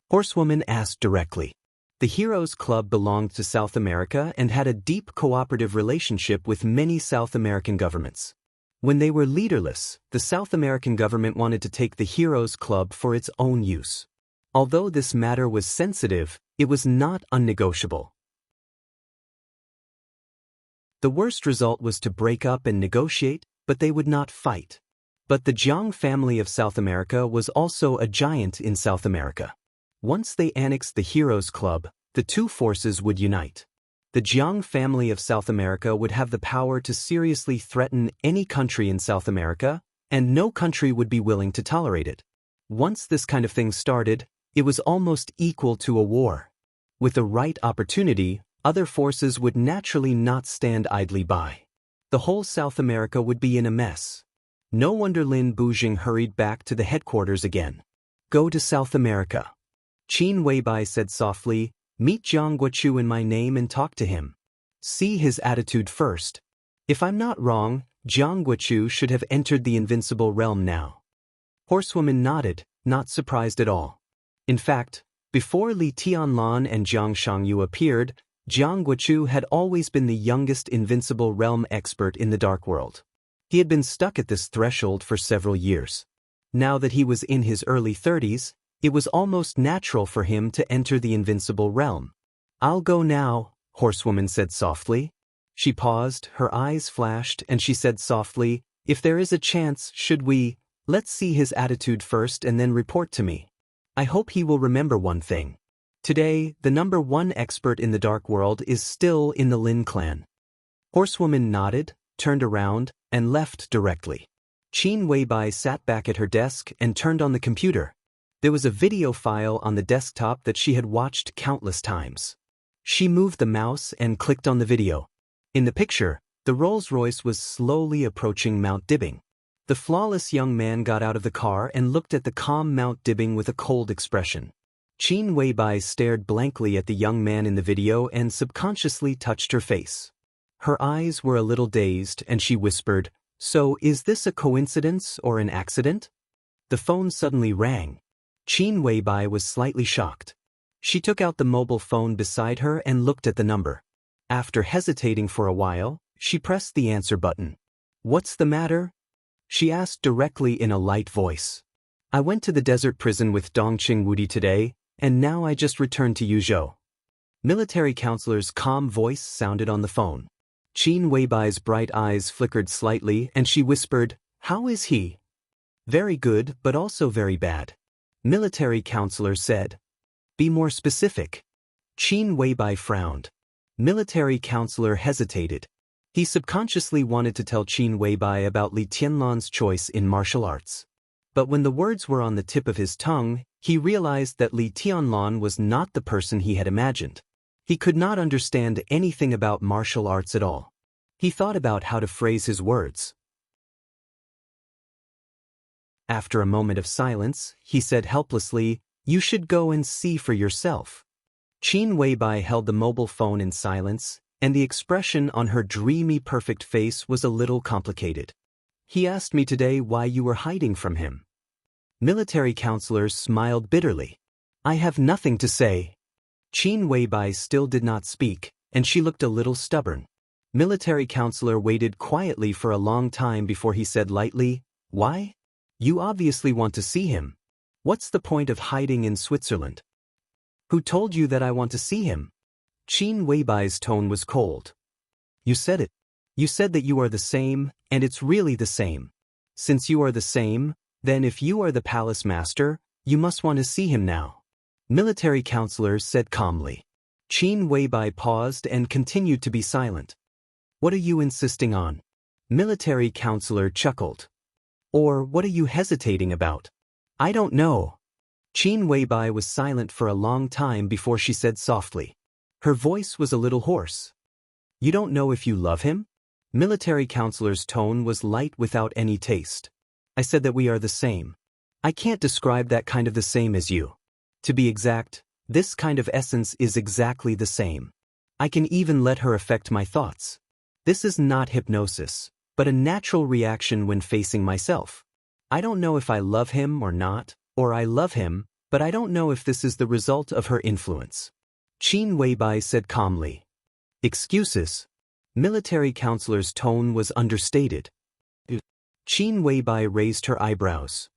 Horsewoman asked directly. The Heroes Club belonged to South America and had a deep cooperative relationship with many South American governments. When they were leaderless, the South American government wanted to take the Heroes Club for its own use. Although this matter was sensitive, it was not unnegotiable. The worst result was to break up and negotiate, but they would not fight. But the Jiang family of South America was also a giant in South America. Once they annexed the Heroes Club, the two forces would unite. The Jiang family of South America would have the power to seriously threaten any country in South America, and no country would be willing to tolerate it. Once this kind of thing started, it was almost equal to a war. With the right opportunity, other forces would naturally not stand idly by. The whole South America would be in a mess. No wonder Lin Bujing hurried back to the headquarters again. Go to South America. Qin Weibai said softly, meet Jiang Guochu in my name and talk to him. See his attitude first. If I'm not wrong, Jiang Guochu should have entered the invincible realm now. Horsewoman nodded, not surprised at all. In fact, Before Li Tianlan and Jiang Shangyu appeared, Jiang Guochu had always been the youngest invincible realm expert in the Dark World. He had been stuck at this threshold for several years. Now that he was in his early 30s, it was almost natural for him to enter the invincible realm. "I'll go now," Horsewoman said softly. She paused, her eyes flashed, and she said softly, "If there is a chance, let's see his attitude first and then report to me. I hope he will remember one thing. Today, the #1 expert in the Dark World is still in the Lin clan." Horsewoman nodded, turned around, and left directly. Qin Weibai sat back at her desk and turned on the computer. There was a video file on the desktop that she had watched countless times. She moved the mouse and clicked on the video. In the picture, the Rolls-Royce was slowly approaching Mount Dibbing. The flawless young man got out of the car and looked at the calm Mount Dibbing with a cold expression. Qin Weibai stared blankly at the young man in the video and subconsciously touched her face. Her eyes were a little dazed and she whispered, "So is this a coincidence or an accident?" The phone suddenly rang. Qin Weibai was slightly shocked. She took out the mobile phone beside her and looked at the number. After hesitating for a while, she pressed the answer button. "What's the matter?" she asked directly in a light voice. "I went to the desert prison with Dongqing Wudi today, and now I just returned to Yuzhou." Military counselor's calm voice sounded on the phone. Qin Weibai's bright eyes flickered slightly and she whispered, "How is he?" "Very good, but also very bad," military counselor said. "Be more specific." Qin Weibai frowned. Military counselor hesitated. He subconsciously wanted to tell Qin Weibai about Li Tianlan's choice in martial arts. But when the words were on the tip of his tongue, he realized that Li Tianlan was not the person he had imagined. He could not understand anything about martial arts at all. He thought about how to phrase his words. After a moment of silence, he said helplessly, "You should go and see for yourself." Qin Weibai held the mobile phone in silence, and the expression on her dreamy perfect face was a little complicated. "He asked me today why you were hiding from him." Military counselor smiled bitterly. "I have nothing to say." Qin Weibai still did not speak, and she looked a little stubborn. Military counselor waited quietly for a long time before he said lightly, "Why? You obviously want to see him. What's the point of hiding in Switzerland?" "Who told you that I want to see him?" Qin Weibai's tone was cold. "You said it. You said that you are the same, and it's really the same. Since you are the same, then if you are the palace master, you must want to see him now." Military counselor said calmly. Qin Weibai paused and continued to be silent. "What are you insisting on?" Military counselor chuckled. "Or what are you hesitating about?" "I don't know." Qin Weibai was silent for a long time before she said softly. Her voice was a little hoarse. "You don't know if you love him?" Military counselor's tone was light without any taste. "I said that we are the same. I can't describe that kind of the same as you. To be exact, this kind of essence is exactly the same. I can even let her affect my thoughts. This is not hypnosis, but a natural reaction when facing myself. I don't know if I love him or not, or I love him, but I don't know if this is the result of her influence." Qin Weibai said calmly. "Excuses." Military counselor's tone was understated. Qin Weibai raised her eyebrows.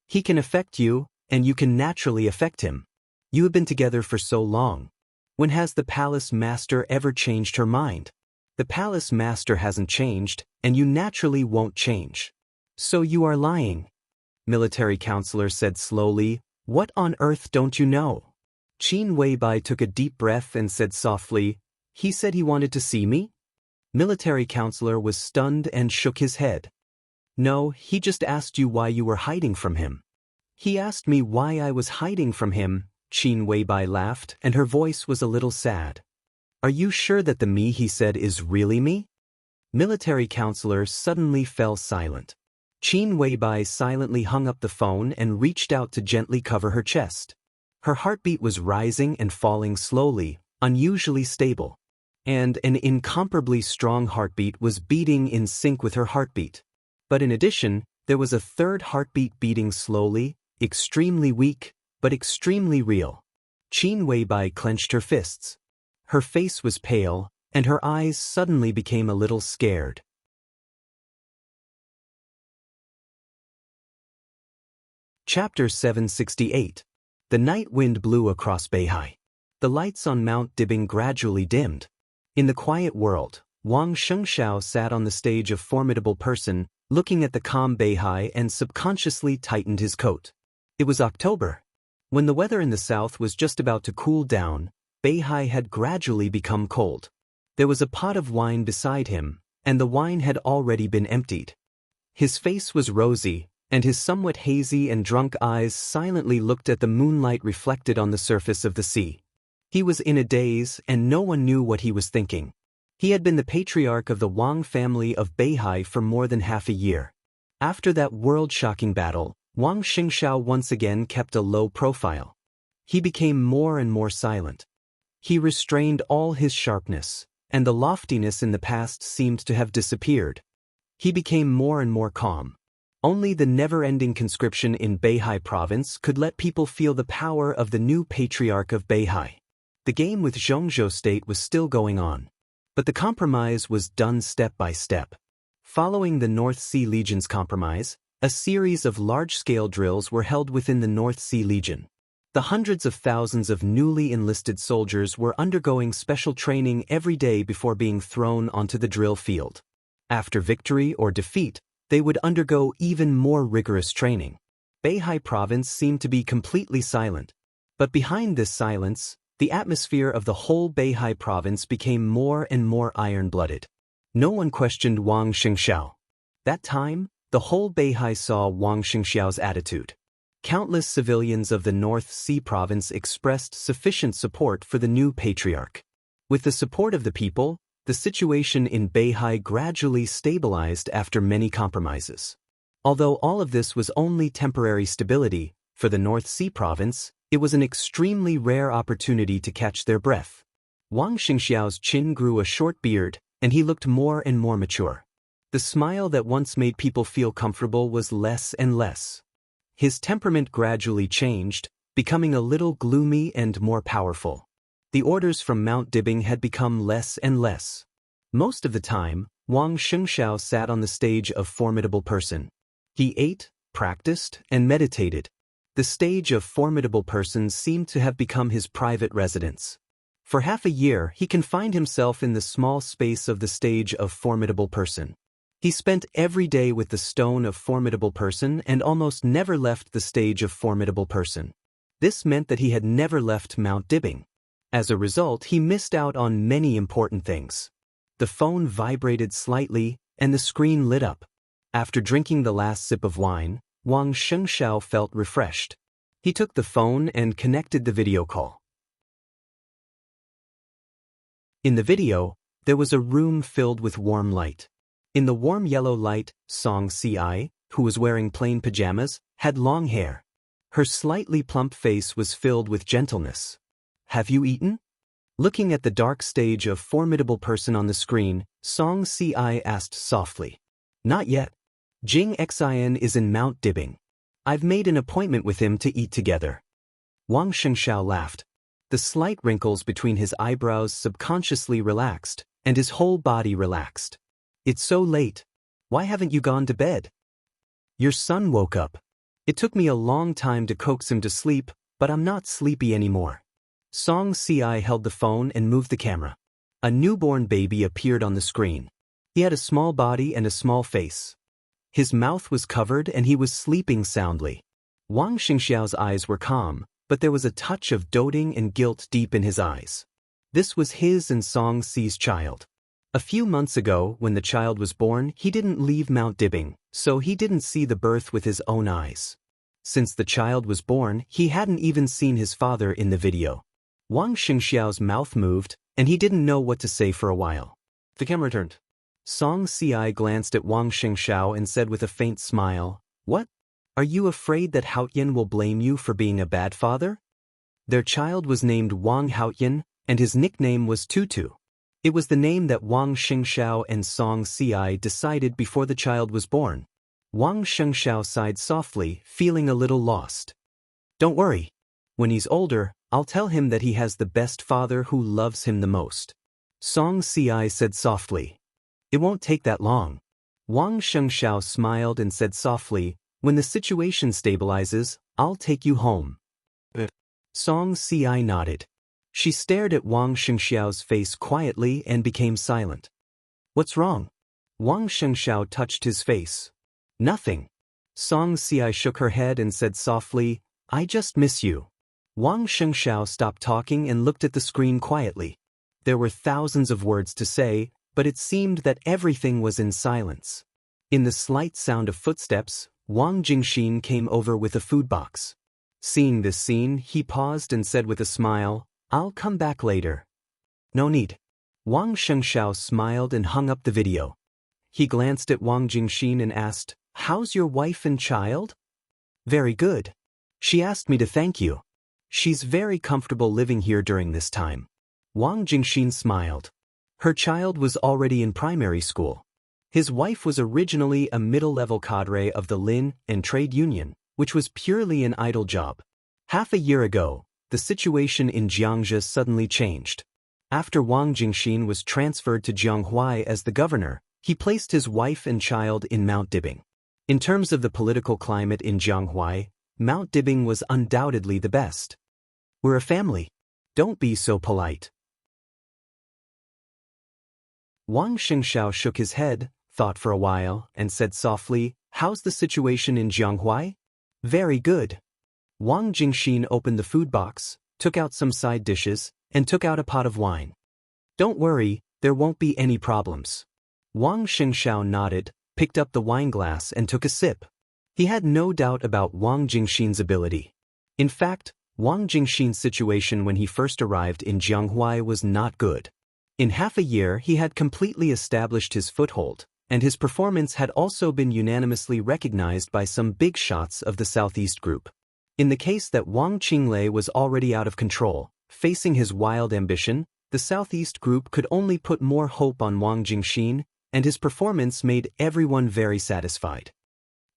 "He can affect you, and you can naturally affect him. You have been together for so long. When has the palace master ever changed her mind? The palace master hasn't changed, and you naturally won't change. So you are lying." Military counselor said slowly, "What on earth don't you know?" Qin Weibai took a deep breath and said softly, "He said he wanted to see me?" Military counselor was stunned and shook his head. "No, he just asked you why you were hiding from him." "He asked me why I was hiding from him," Qin Weibai laughed, and her voice was a little sad. "Are you sure that the me he said is really me?" Military counselor suddenly fell silent. Qin Weibai silently hung up the phone and reached out to gently cover her chest. Her heartbeat was rising and falling slowly, unusually stable. And an incomparably strong heartbeat was beating in sync with her heartbeat. But in addition, there was a third heartbeat beating slowly, extremely weak, but extremely real. Qin Weibai clenched her fists. Her face was pale, and her eyes suddenly became a little scared. Chapter 768. The night wind blew across Beihai. The lights on Mount Dibing gradually dimmed. In the quiet world, Wang Xianxia sat on the stage of formidable person, looking at the calm Beihai and subconsciously tightened his coat. It was October. When the weather in the south was just about to cool down, Beihai had gradually become cold. There was a pot of wine beside him, and the wine had already been emptied. His face was rosy, and his somewhat hazy and drunk eyes silently looked at the moonlight reflected on the surface of the sea. He was in a daze, and no one knew what he was thinking. He had been the patriarch of the Wang family of Beihai for more than half a year. After that world-shocking battle, Wang Xianxia once again kept a low profile. He became more and more silent. He restrained all his sharpness, and the loftiness in the past seemed to have disappeared. He became more and more calm. Only the never-ending conscription in Beihai province could let people feel the power of the new patriarch of Beihai. The game with Zhongzhou state was still going on, but the compromise was done step by step. Following the North Sea Legion's compromise, a series of large-scale drills were held within the North Sea Legion. The hundreds of thousands of newly enlisted soldiers were undergoing special training every day before being thrown onto the drill field. After victory or defeat, they would undergo even more rigorous training. Beihai province seemed to be completely silent. But behind this silence, the atmosphere of the whole Beihai province became more and more iron-blooded. No one questioned Wang Xianxia. That time, the whole Beihai saw Wang Xianxia's attitude. Countless civilians of the North Sea province expressed sufficient support for the new patriarch. With the support of the people, the situation in Beihai gradually stabilized after many compromises. Although all of this was only temporary stability, for the North Sea province, it was an extremely rare opportunity to catch their breath. Wang Xianxiao's chin grew a short beard, and he looked more and more mature. The smile that once made people feel comfortable was less and less. His temperament gradually changed, becoming a little gloomy and more powerful. The orders from Mount Dibing had become less and less. Most of the time, Wang Xianxia sat on the stage of formidable person. He ate, practiced, and meditated. The stage of formidable person seemed to have become his private residence. For half a year, he confined himself in the small space of the stage of formidable person. He spent every day with the stone of formidable person and almost never left the stage of formidable person. This meant that he had never left Mount Dibing. As a result, he missed out on many important things. The phone vibrated slightly, and the screen lit up. After drinking the last sip of wine, Wang Xianxia felt refreshed. He took the phone and connected the video call. In the video, there was a room filled with warm light. In the warm yellow light, Xianxia, who was wearing plain pajamas, had long hair. Her slightly plump face was filled with gentleness. "Have you eaten?" Looking at the dark stage of formidable person on the screen, Xianxia asked softly. "Not yet. Jing Xian is in Mount Dibing. I've made an appointment with him to eat together." Wang Xianxia laughed. The slight wrinkles between his eyebrows subconsciously relaxed, and his whole body relaxed. "It's so late. Why haven't you gone to bed?" "Your son woke up. It took me a long time to coax him to sleep, but I'm not sleepy anymore." Xianxia held the phone and moved the camera. A newborn baby appeared on the screen. He had a small body and a small face. His mouth was covered and he was sleeping soundly. Wang Xianxiao's eyes were calm, but there was a touch of doting and guilt deep in his eyes. This was his and Xiangxi's child. A few months ago, when the child was born, he didn't leave Mount Dibing, so he didn't see the birth with his own eyes. Since the child was born, he hadn't even seen his father in the video. Wang Xianxiao's mouth moved, and he didn't know what to say for a while. The camera turned. Xianxia glanced at Wang Xianxiao and said with a faint smile, "What? Are you afraid that Haoyan will blame you for being a bad father?" Their child was named Wang Haoyan, and his nickname was Tutu. It was the name that Wang Xianxiao and Xianxia decided before the child was born. Wang Xianxiao sighed softly, feeling a little lost. "Don't worry. When he's older, I'll tell him that he has the best father who loves him the most. Song Ci said softly. It won't take that long. Wang Xianxia smiled and said softly, when the situation stabilizes, I'll take you home. Song Ci nodded. She stared at Wang Xianxiao's face quietly and became silent. What's wrong? Wang Xianxiao touched his face. Nothing. Song Ci shook her head and said softly, I just miss you. Wang Xianxiao stopped talking and looked at the screen quietly. There were thousands of words to say, but it seemed that everything was in silence. In the slight sound of footsteps, Wang Jingxin came over with a food box. Seeing this scene, he paused and said with a smile, I'll come back later. No need. Wang Xianxiao smiled and hung up the video. He glanced at Wang Jingxin and asked, How's your wife and child? Very good. She asked me to thank you. She's very comfortable living here during this time. Wang Jingxin smiled. Her child was already in primary school. His wife was originally a middle-level cadre of the Lin and trade union, which was purely an idle job. Half a year ago, the situation in Xianxia suddenly changed. After Wang Jingxin was transferred to Jianghuai as the governor, he placed his wife and child in Mount Dibing. In terms of the political climate in Jianghuai, Mount Dibing was undoubtedly the best. We're a family. Don't be so polite. Wang Xianxiao shook his head, thought for a while, and said softly, How's the situation in Jianghuai? Very good. Wang Jingxin opened the food box, took out some side dishes, and took out a pot of wine. Don't worry, there won't be any problems. Wang Xianxiao nodded, picked up the wine glass and took a sip. He had no doubt about Wang Jingxin's ability. In fact, Wang Jingxin's situation when he first arrived in Jianghuai was not good. In half a year he had completely established his foothold, and his performance had also been unanimously recognized by some big shots of the Southeast Group. In the case that Wang Qinglei was already out of control, facing his wild ambition, the Southeast Group could only put more hope on Wang Jingxin, and his performance made everyone very satisfied.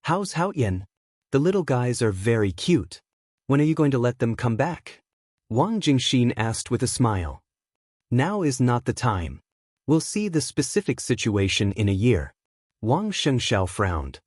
How's Haoyan? The little guys are very cute. When are you going to let them come back? Wang Jingxin asked with a smile. Now is not the time. We'll see the specific situation in a year. Wang Xianxiao frowned.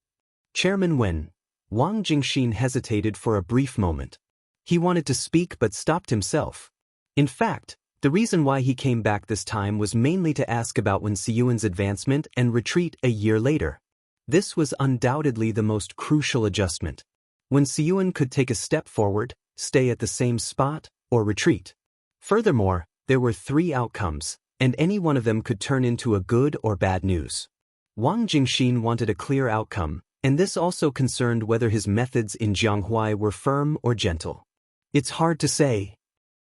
Chairman Wen. Wang Jingxin hesitated for a brief moment. He wanted to speak but stopped himself. In fact, the reason why he came back this time was mainly to ask about Wen Siyuan's advancement and retreat a year later. This was undoubtedly the most crucial adjustment. Wen Siyuan could take a step forward, stay at the same spot, or retreat. Furthermore, there were 3 outcomes, and any one of them could turn into a good or bad news. Wang Jingxin wanted a clear outcome, and this also concerned whether his methods in Jianghuai were firm or gentle. It's hard to say.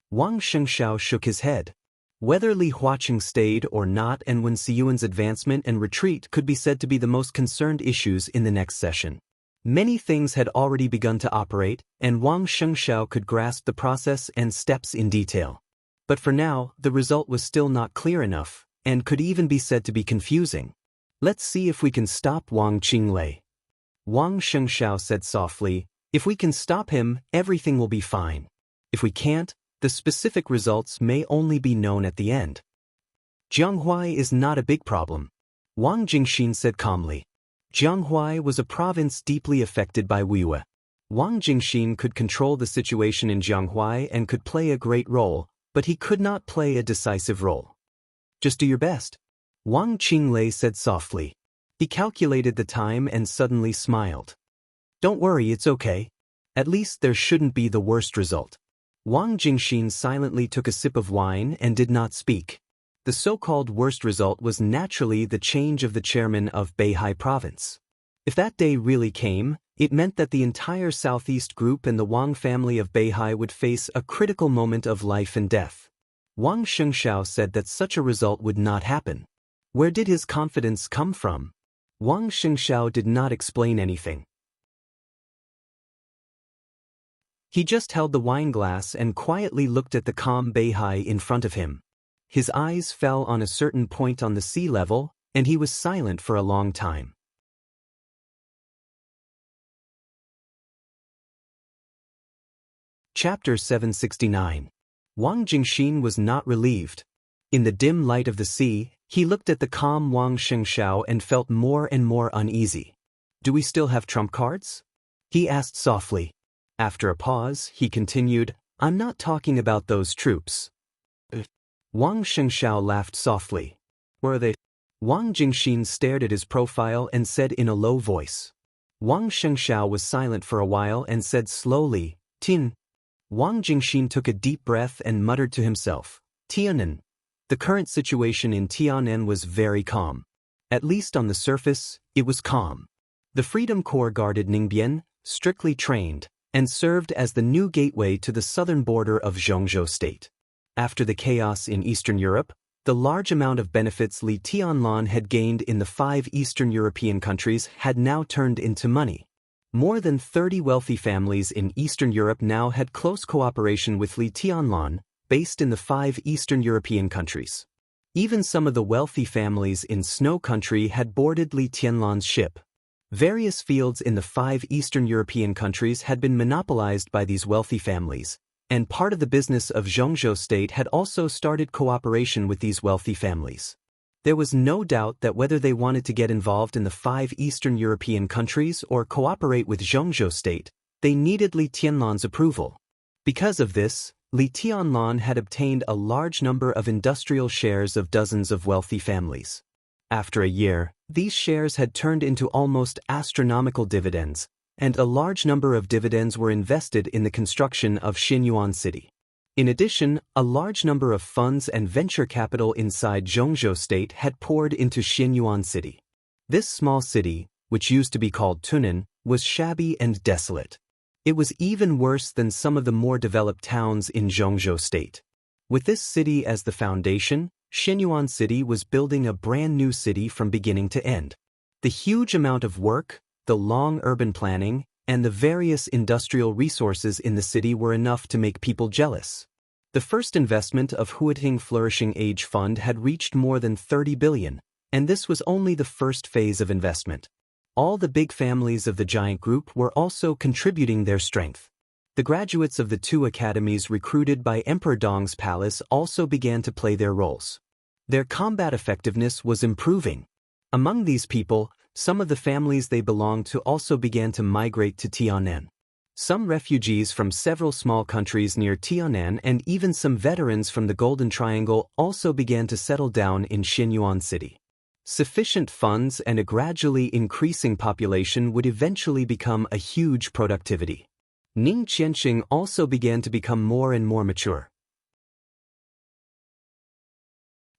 Wang Xianxiao shook his head. Whether Li Huaqing stayed or not and Wen Siyuan's advancement and retreat could be said to be the most concerned issues in the next session. Many things had already begun to operate, and Wang Xianxiao could grasp the process and steps in detail. But for now, the result was still not clear enough, and could even be said to be confusing. Let's see if we can stop Wang Qinglei. Wang Xianxiao said softly, if we can stop him, everything will be fine. If we can't, the specific results may only be known at the end. Jianghuai is not a big problem. Wang Jingxin said calmly. Jianghuai was a province deeply affected by Wuxia. Wang Jingxin could control the situation in Jianghuai and could play a great role, but he could not play a decisive role. Just do your best. Wang Qinglei said softly. He calculated the time and suddenly smiled. Don't worry, it's okay. At least there shouldn't be the worst result. Wang Jingxin silently took a sip of wine and did not speak. The so-called worst result was naturally the change of the chairman of Beihai province. If that day really came, it meant that the entire Southeast Group and the Wang family of Beihai would face a critical moment of life and death. Wang Xianxiao said that such a result would not happen. Where did his confidence come from? Wang Xianxiao did not explain anything. He just held the wine glass and quietly looked at the calm Beihai in front of him. His eyes fell on a certain point on the sea level, and he was silent for a long time. Chapter 769. Wang Jingxin was not relieved. In the dim light of the sea, he looked at the calm Wang Xianxia and felt more and more uneasy. "Do we still have trump cards?" he asked softly. After a pause, he continued, "I'm not talking about those troops." Wang Xianxia laughed softly. "Where are they?" Wang Jingxin stared at his profile and said in a low voice. Wang Xianxia was silent for a while and said slowly, "Tin." Wang Jingxin took a deep breath and muttered to himself, "Tianan." The current situation in Tianan was very calm. At least on the surface, it was calm. The Freedom Corps guarded Ningbian, strictly trained, and served as the new gateway to the southern border of Zhongzhou state. After the chaos in Eastern Europe, the large amount of benefits Li Tianlan had gained in the 5 Eastern European countries had now turned into money. More than 30 wealthy families in Eastern Europe now had close cooperation with Li Tianlan, based in the 5 Eastern European countries. Even some of the wealthy families in Snow Country had boarded Li Tianlan's ship. Various fields in the 5 Eastern European countries had been monopolized by these wealthy families, and part of the business of Zhongzhou state had also started cooperation with these wealthy families. There was no doubt that whether they wanted to get involved in the 5 Eastern European countries or cooperate with Zhongzhou state, they needed Li Tianlan's approval. Because of this, Li Tianlan had obtained a large number of industrial shares of dozens of wealthy families. After a year, these shares had turned into almost astronomical dividends, and a large number of dividends were invested in the construction of Xianyuan City. In addition, a large number of funds and venture capital inside Zhongzhou state had poured into Xianyuan City. This small city, which used to be called Tunan, was shabby and desolate. It was even worse than some of the more developed towns in Zhongzhou state. With this city as the foundation, Xianyuan City was building a brand new city from beginning to end. The huge amount of work, the long urban planning, and the various industrial resources in the city were enough to make people jealous. The first investment of Huating Flourishing Age Fund had reached more than 30 billion, and this was only the first phase of investment. All the big families of the giant group were also contributing their strength. The graduates of the 2 academies recruited by Emperor Dong's palace also began to play their roles. Their combat effectiveness was improving. Among these people, some of the families they belonged to also began to migrate to Tianan. Some refugees from several small countries near Tianan and even some veterans from the Golden Triangle also began to settle down in Xianyuan City. Sufficient funds and a gradually increasing population would eventually become a huge productivity. Ning Qianxing also began to become more and more mature.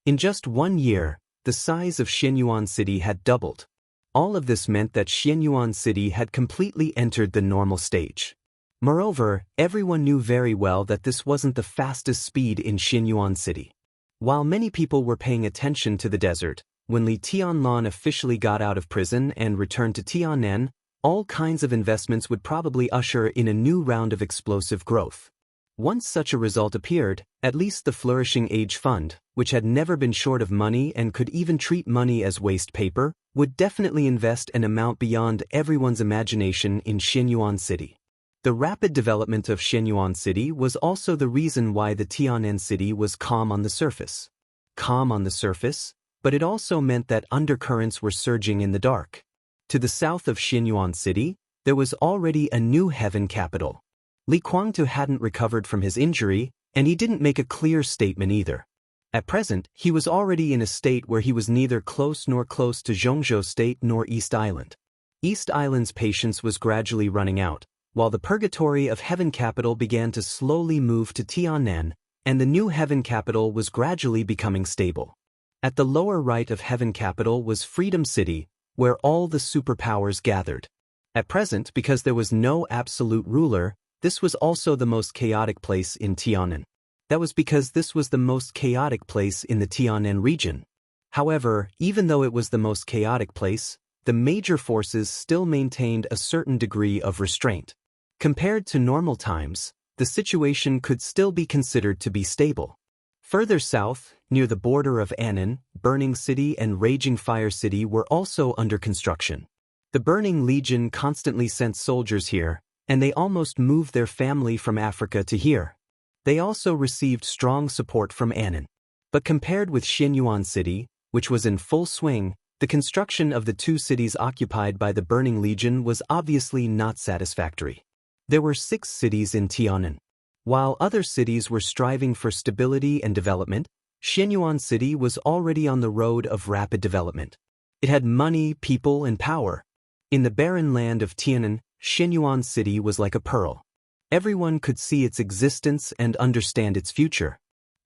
In just 1 year, the size of Xianyuan City had doubled. All of this meant that Xianyuan City had completely entered the normal stage. Moreover, everyone knew very well that this wasn't the fastest speed in Xianyuan City. While many people were paying attention to the desert, when Li Tianlan officially got out of prison and returned to Tianan, all kinds of investments would probably usher in a new round of explosive growth. Once such a result appeared, at least the Flourishing Age Fund, which had never been short of money and could even treat money as waste paper, would definitely invest an amount beyond everyone's imagination in Xianyuan City. The rapid development of Xianyuan City was also the reason why the Tianan City was calm on the surface. Calm on the surface, but it also meant that undercurrents were surging in the dark. To the south of Xianyuan City, there was already a new heaven capital. Li Guangtu hadn't recovered from his injury, and he didn't make a clear statement either. At present, he was already in a state where he was neither close to Zhongzhou State nor East Island. East Island's patience was gradually running out, while the purgatory of Heaven Capital began to slowly move to Tianan, and the new Heaven Capital was gradually becoming stable. At the lower right of Heaven Capital was Freedom City, where all the superpowers gathered. At present, because there was no absolute ruler, this was also the most chaotic place in Tianan. That was because this was the most chaotic place in the Tianan region. However, even though it was the most chaotic place, the major forces still maintained a certain degree of restraint. Compared to normal times, the situation could still be considered to be stable. Further south, near the border of Annan, Burning City and Raging Fire City were also under construction. The Burning Legion constantly sent soldiers here, and they almost moved their family from Africa to here. They also received strong support from Annan. But compared with Xianyuan City, which was in full swing, the construction of the two cities occupied by the Burning Legion was obviously not satisfactory. There were 6 cities in Tianan. While other cities were striving for stability and development, Xianyuan City was already on the road of rapid development. It had money, people, and power. In the barren land of Tianan, Xianyuan City was like a pearl. Everyone could see its existence and understand its future.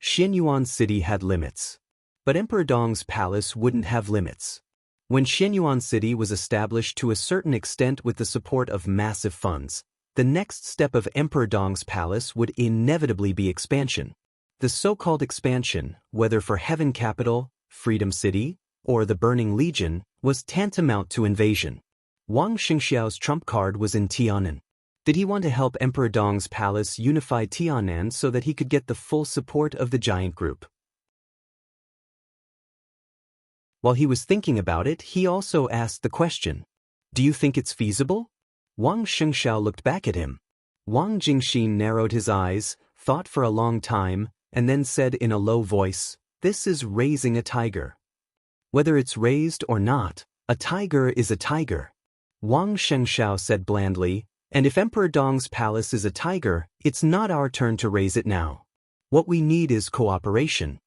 Xianyuan City had limits. But Emperor Dong's palace wouldn't have limits. When Xianyuan City was established to a certain extent with the support of massive funds, the next step of Emperor Dong's palace would inevitably be expansion. The so-called expansion, whether for Heaven Capital, Freedom City, or the Burning Legion, was tantamount to invasion. Wang Xingxiao's trump card was in Tianan. Did he want to help Emperor Dong's palace unify Tianan so that he could get the full support of the giant group? While he was thinking about it, he also asked the question, "Do you think it's feasible?" Wang Xingxiao looked back at him. Wang Jingxin narrowed his eyes, thought for a long time, and then said in a low voice, "This is raising a tiger. Whether it's raised or not, a tiger is a tiger." Wang Xingxiao said blandly, "And if Emperor Dong's palace is a tiger, it's not our turn to raise it now. What we need is cooperation."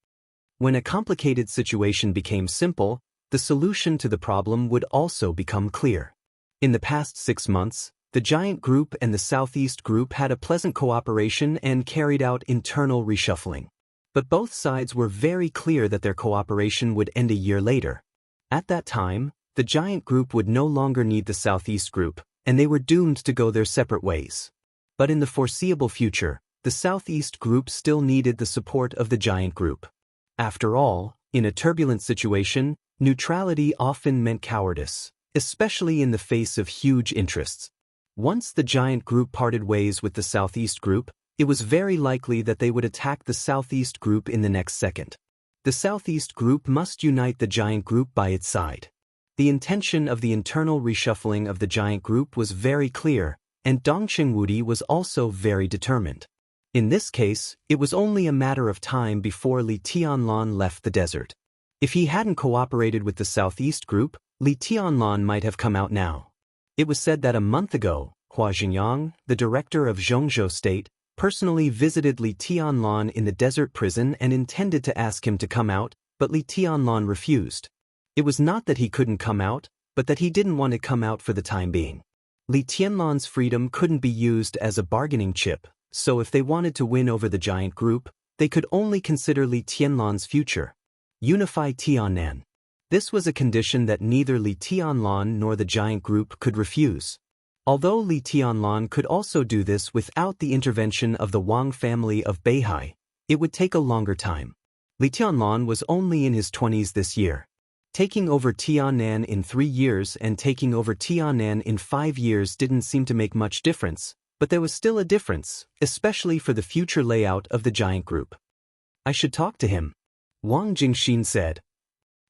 When a complicated situation became simple, the solution to the problem would also become clear. In the past 6 months, the giant group and the southeast group had a pleasant cooperation and carried out internal reshuffling. But both sides were very clear that their cooperation would end a year later. At that time, the giant group would no longer need the southeast group, and they were doomed to go their separate ways. But in the foreseeable future, the southeast group still needed the support of the giant group. After all, in a turbulent situation, neutrality often meant cowardice, especially in the face of huge interests. Once the giant group parted ways with the southeast group, it was very likely that they would attack the southeast group in the next second. The southeast group must unite the giant group by its side. The intention of the internal reshuffling of the giant group was very clear, and Dongqing Wudi was also very determined. In this case, it was only a matter of time before Li Tianlan left the desert. If he hadn't cooperated with the southeast group, Li Tianlan might have come out now. It was said that a month ago, Hua Xingyang, the director of Zhongzhou State, personally visited Li Tianlan in the desert prison and intended to ask him to come out, but Li Tianlan refused. It was not that he couldn't come out, but that he didn't want to come out for the time being. Li Tianlan's freedom couldn't be used as a bargaining chip, so if they wanted to win over the giant group, they could only consider Li Tianlan's future. Unify Tianan. This was a condition that neither Li Tianlan nor the giant group could refuse. Although Li Tianlan could also do this without the intervention of the Wang family of Beihai, it would take a longer time. Li Tianlan was only in his 20s this year. Taking over Tianan in 3 years and taking over Tianan in 5 years didn't seem to make much difference, but there was still a difference, especially for the future layout of the giant group. "I should talk to him," Wang Jingxin said.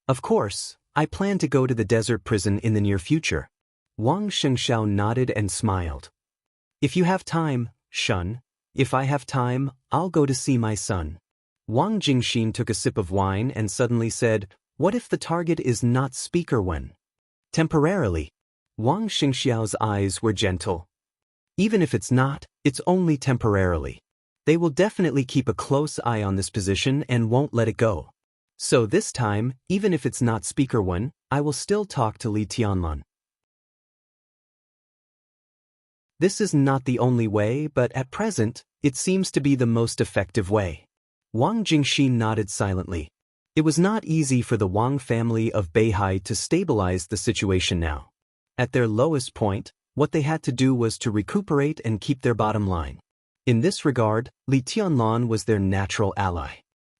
"Of course, I plan to go to the desert prison in the near future." Wang Xingxiao nodded and smiled. "If you have time, Shun. If I have time, I'll go to see my son." Wang Jingxin took a sip of wine and suddenly said, "What if the target is not Speaker Wen?" "Temporarily." Wang Xingxiao's eyes were gentle. "Even if it's not, it's only temporarily. They will definitely keep a close eye on this position and won't let it go. So this time, even if it's not Speaker Wen, I will still talk to Li Tianlan." This is not the only way, but at present, it seems to be the most effective way. Wang Jingxin nodded silently. It was not easy for the Wang family of Beihai to stabilize the situation now. At their lowest point, what they had to do was to recuperate and keep their bottom line. In this regard, Li Tianlan was their natural ally.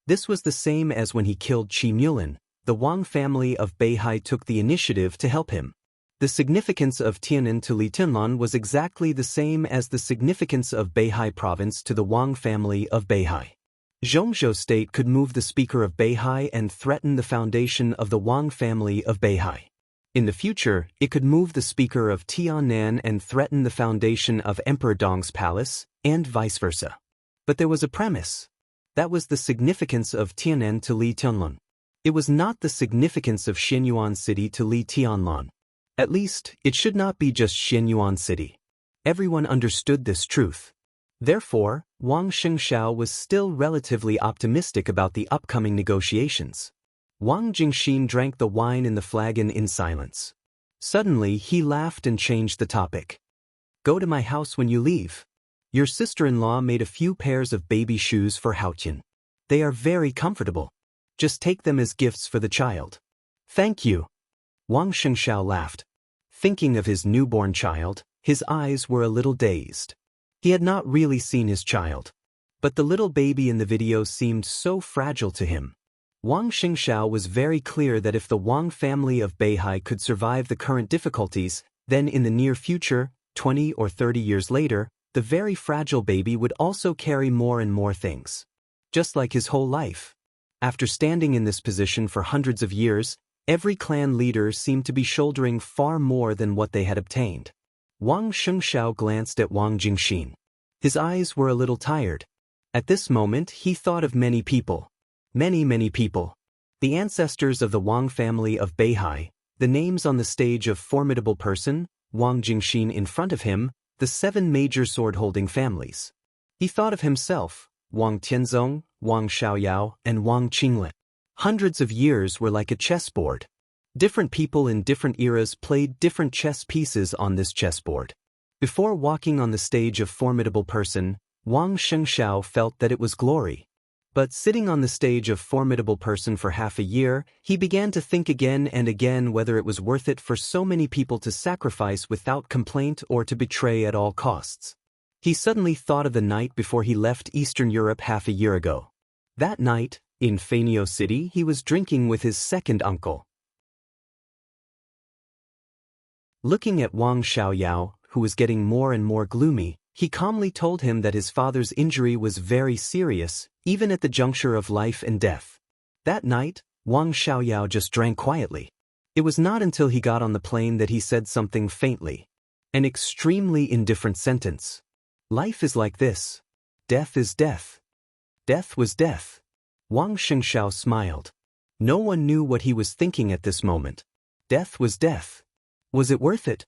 This was the same as when he killed Qi Mulin. The Wang family of Beihai took the initiative to help him. The significance of Tianan to Li Tianlan was exactly the same as the significance of Beihai province to the Wang family of Beihai. Zhongzhou State could move the speaker of Beihai and threaten the foundation of the Wang family of Beihai. In the future, it could move the speaker of Tiannan and threaten the foundation of Emperor Dong's palace, and vice versa. But there was a premise. That was the significance of Tiannan to Li Tianlun. It was not the significance of Xianyuan City to Li Tianlun. At least, it should not be just Xianyuan City. Everyone understood this truth. Therefore, Wang Xianxiao was still relatively optimistic about the upcoming negotiations. Wang Jingxin drank the wine in the flagon in silence. Suddenly, he laughed and changed the topic. Go to my house when you leave. Your sister-in-law made a few pairs of baby shoes for Haotian. They are very comfortable. Just take them as gifts for the child. Thank you. Wang Xianxiao laughed. Thinking of his newborn child, his eyes were a little dazed. He had not really seen his child. But the little baby in the video seemed so fragile to him. Wang Xianxiao was very clear that if the Wang family of Beihai could survive the current difficulties, then in the near future, 20 or 30 years later, the very fragile baby would also carry more and more things. Just like his whole life. After standing in this position for hundreds of years, every clan leader seemed to be shouldering far more than what they had obtained. Wang Xianxiao glanced at Wang Jingxin. His eyes were a little tired. At this moment, he thought of many people. Many people. The ancestors of the Wang family of Beihai, the names on the stage of formidable person, Wang Jingxin in front of him, the 7 major sword-holding families. He thought of himself, Wang Tianzong, Wang Xiaoyao, and Wang Qinglin. Hundreds of years were like a chessboard. Different people in different eras played different chess pieces on this chessboard. Before walking on the stage of formidable person, Wang Xianxiao felt that it was glory. But sitting on the stage of formidable person for half a year, he began to think again and again whether it was worth it for so many people to sacrifice without complaint or to betray at all costs. He suddenly thought of the night before he left Eastern Europe half a year ago. That night, in Fanio City, he was drinking with his second uncle. Looking at Wang Xiaoyao, who was getting more and more gloomy, he calmly told him that his father's injury was very serious, even at the juncture of life and death. That night, Wang Xiaoyao just drank quietly. It was not until he got on the plane that he said something faintly. An extremely indifferent sentence. Life is like this. Death is death. Death was death. Wang Xianxiao smiled. No one knew what he was thinking at this moment. Death was death. Was it worth it?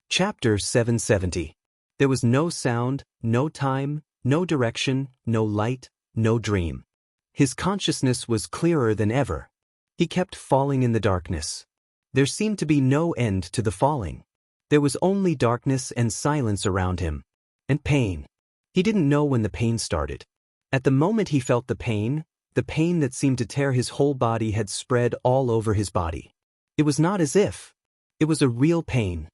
Chapter 770. There was no sound, no time, no direction, no light, no dream. His consciousness was clearer than ever. He kept falling in the darkness. There seemed to be no end to the falling. There was only darkness and silence around him. And pain. He didn't know when the pain started. At the moment he felt the pain that seemed to tear his whole body had spread all over his body. It was not as if. It was a real pain.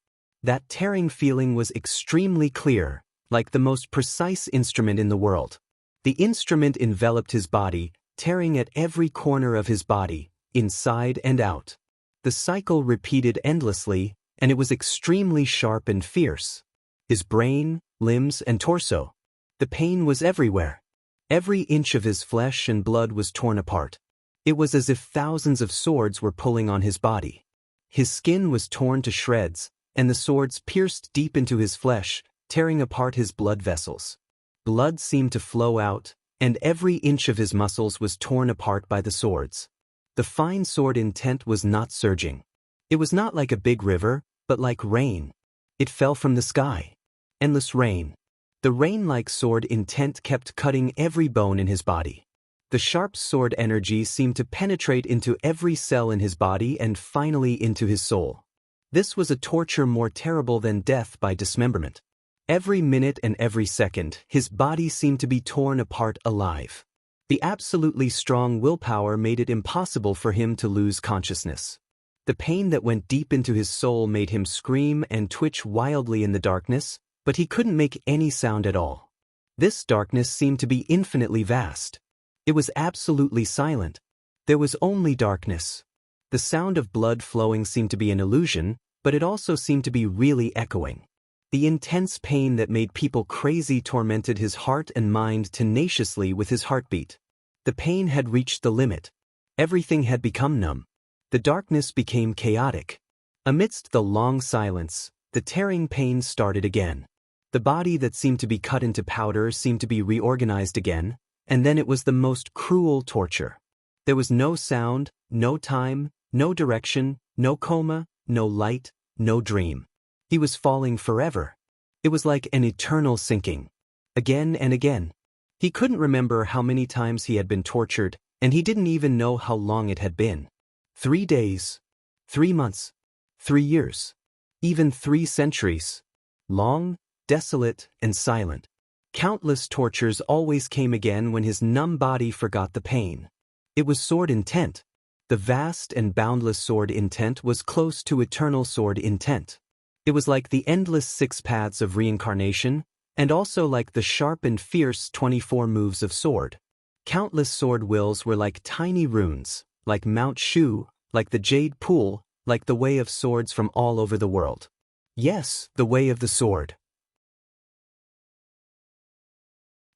That tearing feeling was extremely clear, like the most precise instrument in the world. The instrument enveloped his body, tearing at every corner of his body, inside and out. The cycle repeated endlessly, and it was extremely sharp and fierce. His brain, limbs, and torso. The pain was everywhere. Every inch of his flesh and blood was torn apart. It was as if thousands of swords were pulling on his body. His skin was torn to shreds, and the swords pierced deep into his flesh, tearing apart his blood vessels. Blood seemed to flow out, and every inch of his muscles was torn apart by the swords. The fine sword intent was not surging. It was not like a big river, but like rain. It fell from the sky. Endless rain. The rain-like sword intent kept cutting every bone in his body. The sharp sword energy seemed to penetrate into every cell in his body and finally into his soul. This was a torture more terrible than death by dismemberment. Every minute and every second, his body seemed to be torn apart alive. The absolutely strong willpower made it impossible for him to lose consciousness. The pain that went deep into his soul made him scream and twitch wildly in the darkness, but he couldn't make any sound at all. This darkness seemed to be infinitely vast. It was absolutely silent. There was only darkness. The sound of blood flowing seemed to be an illusion, but it also seemed to be really echoing. The intense pain that made people crazy tormented his heart and mind tenaciously with his heartbeat. The pain had reached the limit. Everything had become numb. The darkness became chaotic. Amidst the long silence, the tearing pain started again. The body that seemed to be cut into powder seemed to be reorganized again, and then it was the most cruel torture. There was no sound, no time, no direction, no coma, no light, no dream. He was falling forever. It was like an eternal sinking. Again and again. He couldn't remember how many times he had been tortured, and he didn't even know how long it had been. 3 days, 3 months, 3 years, even 3 centuries. Long, desolate, and silent. Countless tortures always came again when his numb body forgot the pain. It was sword intent. The vast and boundless sword intent was close to eternal sword intent. It was like the endless 6 paths of reincarnation, and also like the sharp and fierce 24 moves of sword. Countless sword wills were like tiny runes, like Mount Shu, like the Jade Pool, like the way of swords from all over the world. Yes, the way of the sword.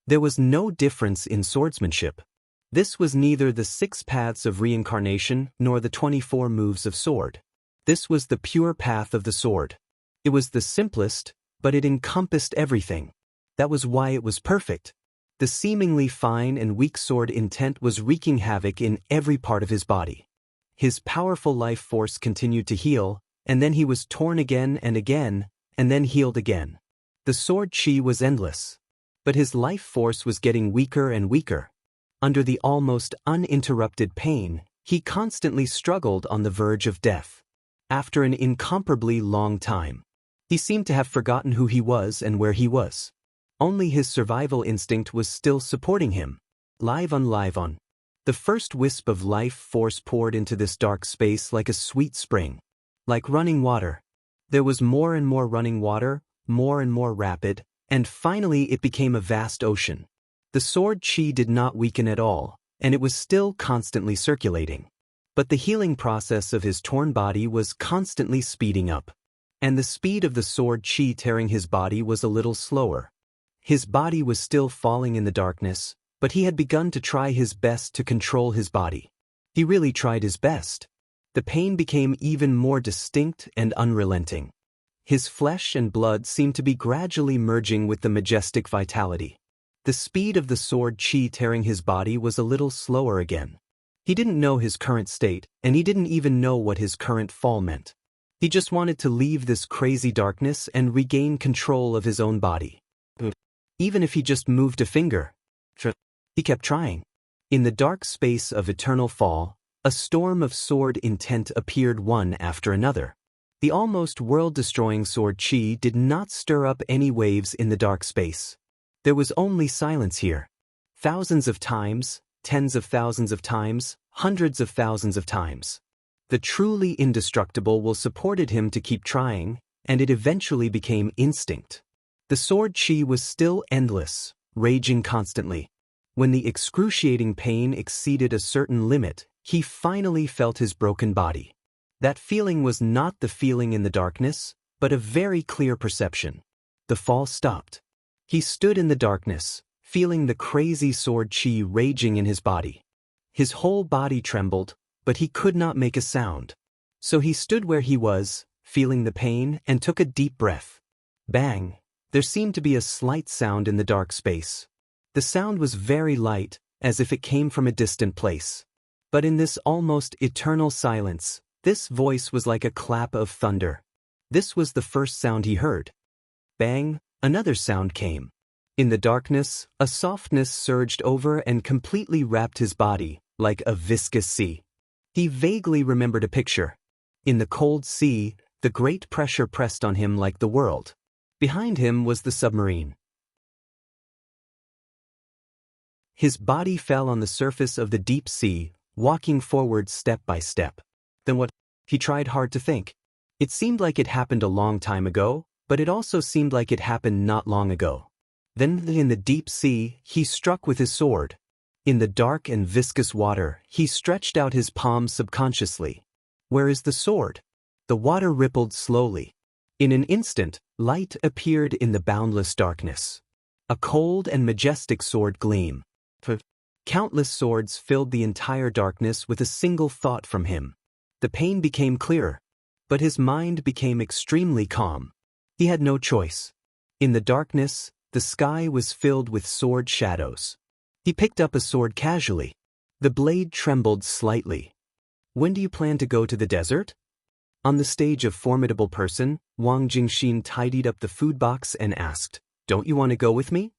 There was no difference in swordsmanship. This was neither the 6 paths of reincarnation nor the 24 moves of sword. This was the pure path of the sword. It was the simplest, but it encompassed everything. That was why it was perfect. The seemingly fine and weak sword intent was wreaking havoc in every part of his body. His powerful life force continued to heal, and then he was torn again, and then healed again. The sword chi was endless. But his life force was getting weaker and weaker. Under the almost uninterrupted pain, he constantly struggled on the verge of death. After an incomparably long time, he seemed to have forgotten who he was and where he was. Only his survival instinct was still supporting him. Live on. The first wisp of life force poured into this dark space like a sweet spring. Like running water. There was more and more running water, more and more rapid, and finally it became a vast ocean. The sword chi did not weaken at all, and it was still constantly circulating. But the healing process of his torn body was constantly speeding up. And the speed of the sword chi tearing his body was a little slower. His body was still falling in the darkness, but he had begun to try his best to control his body. He really tried his best. The pain became even more distinct and unrelenting. His flesh and blood seemed to be gradually merging with the majestic vitality. The speed of the sword chi tearing his body was a little slower again. He didn't know his current state, and he didn't even know what his current fall meant. He just wanted to leave this crazy darkness and regain control of his own body. Even if he just moved a finger. He kept trying. In the dark space of eternal fall, a storm of sword intent appeared one after another. The almost world-destroying sword chi did not stir up any waves in the dark space. There was only silence here. Thousands of times, tens of thousands of times, hundreds of thousands of times. The truly indestructible will supported him to keep trying, and it eventually became instinct. The sword chi was still endless, raging constantly. When the excruciating pain exceeded a certain limit, he finally felt his broken body. That feeling was not the feeling in the darkness, but a very clear perception. The fall stopped. He stood in the darkness, feeling the crazy sword chi raging in his body. His whole body trembled, but he could not make a sound. So he stood where he was, feeling the pain, and took a deep breath. Bang! There seemed to be a slight sound in the dark space. The sound was very light, as if it came from a distant place. But in this almost eternal silence, this voice was like a clap of thunder. This was the first sound he heard. Bang! Another sound came. In the darkness, a softness surged over and completely wrapped his body, like a viscous sea. He vaguely remembered a picture. In the cold sea, the great pressure pressed on him like the world. Behind him was the submarine. His body fell on the surface of the deep sea, walking forward step by step. Then what? He tried hard to think. It seemed like it happened a long time ago, but it also seemed like it happened not long ago. Then in the deep sea, he struck with his sword. In the dark and viscous water, he stretched out his palm subconsciously. Where is the sword? The water rippled slowly. In an instant, light appeared in the boundless darkness. A cold and majestic sword gleam. Countless swords filled the entire darkness with a single thought from him. The pain became clearer, but his mind became extremely calm. He had no choice. In the darkness, the sky was filled with sword shadows. He picked up a sword casually. The blade trembled slightly. When do you plan to go to the desert? On the stage of Formidable Person, Wang Jingxin tidied up the food box and asked, "Don't you want to go with me?"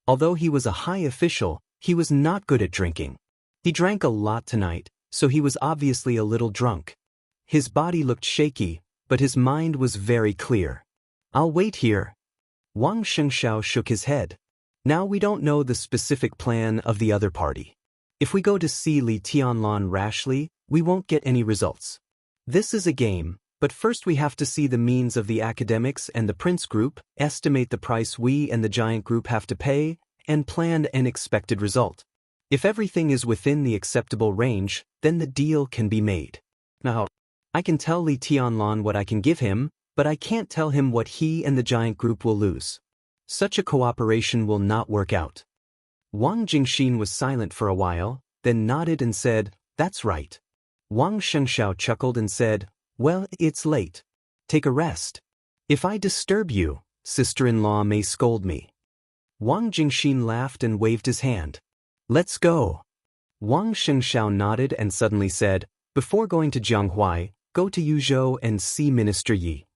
Although he was a high official, he was not good at drinking. He drank a lot tonight, so he was obviously a little drunk. His body looked shaky, but his mind was very clear. "I'll wait here." Wang Xianxia shook his head. "Now we don't know the specific plan of the other party. If we go to see Li Tianlan rashly, we won't get any results. This is a game, but first we have to see the means of the academics and the prince group, estimate the price we and the giant group have to pay, and plan an expected result. If everything is within the acceptable range, then the deal can be made. Now, I can tell Li Tianlan what I can give him, but I can't tell him what he and the giant group will lose. Such a cooperation will not work out." Wang Jingxin was silent for a while, then nodded and said, "That's right." Wang Xianxia chuckled and said, "Well, it's late. Take a rest. If I disturb you, sister-in-law may scold me." Wang Jingxin laughed and waved his hand. "Let's go." Wang Xianxia nodded and suddenly said, "Before going to Jianghuai, go to Yuzhou and see Minister Yi."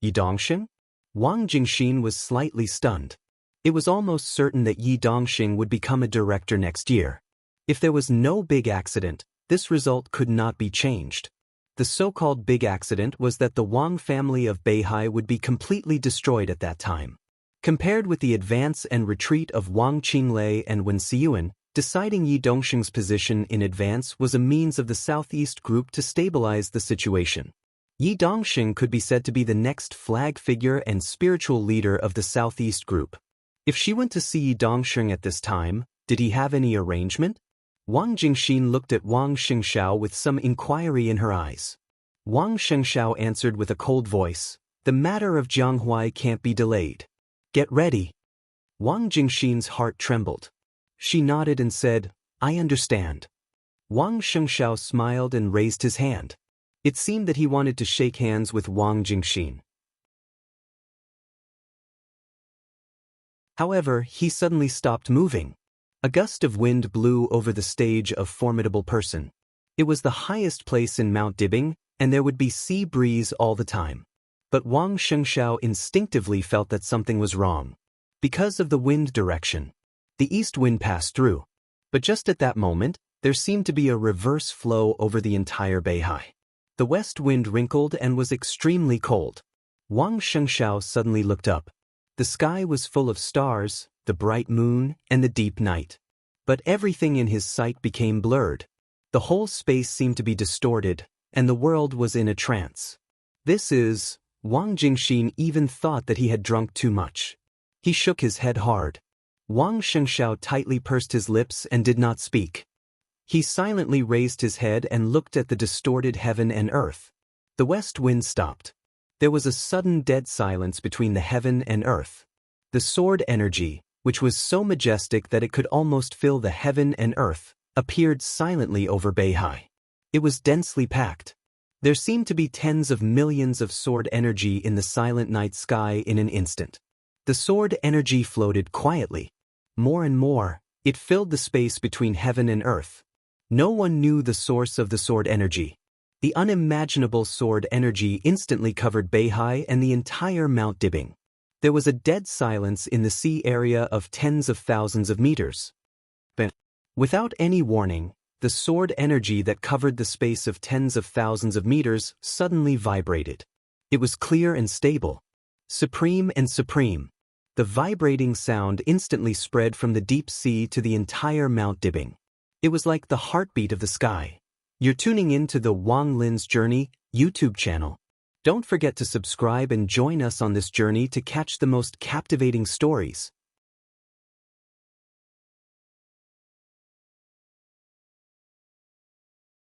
"Yi Dongxing?" Wang Jingxin was slightly stunned. It was almost certain that Yi Dongxing would become a director next year. If there was no big accident, this result could not be changed. The so-called big accident was that the Wang family of Beihai would be completely destroyed at that time. Compared with the advance and retreat of Wang Qinglei and Wen Xiyuan, deciding Yi Dongxing's position in advance was a means of the Southeast group to stabilize the situation. Yi Dongxing could be said to be the next flag figure and spiritual leader of the Southeast group. If she went to see Yi Dongxing at this time, did he have any arrangement? Wang Jingxin looked at Wang Xianxia with some inquiry in her eyes. Wang Xianxia answered with a cold voice, "The matter of Jianghuai can't be delayed. Get ready." Wang Jingxin's heart trembled. She nodded and said, "I understand." Wang Xianxia smiled and raised his hand. It seemed that he wanted to shake hands with Wang Jingxin. However, he suddenly stopped moving. A gust of wind blew over the stage of Formidable Person. It was the highest place in Mount Dibing, and there would be sea breeze all the time. But Wang Xianxia instinctively felt that something was wrong. Because of the wind direction, the east wind passed through. But just at that moment, there seemed to be a reverse flow over the entire Beihai. The west wind wrinkled and was extremely cold. Wang Xianxia suddenly looked up. The sky was full of stars, the bright moon, and the deep night. But everything in his sight became blurred. The whole space seemed to be distorted, and the world was in a trance. Wang Jingxin even thought that he had drunk too much. He shook his head hard. Wang Xianxia tightly pursed his lips and did not speak. He silently raised his head and looked at the distorted heaven and earth. The west wind stopped. There was a sudden dead silence between the heaven and earth. The sword energy, which was so majestic that it could almost fill the heaven and earth, appeared silently over Beihai. It was densely packed. There seemed to be tens of millions of sword energy in the silent night sky in an instant. The sword energy floated quietly. More and more, it filled the space between heaven and earth. No one knew the source of the sword energy. The unimaginable sword energy instantly covered Beihai and the entire Mount Dibing. There was a dead silence in the sea area of tens of thousands of meters. But, without any warning, the sword energy that covered the space of tens of thousands of meters suddenly vibrated. It was clear and stable. Supreme and supreme. The vibrating sound instantly spread from the deep sea to the entire Mount Dibing. It was like the heartbeat of the sky. You're tuning in to the Wang Lin's Journey YouTube channel. Don't forget to subscribe and join us on this journey to catch the most captivating stories.